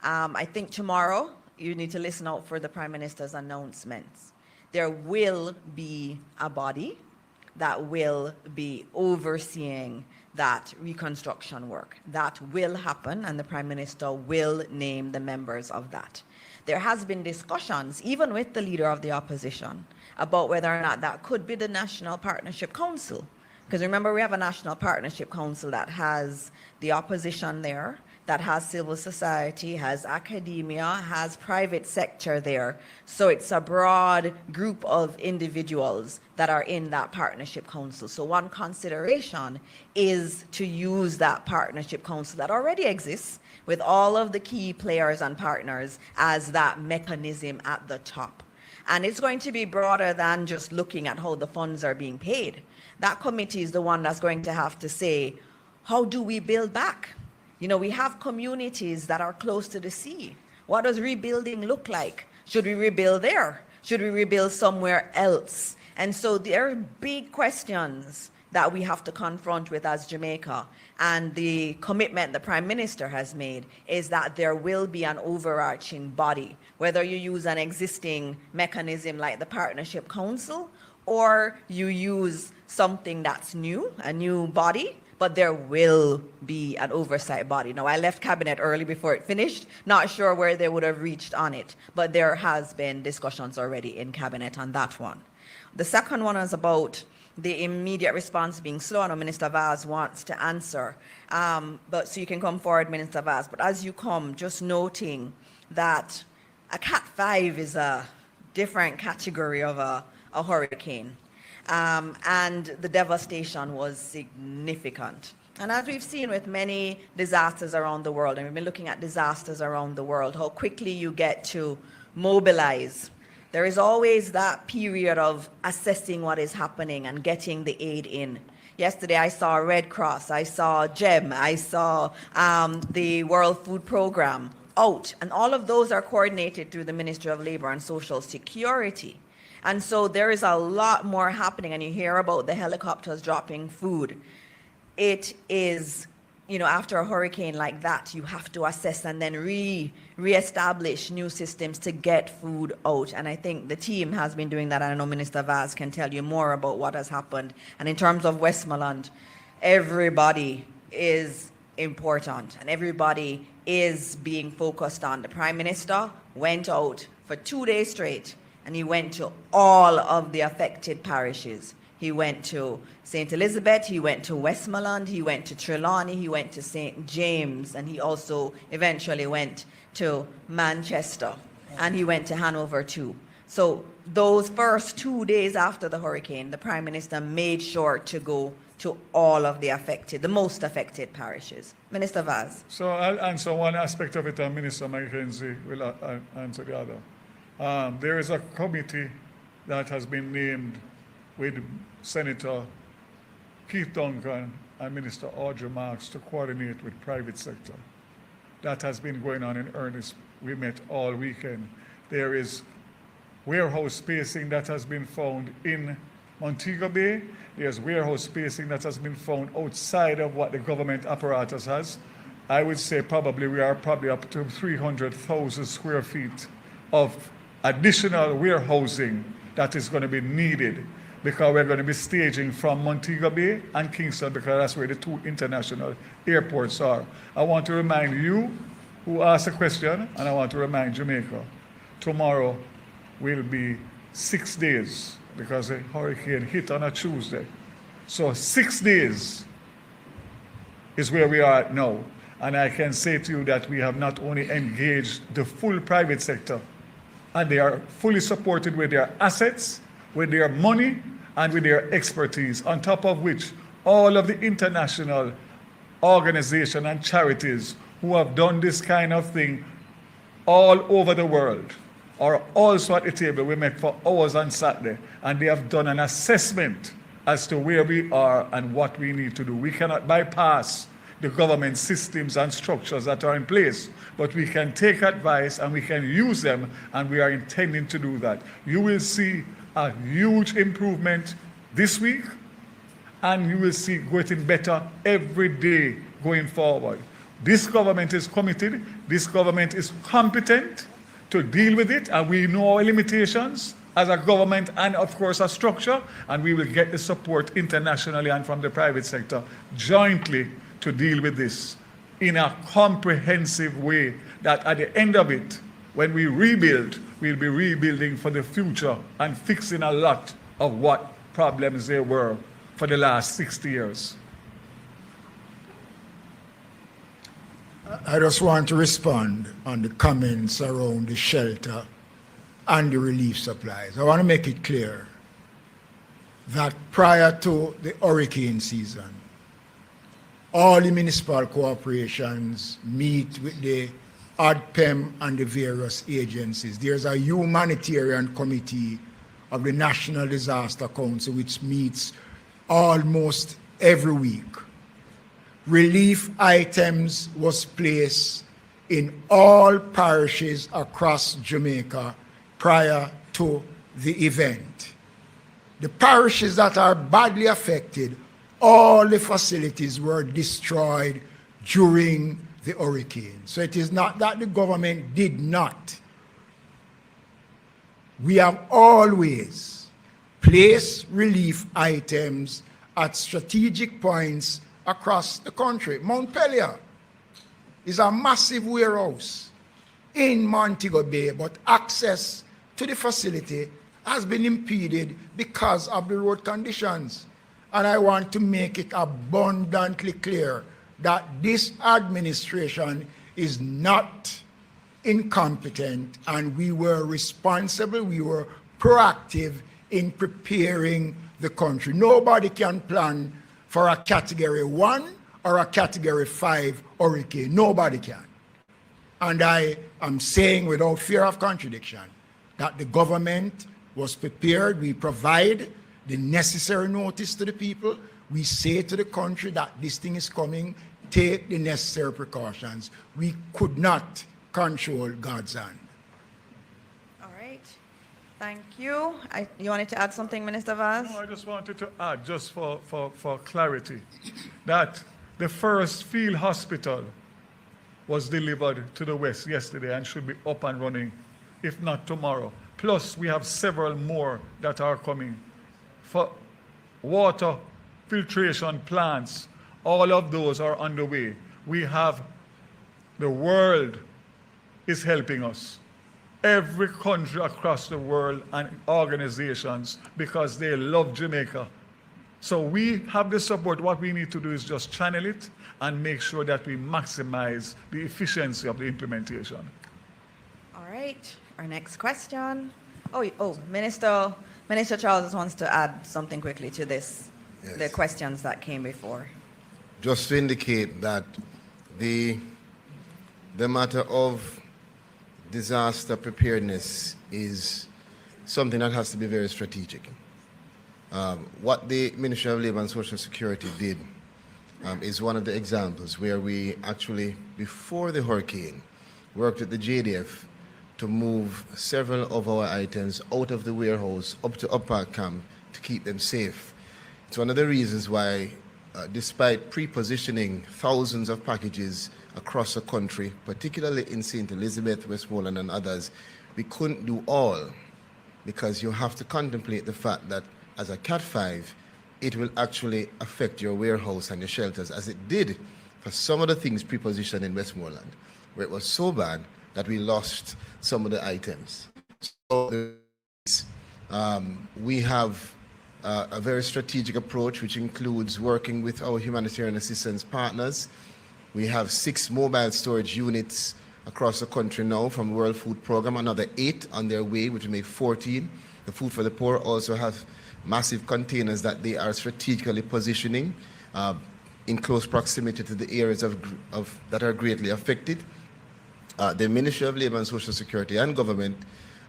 I think tomorrow you need to listen out for the Prime Minister's announcements. There will be a body that will be overseeing that reconstruction work. That will happen, and the Prime Minister will name the members of that. There has been discussions, even with the leader of the opposition, about whether or not that could be the National Partnership Council Because remember, we have a National Partnership Council that has the opposition there, that has civil society, has academia, has private sector there. So it's a broad group of individuals that are in that partnership council. So one consideration is to use that partnership council that already exists with all of the key players and partners as that mechanism at the top. And it's going to be broader than just looking at how the funds are being paid. That committee is the one that's going to have to say, how do we build back? You know, we have communities that are close to the sea. What does rebuilding look like? Should we rebuild there? Should we rebuild somewhere else? And so there are big questions that we have to confront with as Jamaica. And the commitment the Prime Minister has made is that there will be an overarching body, whether you use an existing mechanism like the Partnership Council, or you use something that's new, a new body, but there will be an oversight body. Now, I left Cabinet early before it finished, not sure where they would have reached on it, but there has been discussions already in Cabinet on that one. The second one is about the immediate response being slow. I know Minister Vaz wants to answer, but so you can come forward, Minister Vaz. But as you come, just noting that a Cat 5 is a different category of a hurricane. And the devastation was significant. And as we've seen with many disasters around the world, and we've been looking at disasters around the world, how quickly you get to mobilize. There is always that period of assessing what is happening and getting the aid in. Yesterday, I saw Red Cross, I saw GEM, I saw the World Food Program out, and all of those are coordinated through the Ministry of Labor and Social Security. And so there is a lot more happening, and you hear about the helicopters dropping food. It is, you know, after a hurricane like that, you have to assess and then reestablish new systems to get food out. And I think the team has been doing that. I know Minister Vaz can tell you more about what has happened. And in terms of Westmoreland, everybody is important and everybody is being focused on. The Prime Minister went out for 2 days straight, and he went to all of the affected parishes. He went to St. Elizabeth, he went to Westmoreland, he went to Trelawney, he went to St. James, and he also eventually went to Manchester, and he went to Hanover too. So those first 2 days after the hurricane, the Prime Minister made sure to go to all of the affected, the most affected parishes. Minister Vaz. So I'll answer one aspect of it, and Minister Mackenzie will answer the other. There is a committee that has been named with Senator Keith Duncan and Minister Audrey Marks to coordinate with private sector. That has been going on in earnest. We met all weekend. There is warehouse spacing that has been found in Montego Bay. There's warehouse spacing that has been found outside of what the government apparatus has. I would say we are probably up to 300,000 square feet of additional warehousing that is going to be needed, because we're going to be staging from Montego Bay and Kingston, because that's where the two international airports are. I want to remind you who asked a question, and I want to remind Jamaica, tomorrow will be 6 days, because the hurricane hit on a Tuesday. So 6 days is where we are now. And I can say to you that we have not only engaged the full private sector, and they are fully supported with their assets, with their money, and with their expertise, on top of which all of the international organizations and charities who have done this kind of thing all over the world are also at the table. We met for hours on Saturday, and they have done an assessment as to where we are and what we need to do. We cannot bypass the government systems and structures that are in place, but we can take advice and we can use them, and we are intending to do that. You will see a huge improvement this week, and you will see getting better every day going forward. This government is committed, this government is competent to deal with it, and we know our limitations as a government and of course a structure, and we will get the support internationally and from the private sector jointly to deal with this in a comprehensive way, that at the end of it, when we rebuild, we'll be rebuilding for the future and fixing a lot of what problems there were for the last 60 years. I just want to respond on the comments around the shelter and the relief supplies. I want to make it clear that prior to the hurricane season, all the municipal corporations meet with the OPM and the various agencies. There's a humanitarian committee of the National Disaster Council which meets almost every week. Relief items was placed in all parishes across Jamaica prior to the event. The parishes that are badly affected, all the facilities were destroyed during the hurricane. So it is not that the government did not. We have always placed relief items at strategic points across the country. Mount Pelier is a massive warehouse in Montego Bay, but access to the facility has been impeded because of the road conditions. And I want to make it abundantly clear that this administration is not incompetent, and we were responsible, we were proactive in preparing the country. Nobody can plan for a Category 1 or a Category 5 hurricane. Nobody can. And I am saying without fear of contradiction that the government was prepared. We provide the necessary notice to the people. We say to the country that this thing is coming, take the necessary precautions. We could not control God's hand. All right. Thank you. You wanted to add something, Minister Vaz? No, I just wanted to add, just for clarity, that the first field hospital was delivered to the West yesterday and should be up and running, if not tomorrow. Plus, we have several more that are coming. For water filtration plants, all of those are underway. We have, the world is helping us. Every country across the world and organizations, because they love Jamaica. So we have the support. What we need to do is just channel it and make sure that we maximize the efficiency of the implementation. All right. Our next question. Minister Charles just wants to add something quickly to this, Yes. the questions that came before. Just to indicate that the matter of disaster preparedness is something that has to be very strategic. What the Ministry of Labour and Social Security did is one of the examples where we actually, before the hurricane, worked with the JDF to move several of our items out of the warehouse up to Upper Camp to keep them safe. It's one of the reasons why, despite pre-positioning thousands of packages across the country, particularly in St. Elizabeth, Westmoreland, and others, we couldn't do all, because you have to contemplate the fact that as a Cat 5, it will actually affect your warehouse and your shelters, as it did for some of the things pre-positioned in Westmoreland, where it was so bad that we lost some of the items. So we have a very strategic approach, which includes working with our humanitarian assistance partners. We have 6 mobile storage units across the country now from World Food Program, another 8 on their way, which will make 14. The Food for the Poor also have massive containers that they are strategically positioning in close proximity to the areas that are greatly affected. The Ministry of Labour and Social Security and government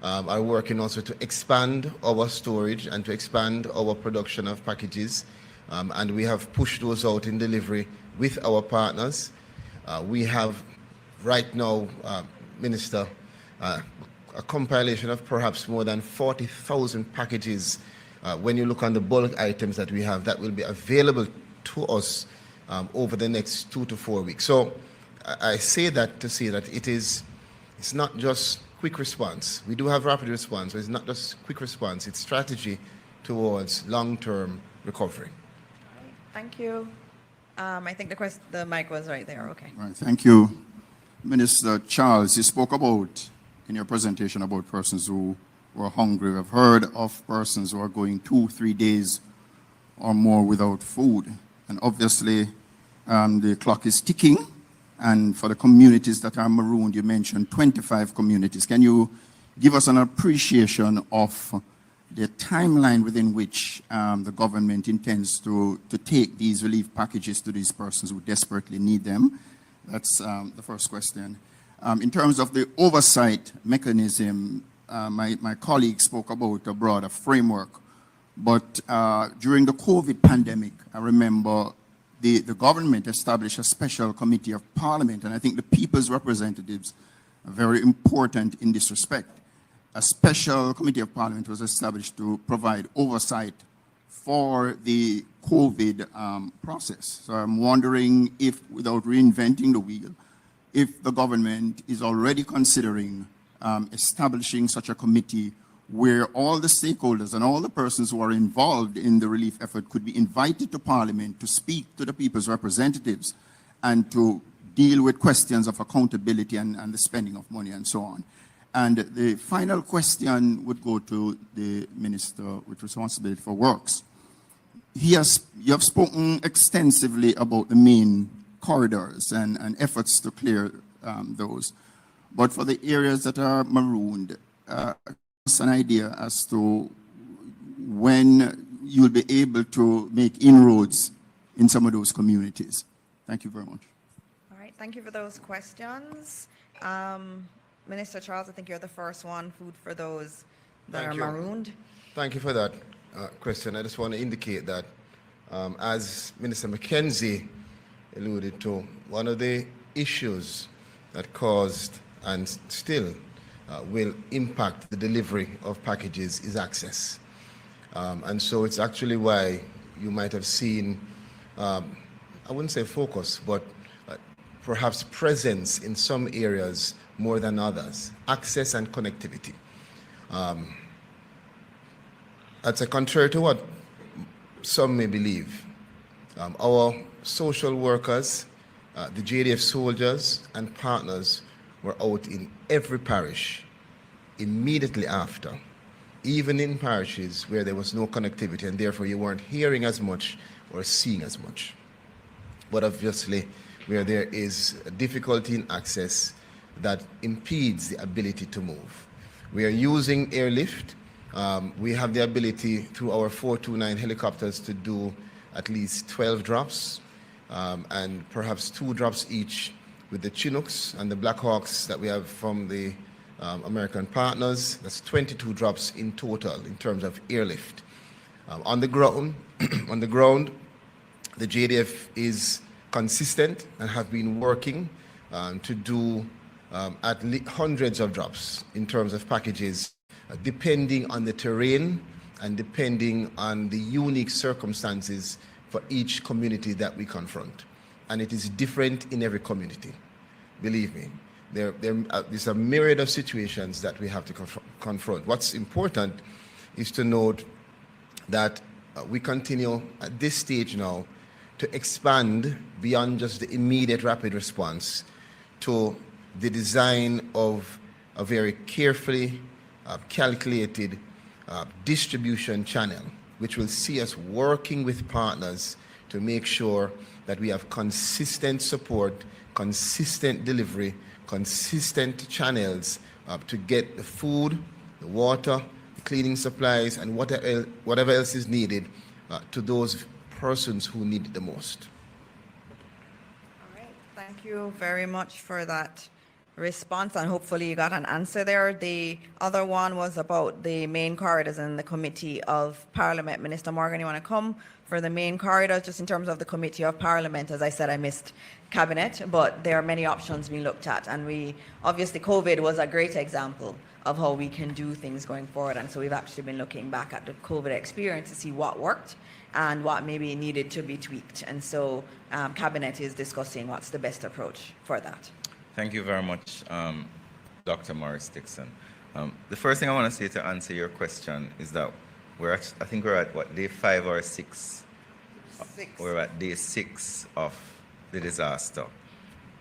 are working also to expand our storage and to expand our production of packages, and we have pushed those out in delivery with our partners. We have right now, Minister, a compilation of perhaps more than 40,000 packages when you look on the bulk items that we have that will be available to us over the next 2 to 4 weeks. So I say that to say that it's not just quick response. We do have rapid response, but it's not just quick response. It's strategy towards long-term recovery. Thank you. I think the mic was right there. Okay. Right, thank you. Minister Charles, you spoke about, in your presentation, about persons who were hungry. We've heard of persons who are going 2-3 days or more without food. And obviously, the clock is ticking. And for the communities that are marooned, you mentioned 25 communities. Can you give us an appreciation of the timeline within which the government intends to take these relief packages to these persons who desperately need them? That's the first question. In terms of the oversight mechanism, my colleague spoke about a broader framework, but during the COVID pandemic, I remember the government established a special committee of parliament, and I think the people's representatives are very important in this respect. A special committee of parliament was established to provide oversight for the COVID process. So I'm wondering if, without reinventing the wheel, if the government is already considering establishing such a committee where all the stakeholders and all the persons who are involved in the relief effort could be invited to Parliament to speak to the people's representatives and to deal with questions of accountability and the spending of money and so on. And the final question would go to the Minister with responsibility for works. You have spoken extensively about the main corridors and efforts to clear those. But for the areas that are marooned, an idea as to when you'll be able to make inroads in some of those communities. Thank you very much. All right, thank you for those questions. Minister Charles, I think you're the first one, food for those that are marooned. Thank you for that question. I just want to indicate that as Minister McKenzie alluded to, one of the issues that caused and still will impact the delivery of packages is access. And so it's actually why you might have seen, I wouldn't say focus, but perhaps presence in some areas more than others, access and connectivity. That's contrary to what some may believe. Our social workers, the JDF soldiers and partners were out in every parish immediately after, even in parishes where there was no connectivity and therefore you weren't hearing as much or seeing as much. But obviously, where there is a difficulty in access that impedes the ability to move. We are using airlift. We have the ability through our 429 helicopters to do at least 12 drops and perhaps 2 drops each with the Chinooks and the Black Hawks that we have from the American partners. That's 22 drops in total in terms of airlift. On the ground, the JDF is consistent and have been working to do at least hundreds of drops in terms of packages, depending on the terrain and depending on the unique circumstances for each community that we confront. And it is different in every community. Believe me, there's a myriad of situations that we have to confront. What's important is to note that we continue at this stage now to expand beyond just the immediate rapid response to the design of a very carefully calculated distribution channel, which will see us working with partners to make sure that we have consistent support, consistent delivery, consistent channels to get the food, the water, the cleaning supplies, and whatever else is needed to those persons who need it the most. All right, thank you very much for that response, and hopefully you got an answer there. The other one was about the main corridors and the Committee of Parliament. Minister Morgan, you want to come for the main corridors, just in terms of the Committee of Parliament? As I said, I missed Cabinet, but there are many options being looked at, and we obviously COVID was a great example of how we can do things going forward, and so we've actually been looking back at the COVID experience to see what worked and what maybe needed to be tweaked, and so Cabinet is discussing what's the best approach for that. Thank you very much, Dr. Morris Dixon. The first thing I want to say to answer your question is that I think we're at what, day 5 or 6? We're at day 6 of the disaster.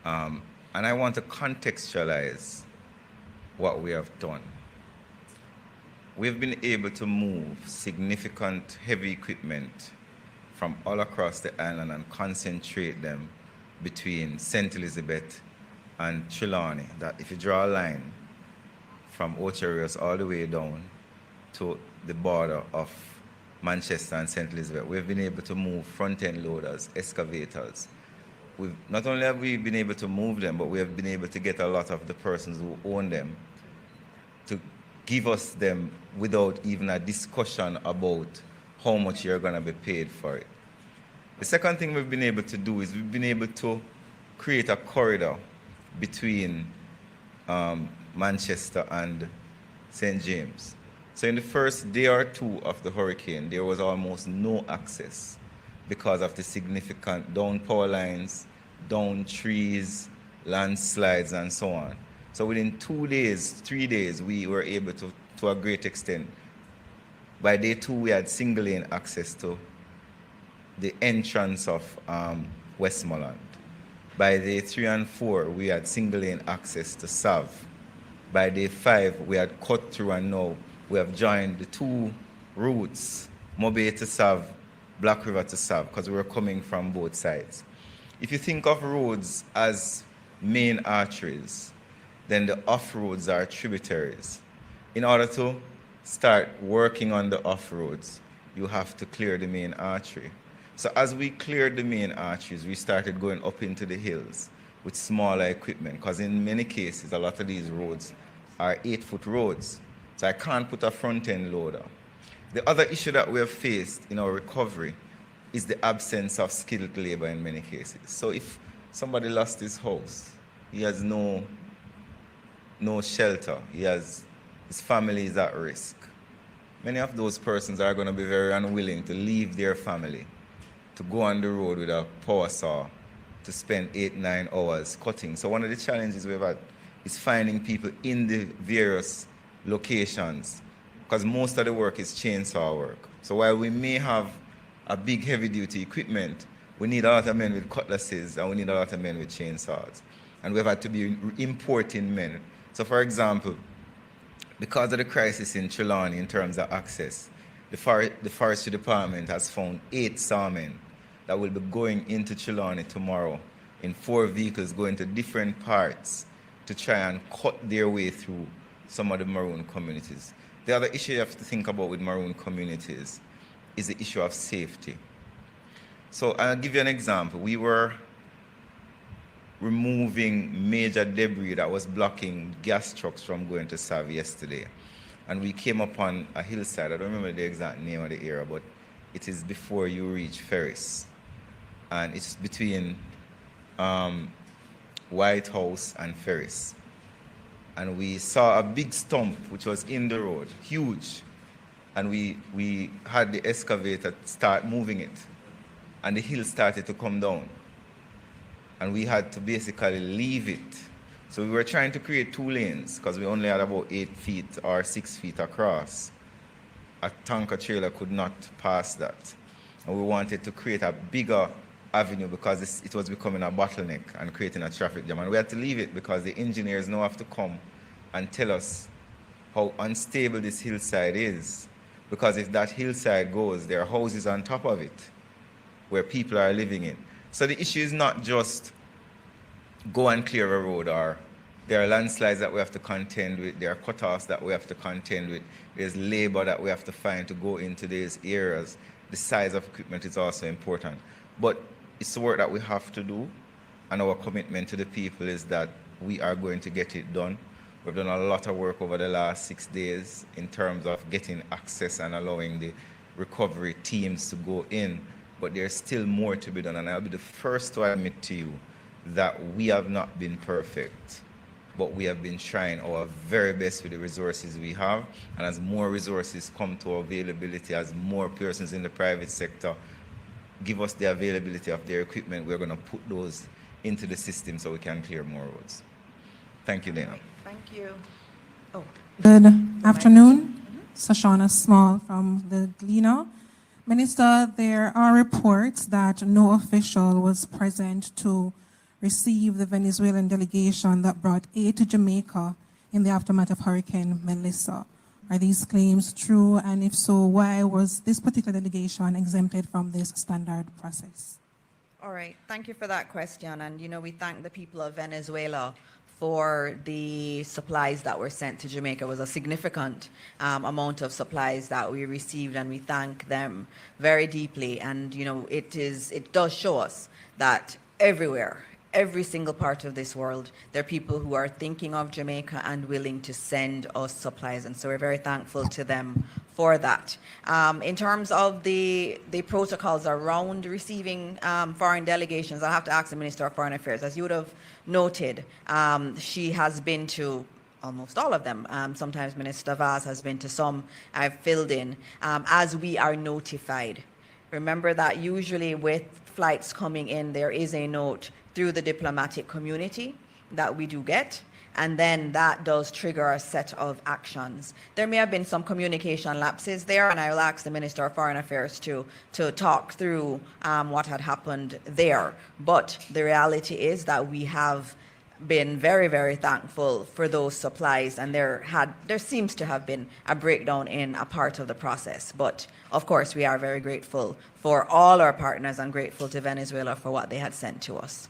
And I want to contextualize what we have done. We've been able to move significant heavy equipment from all across the island and concentrate them between St. Elizabeth and Trelawney. That if you draw a line from Ocherios all the way down to the border of Manchester and St. Elizabeth, we've been able to move front-end loaders, excavators. Not only have we been able to move them, but we have been able to get a lot of the persons who own them to give us them without even a discussion about how much you're going to be paid for it. The second thing we've been able to do is we've been able to create a corridor between Manchester and St. James. So in the first day or two of the hurricane, there was almost no access because of the significant down power lines, down trees, landslides, and so on. So within 2 days, 3 days, we were able to a great extent. By day 2, we had single lane access to the entrance of Westmoreland. By day 3 and 4, we had single lane access to Sav. By day 5, we had cut through, and now we have joined the 2 routes, Mobay to Sav, Black River to Sav, because we were coming from both sides. If you think of roads as main arteries, then the off-roads are tributaries. In order to start working on the off-roads, you have to clear the main artery. So as we cleared the main arteries, we started going up into the hills with smaller equipment, because in many cases, a lot of these roads are 8-foot roads. So I can't put a front-end loader. The other issue that we have faced in our recovery is the absence of skilled labor in many cases. So if somebody lost his house, he has no shelter, his family is at risk. Many of those persons are going to be very unwilling to leave their family, to go on the road with a power saw, to spend 8-9 hours cutting. So one of the challenges we've had is finding people in the various locations, because most of the work is chainsaw work. So while we may have a big heavy-duty equipment, we need a lot of men with cutlasses and we need a lot of men with chainsaws. And we've had to be importing men. So for example, because of the crisis in Trelawney in terms of access, the forestry department has found 8 sawmen that will be going into Trelawney tomorrow in 4 vehicles going to different parts to try and cut their way through some of the maroon communities. The other issue you have to think about with maroon communities is the issue of safety. So I'll give you an example. We were removing major debris that was blocking gas trucks from going to Sav yesterday. And we came upon a hillside. I don't remember the exact name of the area, but it is before you reach Ferris. And it's between White House and Ferris. And we saw a big stump which was in the road, huge. And we had the excavator start moving it. And the hill started to come down. And we had to basically leave it. So we were trying to create 2 lanes because we only had about 8 feet or 6 feet across. A tanker trailer could not pass that. And we wanted to create a bigger avenue because it was becoming a bottleneck and creating a traffic jam. And we had to leave it because the engineers now have to come and tell us how unstable this hillside is. Because if that hillside goes, there are houses on top of it where people are living in. So the issue is not just go and clear a road, or there are landslides that we have to contend with, there are cutoffs that we have to contend with, there's labor that we have to find to go into these areas. The size of equipment is also important. But it's the work that we have to do, and our commitment to the people is that we are going to get it done. We've done a lot of work over the last 6 days in terms of getting access and allowing the recovery teams to go in. But there's still more to be done, and I'll be the first to admit to you that we have not been perfect, but we have been trying our very best with the resources we have. And as more resources come to availability, as more persons in the private sector give us the availability of their equipment, we're going to put those into the system so we can clear more roads. Thank you, Dana. Thank you. Oh. Good afternoon. Sashana Small from the Gleaner. Minister, there are reports that no official was present to receive the Venezuelan delegation that brought aid to Jamaica in the aftermath of Hurricane Melissa. Are these claims true? And if so, why was this particular delegation exempted from this standard process? All right, thank you for that question. And, we thank the people of Venezuela for the supplies that were sent to Jamaica. It was a significant amount of supplies that we received, and we thank them very deeply. And, it does show us that everywhere, every single part of this world, there are people who are thinking of Jamaica and willing to send us supplies. And so we're very thankful to them for that. In terms of the protocols around receiving foreign delegations, I'll have to ask the Minister of Foreign Affairs. As you would have noted, she has been to almost all of them. Sometimes Minister Vaz has been to some. I've filled in as we are notified. Remember that usually with flights coming in, there is a note through the diplomatic community that we do get, and then that does trigger a set of actions. There may have been some communication lapses there, and I will ask the Minister of Foreign Affairs to talk through what had happened there. But the reality is that we have been very, very thankful for those supplies, and there seems to have been a breakdown in a part of the process. But of course, we are very grateful for all our partners and grateful to Venezuela for what they had sent to us.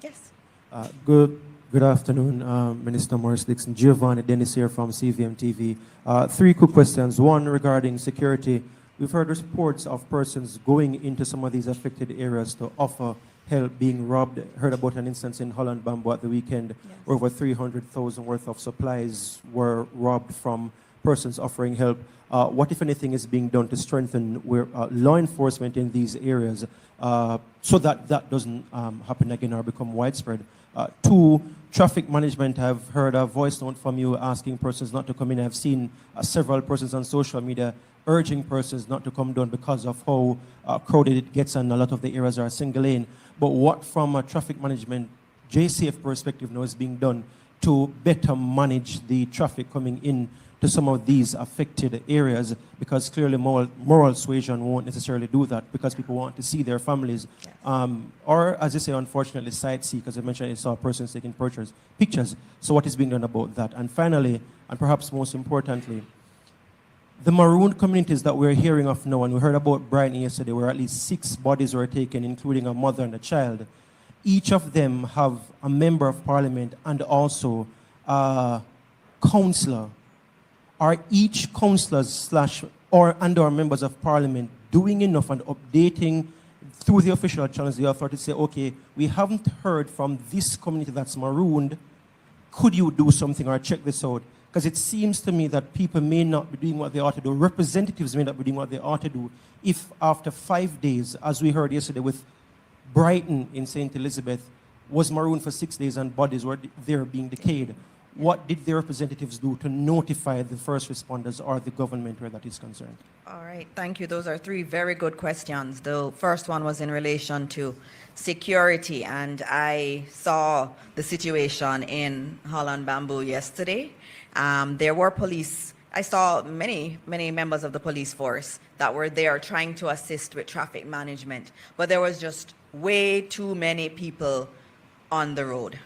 Yes. Good afternoon, Minister Morris Dixon. Giovanni Dennis here from CVM TV. 3 quick questions. One regarding security. We've heard reports of persons going into some of these affected areas to offer help being robbed. Heard about an instance in Holland Bamboo at the weekend, where over 300,000 worth of supplies were robbed from persons offering help. What, if anything, is being done to strengthen law enforcement in these areas so that that doesn't happen again or become widespread? 2, traffic management. I've heard a voice note from you asking persons not to come in. I've seen several persons on social media urging persons not to come down because of how crowded it gets, and a lot of the areas are single lane. But what, from a traffic management JCF perspective, now is being done to better manage the traffic coming in to some of these affected areas? Because clearly moral suasion won't necessarily do that, because people want to see their families. Or, as you say, unfortunately, sightsee, because I mentioned I saw persons taking pictures. So what is being done about that? And finally, and perhaps most importantly, the marooned communities that we're hearing of now, and we heard about Brighton yesterday, where at least 6 bodies were taken, including a mother and a child. Each of them have a member of parliament and also a councillor. Are each councillors or members of parliament doing enough and updating through the official channels the authority to say, okay, we haven't heard from this community that's marooned, could you do something or check this out? Because it seems to me that people may not be doing what they ought to do, representatives may not be doing what they ought to do, if after 5 days, as we heard yesterday with Brighton in St. Elizabeth, was marooned for 6 days and bodies were there being decayed. What did the representatives do to notify the first responders or the government where that is concerned? All right, thank you. Those are 3 very good questions. The first one was in relation to security, and I saw the situation in Holland Bamboo yesterday. There were police. I saw many members of the police force that were there trying to assist with traffic management, but there was just way too many people on the road.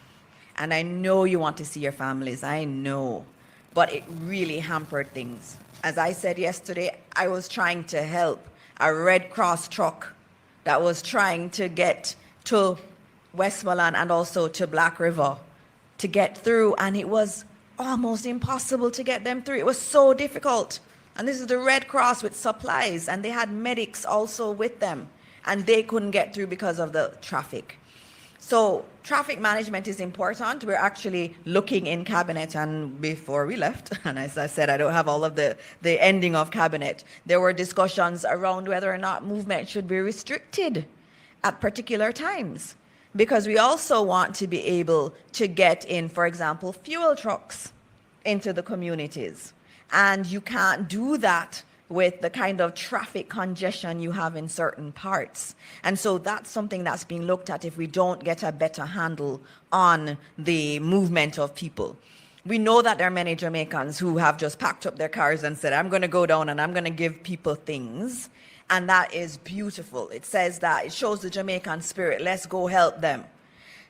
And I know you want to see your families, I know, but it really hampered things. As I said yesterday, I was trying to help a Red Cross truck that was trying to get to Westmoreland and also to Black River to get through, and it was almost impossible to get them through. It was so difficult. And this is the Red Cross with supplies, and they had medics also with them, and they couldn't get through because of the traffic. So traffic management is important. We're actually looking in cabinet, and before we left, and as I said, I don't have all of the ending of cabinet, there were discussions around whether or not movement should be restricted at particular times, because we also want to be able to get in, for example, fuel trucks into the communities. And you can't do that with the kind of traffic congestion you have in certain parts. And so that's something that's being looked at if we don't get a better handle on the movement of people. We know that there are many Jamaicans who have just packed up their cars and said, I'm going to go down and I'm going to give people things. And that is beautiful. It says that, it shows the Jamaican spirit. Let's go help them.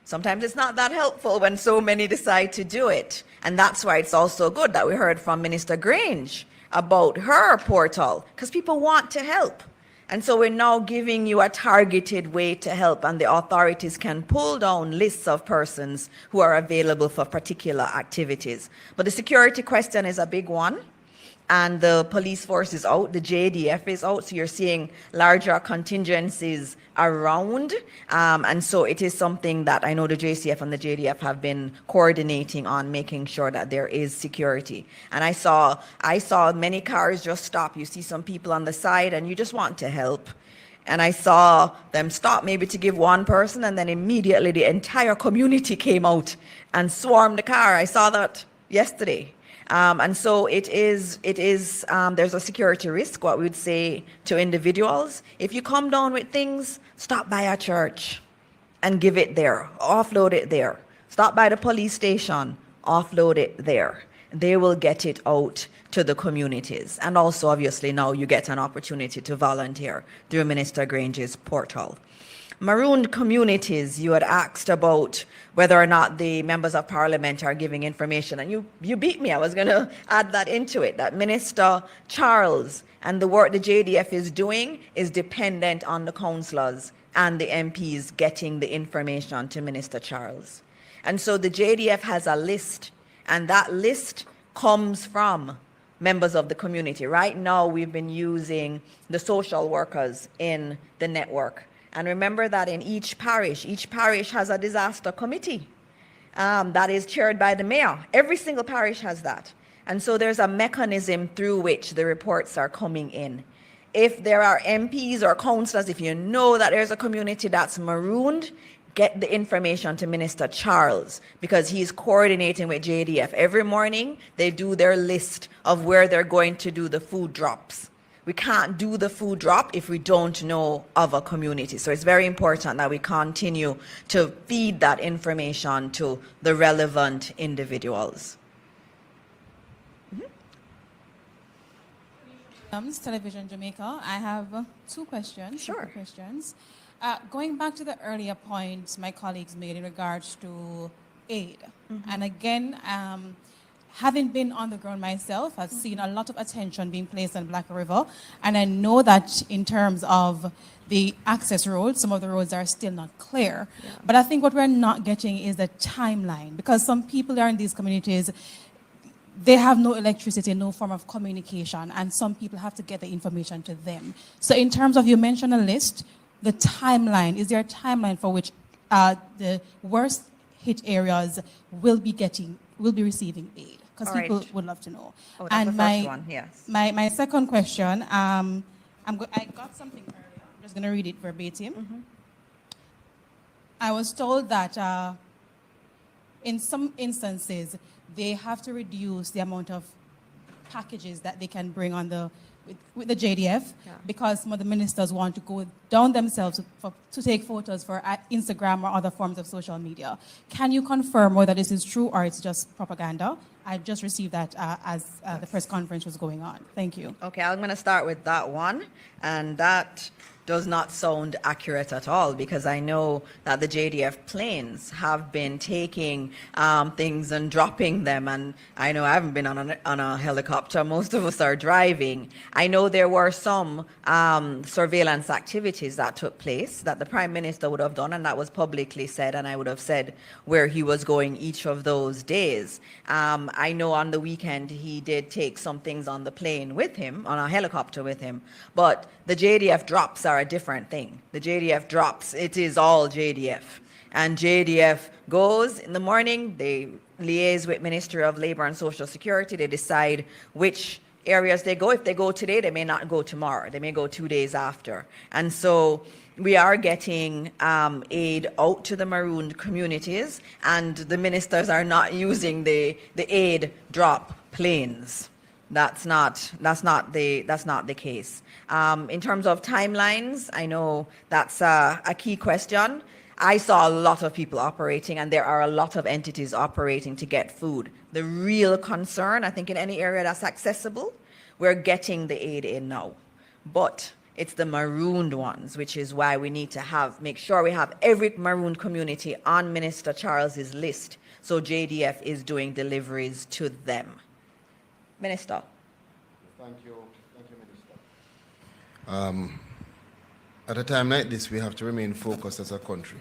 Sometimes it's not that helpful when so many decide to do it. And that's why it's also good that we heard from Minister Grange about her portal, because people want to help. And so we're now giving you a targeted way to help, and the authorities can pull down lists of persons who are available for particular activities. But the security question is a big one. And the police force is out, the JDF is out, so you're seeing larger contingencies around. And so it is something that I know the JCF and the JDF have been coordinating on, making sure that there is security. And I saw many cars just stop. You see some people on the side and you just want to help. And I saw them stop maybe to give one person, and then immediately the entire community came out and swarmed the car. I saw that yesterday. And so there's a security risk, what we would say to individuals. If you come down with things, stop by a church and give it there, offload it there. Stop by the police station, offload it there. They will get it out to the communities. And also, obviously, now you get an opportunity to volunteer through Minister Grange's portal. Marooned communities, you had asked about whether or not the members of parliament are giving information, and you beat me. I was going to add that into it, that Minister Charles and the work the JDF is doing is dependent on the councillors and the MPs getting the information to Minister Charles. And so the JDF has a list, and that list comes from members of the community. Right now, we've been using the social workers in the network. And remember that in each parish has a disaster committee that is chaired by the mayor. Every single parish has that. And so there's a mechanism through which the reports are coming in. If there are MPs or councillors, if you know that there's a community that's marooned, get the information to Minister Charles, because he's coordinating with JDF. Every morning, they do their list of where they're going to do the food drops. We can't do the food drop if we don't know of a community. So it's very important that we continue to feed that information to the relevant individuals. Television Jamaica. I have two questions. Sure. Two questions. Going back to the earlier points my colleagues made in regards to aid. And again, having been on the ground myself, I've seen a lot of attention being placed on Black River, and I know that in terms of the access roads, some of the roads are still not clear. Yeah. But I think what we're not getting is the timeline, because some people are in these communities, they have no electricity, no form of communication, and some people have to get the information to them. So in terms of, you mentioned a list, the timeline, is there a timeline for which the worst hit areas will be receiving aid? Because people would love to know. Oh, that's the first one, yes. My second question, I got something earlier. I'm just going to read it verbatim. I was told that in some instances, they have to reduce the amount of packages that they can bring on with the JDF, because some of the ministers want to go down themselves to take photos for Instagram or other forms of social media. Can you confirm whether this is true or it's just propaganda? I just received that as the press conference was going on. Thank you. Okay, I'm going to start with that one, and that does not sound accurate at all, because I know that the JDF planes have been taking things and dropping them, and I know I haven't been on a helicopter. Most of us are driving. I know there were some surveillance activities that took place that the Prime Minister would have done, and that was publicly said, and I would have said where he was going each of those days. I know on the weekend he did take some things on the plane with him, on a helicopter with him, but the JDF drops are a different thing. The JDF drops, it is all JDF. And JDF goes in the morning, they liaise with Ministry of Labour and Social Security, they decide which areas they go. If they go today, they may not go tomorrow. They may go 2 days after. And so we are getting aid out to the marooned communities, and the ministers are not using the aid drop planes. That's not the case. In terms of timelines, I know that's a key question. I saw a lot of people operating, and there are a lot of entities operating to get food. The real concern, I think, in any area that's accessible, we're getting the aid in now. But It's the marooned ones, which is why we need to make sure we have every marooned community on Minister Charles's list. So JDF is doing deliveries to them. Minister. Thank you, Minister. At a time like this, we have to remain focused as a country.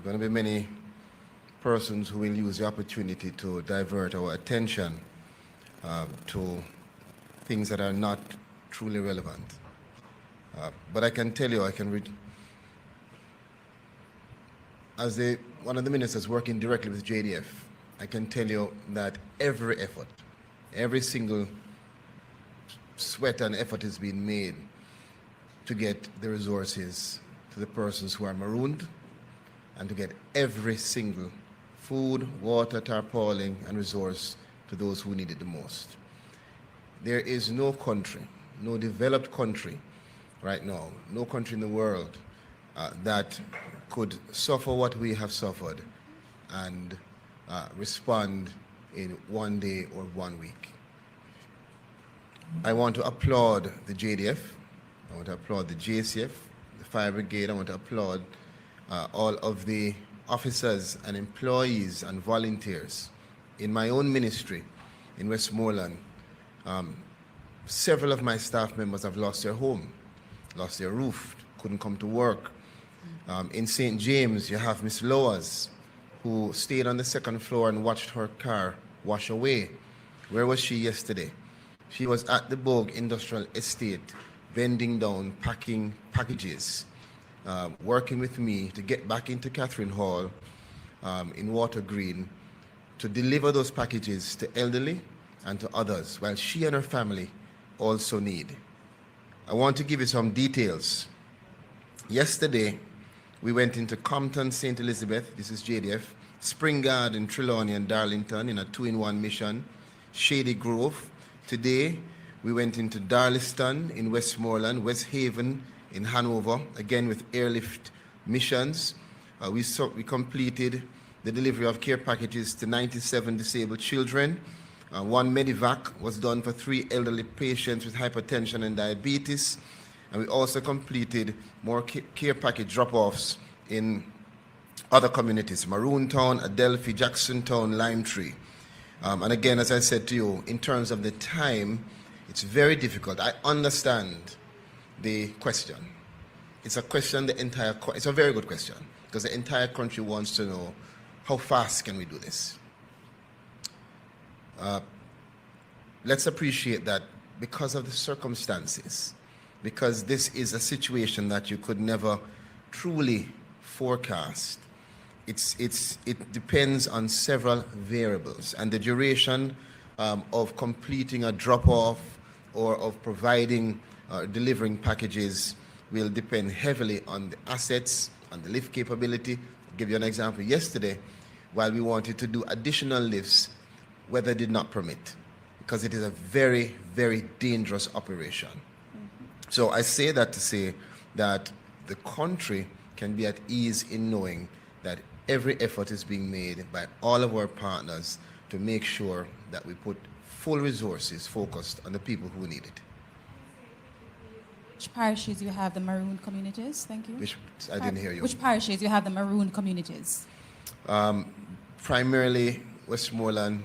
There are going to be many persons who will use the opportunity to divert our attention to things that are not truly relevant. But I can tell you, as one of the ministers working directly with JDF, I can tell you that every effort, every single sweat and effort is being made to get the resources to the persons who are marooned and to get every single food, water, tarpaulin, and resource to those who need it the most. There is no country, no developed country right now, no country in the world that could suffer what we have suffered and respond in 1 day or 1 week. I want to applaud the JDF, I want to applaud the JCF, the Fire Brigade, I want to applaud all of the officers and employees and volunteers. In my own ministry in Westmoreland, several of my staff members have lost their home, lost their roof, couldn't come to work. In St. James, you have Miss Lowers, who stayed on the second floor and watched her car wash away. Where was she yesterday? She was at the Bogue Industrial Estate, bending down, packing packages, working with me to get back into Catherine Hall in Water Green to deliver those packages to elderly and to others, while she and her family also need. I want to give you some details. Yesterday, we went into Compton, St. Elizabeth, this is JDF, Spring Garden, Trelawney, and Darlington in a 2-in-1 mission, Shady Grove. Today, we went into Darliston in Westmoreland, West Haven in Hanover, again with airlift missions. We completed the delivery of care packages to 97 disabled children. 1 Medivac was done for 3 elderly patients with hypertension and diabetes. And we also completed more care package drop-offs in other communities, Maroontown, Adelphi, Jacksontown, Limetree. And again, as I said to you, in terms of the time, it's very difficult. I understand the question. It's a question it's a very good question, because the entire country wants to know, how fast can we do this? Let's appreciate that because of the circumstances, because this is a situation that you could never truly forecast. It depends on several variables, and the duration of completing a drop-off or of providing delivering packages will depend heavily on the assets, on the lift capability. I'll give you an example. Yesterday, while we wanted to do additional lifts, weather did not permit, because it is a very, very dangerous operation. So I say that to say that the country can be at ease in knowing that every effort is being made by all of our partners to make sure that we put full resources focused on the people who need it. Which parishes you have the maroon communities? Thank you. I didn't hear you. Which parishes you have the maroon communities? Primarily Westmoreland,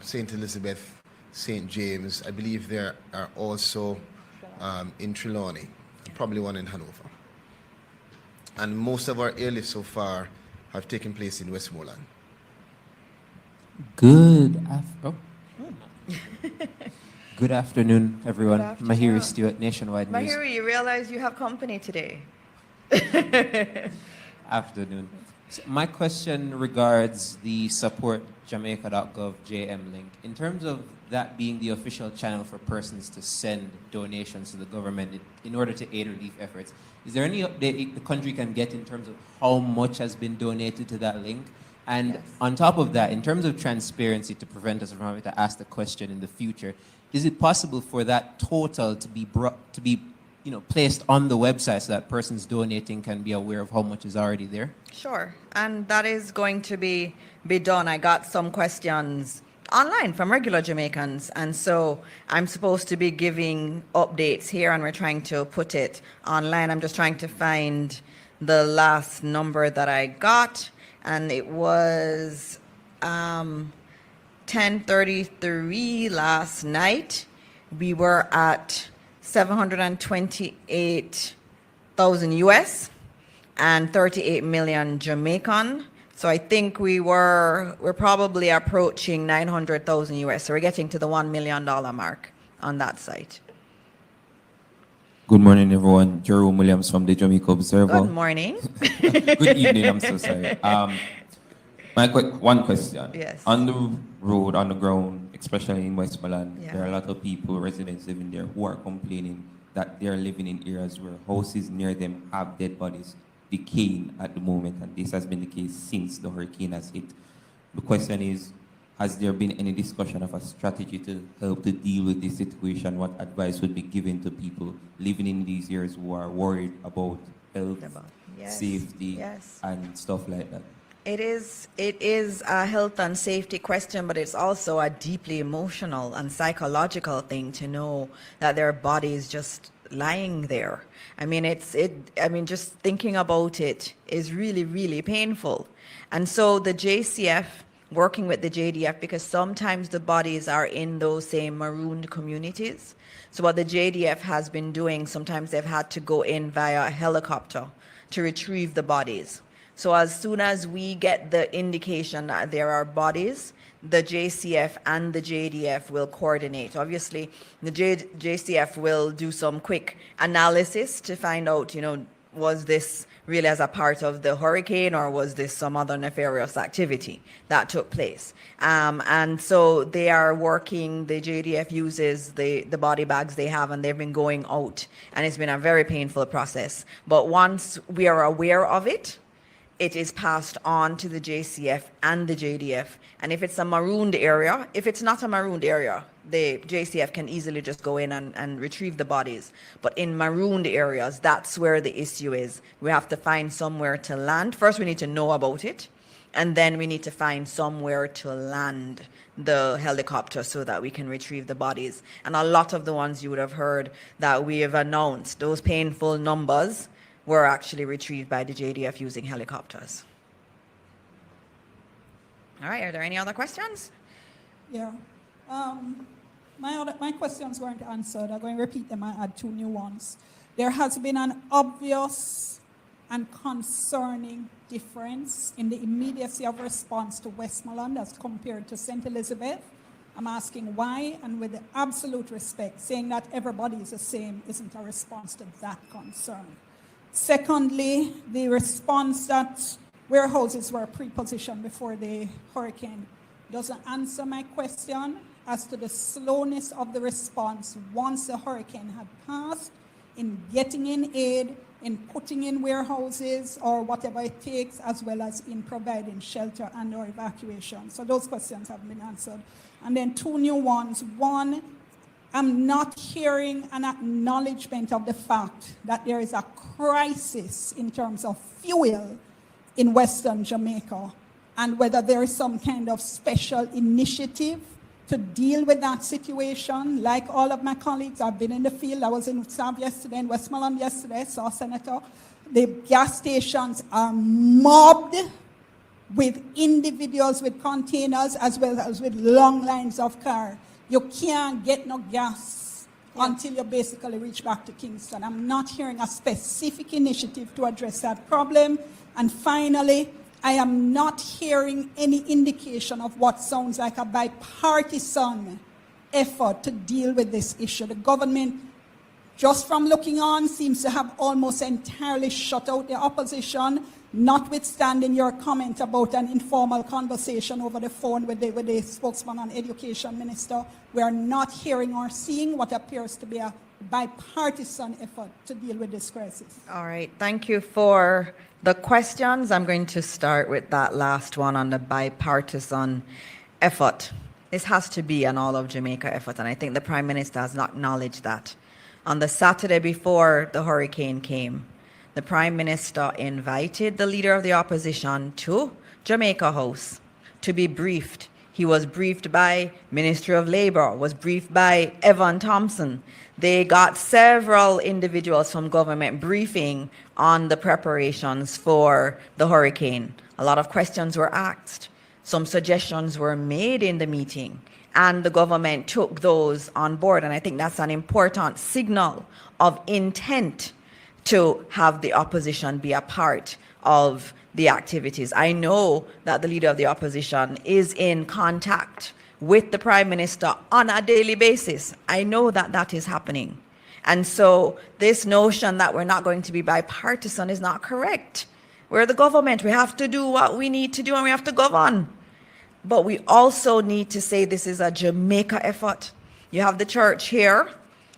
St. Elizabeth, St. James. I believe there are also in Trelawney, probably one in Hanover. And most of our airlifts so far have taken place in Westmoreland. Good afternoon, everyone. Good afternoon. Mahiri Stewart, Nationwide News. Mahiri, you realize you have company today. Afternoon. So my question regards the support Jamaica.gov JM link. In terms of that being the official channel for persons to send donations to the government in order to aid relief efforts, is there any update the country can get in terms of how much has been donated to that link? And Yes. on top of that, in terms of transparency to prevent us from having to ask the question in the future, is it possible for that total to be placed on the website so that persons donating can be aware of how much is already there? Sure, and that is going to be done. I got some questions online from regular Jamaicans. And so I'm supposed to be giving updates here, and we're trying to put it online. I'm just trying to find the last number that I got, and it was 10:33 last night. We were at 728,000 US and 38 million Jamaican. So I think we're probably approaching 900,000 US. So we're getting to the $1 million mark on that site. Good morning, everyone. Jerome Williams from the Jamaica Observer. Good morning. Good evening, I'm so sorry. One question. Yes. On the road, on the ground, especially in Westmoreland, Yeah. there are a lot of people, residents living there, who are complaining that they're living in areas where houses near them have dead bodies decaying at the moment, and this has been the case since the hurricane has hit. The question is, has there been any discussion of a strategy to help to deal with this situation? What advice would be given to people living in these areas who are worried about health, Yes. safety, Yes. and stuff like that? It is a health and safety question, but it's also a deeply emotional and psychological thing to know that their body is just lying there. I mean, just thinking about it is really, really painful. And so the JCF, working with the JDF, because sometimes the bodies are in those same marooned communities. So what the JDF has been doing, sometimes they've had to go in via helicopter to retrieve the bodies. So as soon as we get the indication that there are bodies, the JCF and the JDF will coordinate. Obviously, the JCF will do some quick analysis to find out, was this really as a part of the hurricane, or was this some other nefarious activity that took place? And so they are working, the JDF uses the body bags they have, and they've been going out, and it's been a very painful process. But once we are aware of it, it is passed on to the JCF and the JDF. And if it's a marooned area, if it's not a marooned area, the JCF can easily just go in and retrieve the bodies. But in marooned areas, that's where the issue is. We have to find somewhere to land. First, we need to know about it. And then we need to find somewhere to land the helicopter so that we can retrieve the bodies. And a lot of the ones you would have heard that we have announced, those painful numbers, were actually retrieved by the JDF using helicopters. All right, are there any other questions? Yeah. My questions weren't answered. I'm going to repeat them and add two new ones. There has been an obvious and concerning difference in the immediacy of response to Westmoreland as compared to St. Elizabeth. I'm asking why, and with the absolute respect, saying that everybody is the same isn't a response to that concern. Secondly, the response that warehouses were pre-positioned before the hurricane doesn't answer my question as to the slowness of the response once the hurricane had passed in getting in aid, in putting in warehouses or whatever it takes, as well as in providing shelter and or evacuation. So those questions have been answered. And then two new ones. One, I'm not hearing an acknowledgement of the fact that there is a crisis in terms of fuel in Western Jamaica, and whether there is some kind of special initiative to deal with that situation. Like all of my colleagues, I've been in the field. I was in Sav yesterday, in Westmoreland yesterday, saw Senator. The gas stations are mobbed with individuals with containers as well as with long lines of cars. You can't get no gas until you basically reach back to Kingston. I'm not hearing a specific initiative to address that problem. And finally, I am not hearing any indication of what sounds like a bipartisan effort to deal with this issue. The government, just from looking on, seems to have almost entirely shut out the opposition, notwithstanding your comment about an informal conversation over the phone with the spokesman and education minister. We are not hearing or seeing what appears to be a bipartisan effort to deal with this crisis. All right, thank you for the questions. I'm going to start with that last one on the bipartisan effort. This has to be an all of Jamaica effort, and I think the Prime Minister has not acknowledged that. On the Saturday before the hurricane came, the Prime Minister invited the Leader of the Opposition to Jamaica House to be briefed. He was briefed by Ministry of Labor, was briefed by Evan Thompson. They got several individuals from government briefing on the preparations for the hurricane. A lot of questions were asked. Some suggestions were made in the meeting, and the government took those on board. And I think that's an important signal of intent to have the opposition be a part of the activities. I know that the leader of the opposition is in contact with the Prime Minister on a daily basis. I know that that is happening. And so this notion that we're not going to be bipartisan is not correct. We're the government. We have to do what we need to do, and we have to govern. But we also need to say this is a Jamaica effort. You have the church here.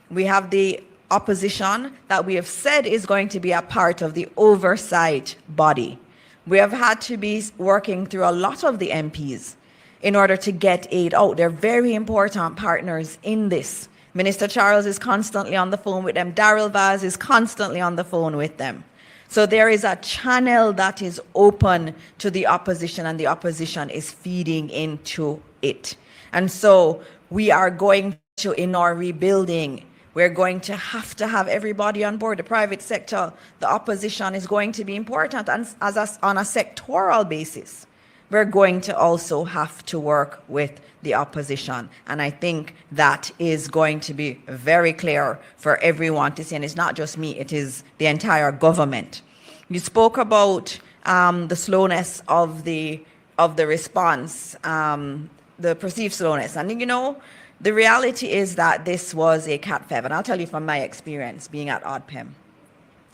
We have the opposition that we have said is going to be a part of the oversight body. We have had to be working through a lot of the MPs in order to get aid out. They're very important partners in this. Minister Charles is constantly on the phone with them. Darrell Vaz is constantly on the phone with them. So there is a channel that is open to the opposition, and the opposition is feeding into it. And so we are going to, in our rebuilding, we're going to have everybody on board. The private sector, the opposition is going to be important. And on a sectoral basis, we're going to also have to work with the opposition. And I think that is going to be very clear for everyone to see. And it's not just me, it is the entire government. You spoke about the slowness of the response, the perceived slowness. And you know, the reality is that this was a Cat 5, and I'll tell you from my experience being at OPM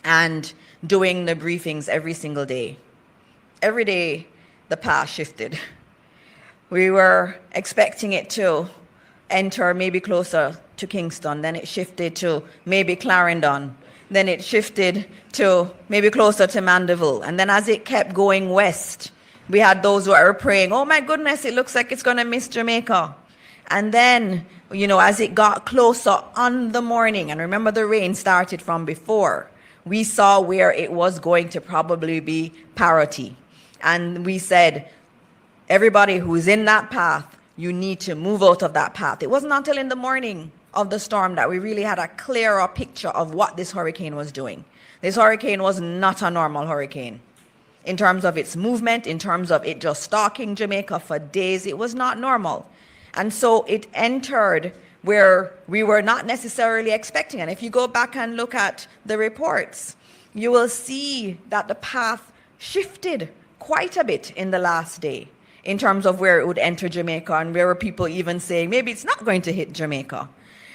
and doing the briefings every single day. Every day, the path shifted. We were expecting it to enter maybe closer to Kingston, then it shifted to maybe Clarendon, then it shifted to maybe closer to Mandeville, and then as it kept going west, we had those who were praying, oh my goodness, it looks like it's going to miss Jamaica. And then, you know, as it got closer on the morning, and remember the rain started from before, we saw where it was going to probably be parity. And we said, everybody who's in that path, you need to move out of that path. It wasn't until in the morning of the storm that we really had a clearer picture of what this hurricane was doing. This hurricane was not a normal hurricane. In terms of its movement, in terms of it just stalking Jamaica for days, it was not normal. And so it entered where we were not necessarily expecting. And if you go back and look at the reports, you will see that the path shifted quite a bit in the last day in terms of where it would enter Jamaica, and where were people even saying maybe it's not going to hit Jamaica.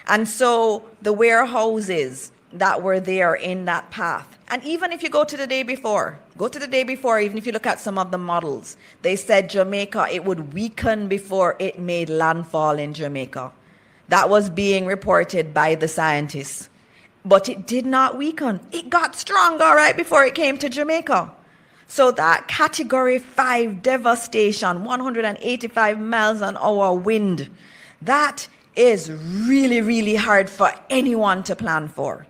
And so the warehouses that were there in that path, and even if you go to the day before, even if you look at some of the models, they said Jamaica, it would weaken before it made landfall in Jamaica. That was being reported by the scientists. But it did not weaken. It got stronger right before it came to Jamaica. So that Category 5 devastation, 185 miles an hour wind, that is really, really hard for anyone to plan for.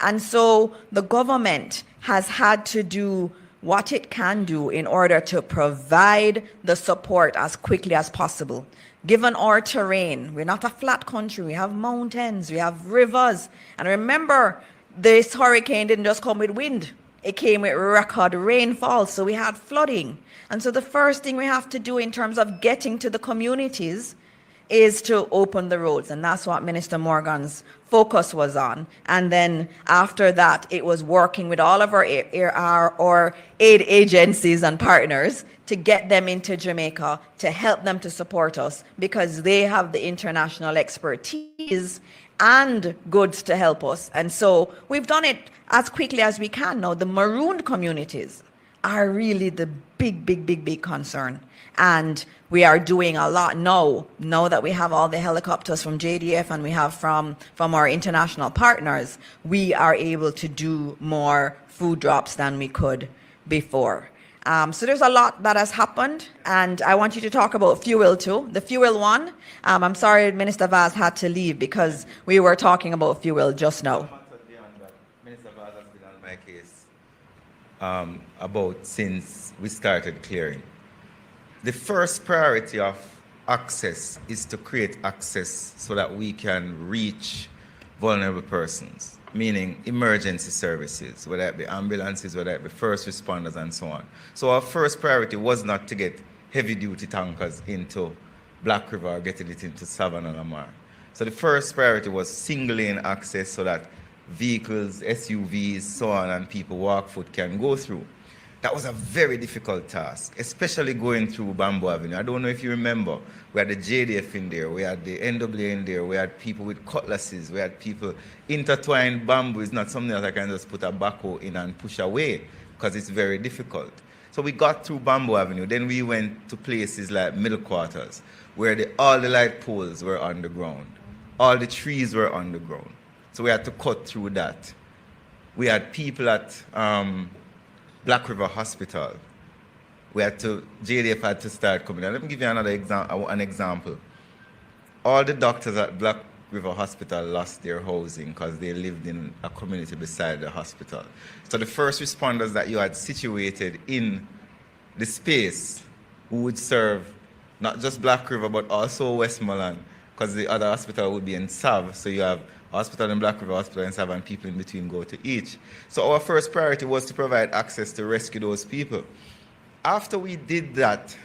And so the government has had to do what it can do in order to provide the support as quickly as possible. Given our terrain, we're not a flat country, we have mountains, we have rivers. And remember, this hurricane didn't just come with wind, it came with record rainfall, so we had flooding. And so the first thing we have to do in terms of getting to the communities is to open the roads, and that's what Minister Morgan's focus was on. And then after that, it was working with all of our aid agencies and partners to get them into Jamaica, to help them to support us, because they have the international expertise and goods to help us. And so we've done it as quickly as we can. Now, the marooned communities are really the big concern. And we are doing a lot now that we have all the helicopters from JDF and we have from our international partners, we are able to do more food drops than we could before. So there's a lot that has happened, and I want you to talk about fuel too. The fuel one, I'm sorry Minister Vaz had to leave because we were talking about fuel just now. Minister Vaz has been on my case about since we started clearing. The first priority of access is to create access so that we can reach vulnerable persons, meaning emergency services, whether it be ambulances, whether it be first responders, and so on. So our first priority was not to get heavy-duty tankers into Black River or getting it into Savannah Lamar. So the first priority was single-lane access so that vehicles, SUVs, so on, and people walk foot can go through. That was a very difficult task, especially going through Bamboo Avenue. I don't know if you remember, we had the JDF in there, we had the NWA in there, we had people with cutlasses, we had people intertwined. Bamboo is not something that I can just put a backhoe in and push away, because it's very difficult. So we got through Bamboo Avenue, then we went to places like Middle Quarters, where all the light poles were underground, all the trees were underground. So we had to cut through that. We had people at Black River Hospital. JDF had to start coming. Now, let me give you an example. All the doctors at Black River Hospital lost their housing because they lived in a community beside the hospital. So the first responders that you had situated in the space who would serve not just Black River but also Westmoreland, because the other hospital would be in Sav, so you have hospital in Black River, hospital in Sav, and people in between go to each. So our first priority was to provide access to rescue those people. After we did that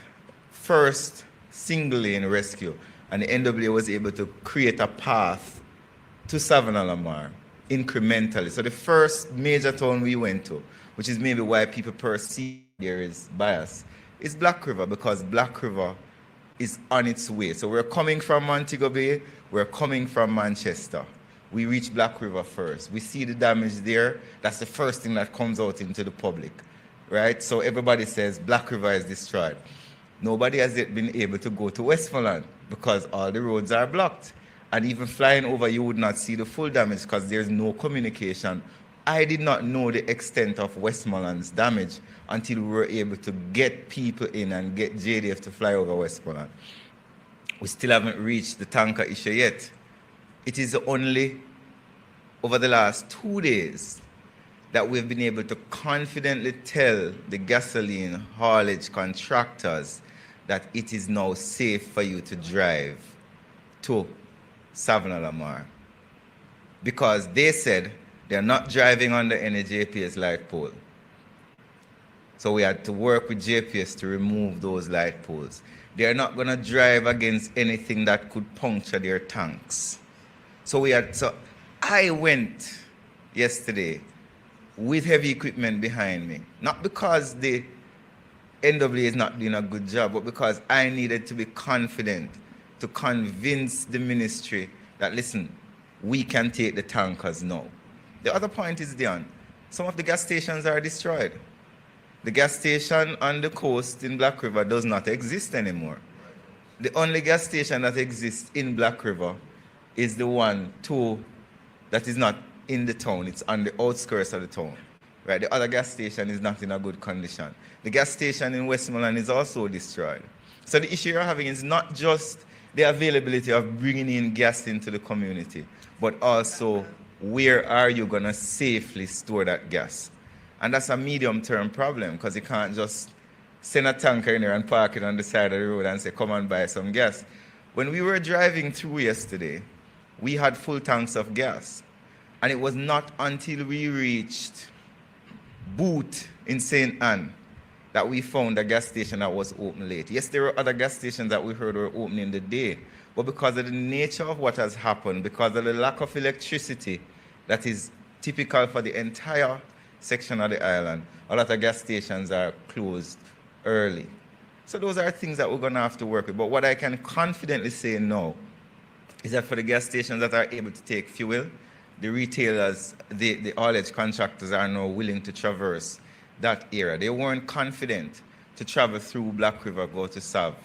first single lane rescue, and the NWA was able to create a path to Savannah Lamar incrementally. So the first major town we went to, which is maybe why people perceive there is bias, is Black River, because Black River is on its way. So we're coming from Montego Bay, we're coming from Manchester. We reach Black River first. We see the damage there. That's the first thing that comes out into the public, right? So everybody says Black River is destroyed. Nobody has yet been able to go to Westmoreland because all the roads are blocked. And even flying over, you would not see the full damage because there's no communication. I did not know the extent of Westmoreland's damage until we were able to get people in and get JDF to fly over Westmoreland. We still haven't reached the tanker issue yet. It is only over the last 2 days that we've been able to confidently tell the gasoline haulage contractors that it is now safe for you to drive to Savannah Lamar. Because they said they're not driving under any JPS light pole. So we had to work with JPS to remove those light poles. They're not going to drive against anything that could puncture their tanks. So I went yesterday with heavy equipment behind me, not because the NWA is not doing a good job, but because I needed to be confident to convince the ministry that, listen, we can take the tankers now. The other point is, Dion, some of the gas stations are destroyed. The gas station on the coast in Black River does not exist anymore. The only gas station that exists in Black River is the one, that is not in the town. It's on the outskirts of the town. Right? The other gas station is not in a good condition. The gas station in Westmoreland is also destroyed. So the issue you're having is not just the availability of bringing in gas into the community, but also where are you going to safely store that gas? And that's a medium-term problem, because you can't just send a tanker in there and park it on the side of the road and say, come and buy some gas. When we were driving through yesterday, we had full tanks of gas. And it was not until we reached Boot in St. Anne that we found a gas station that was open late. Yes, there were other gas stations that we heard were open in the day, but because of the nature of what has happened, because of the lack of electricity that is typical for the entire section of the island, a lot of gas stations are closed early. So those are things that we're going to have to work with. But what I can confidently say now is that for the gas stations that are able to take fuel, the retailers, the haulage contractors are now willing to traverse that area. They weren't confident to travel through Black River, go to Sav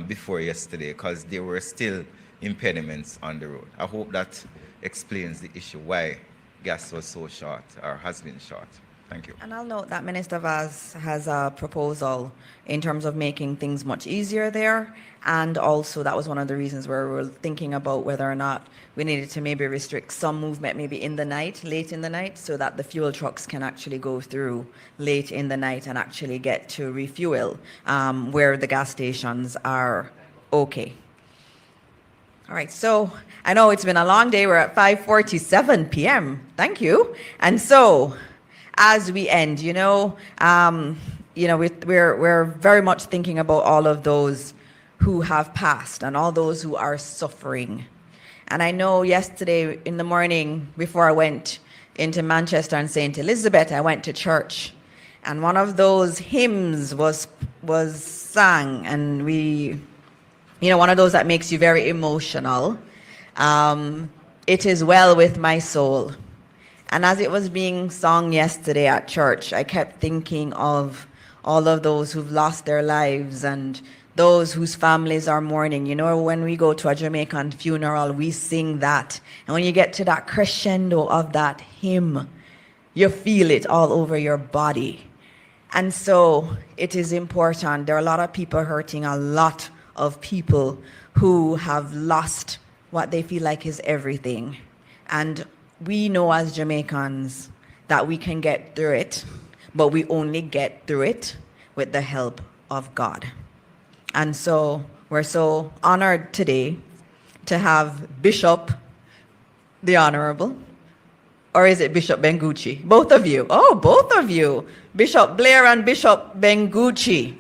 before yesterday, because there were still impediments on the road. I hope that explains the issue, why gas was so short or has been short. Thank you. And I'll note that Minister Vaz has a proposal in terms of making things much easier there. And also that was one of the reasons where we were thinking about whether or not we needed to maybe restrict some movement maybe in the night, late in the night, so that the fuel trucks can actually go through late in the night and actually get to refuel where the gas stations are okay. All right, so I know it's been a long day. We're at 5:47 p.m. Thank you. And so, as we end, we're very much thinking about all of those who have passed and all those who are suffering. And I know yesterday in the morning, before I went into Manchester and St. Elizabeth, I went to church, and one of those hymns was sang, and one of those that makes you very emotional. It is well with my soul. And as it was being sung yesterday at church, I kept thinking of all of those who've lost their lives and those whose families are mourning. When we go to a Jamaican funeral, we sing that. And when you get to that crescendo of that hymn, you feel it all over your body. And so it is important. There are a lot of people hurting, a lot of people who have lost what they feel like is everything. And we know as Jamaicans that we can get through it, but we only get through it with the help of God. And so we're so honored today to have Bishop, the Honorable, or is it Bishop Bengucci? Both of you. Oh, both of you. Bishop Blair and Bishop Bengucci.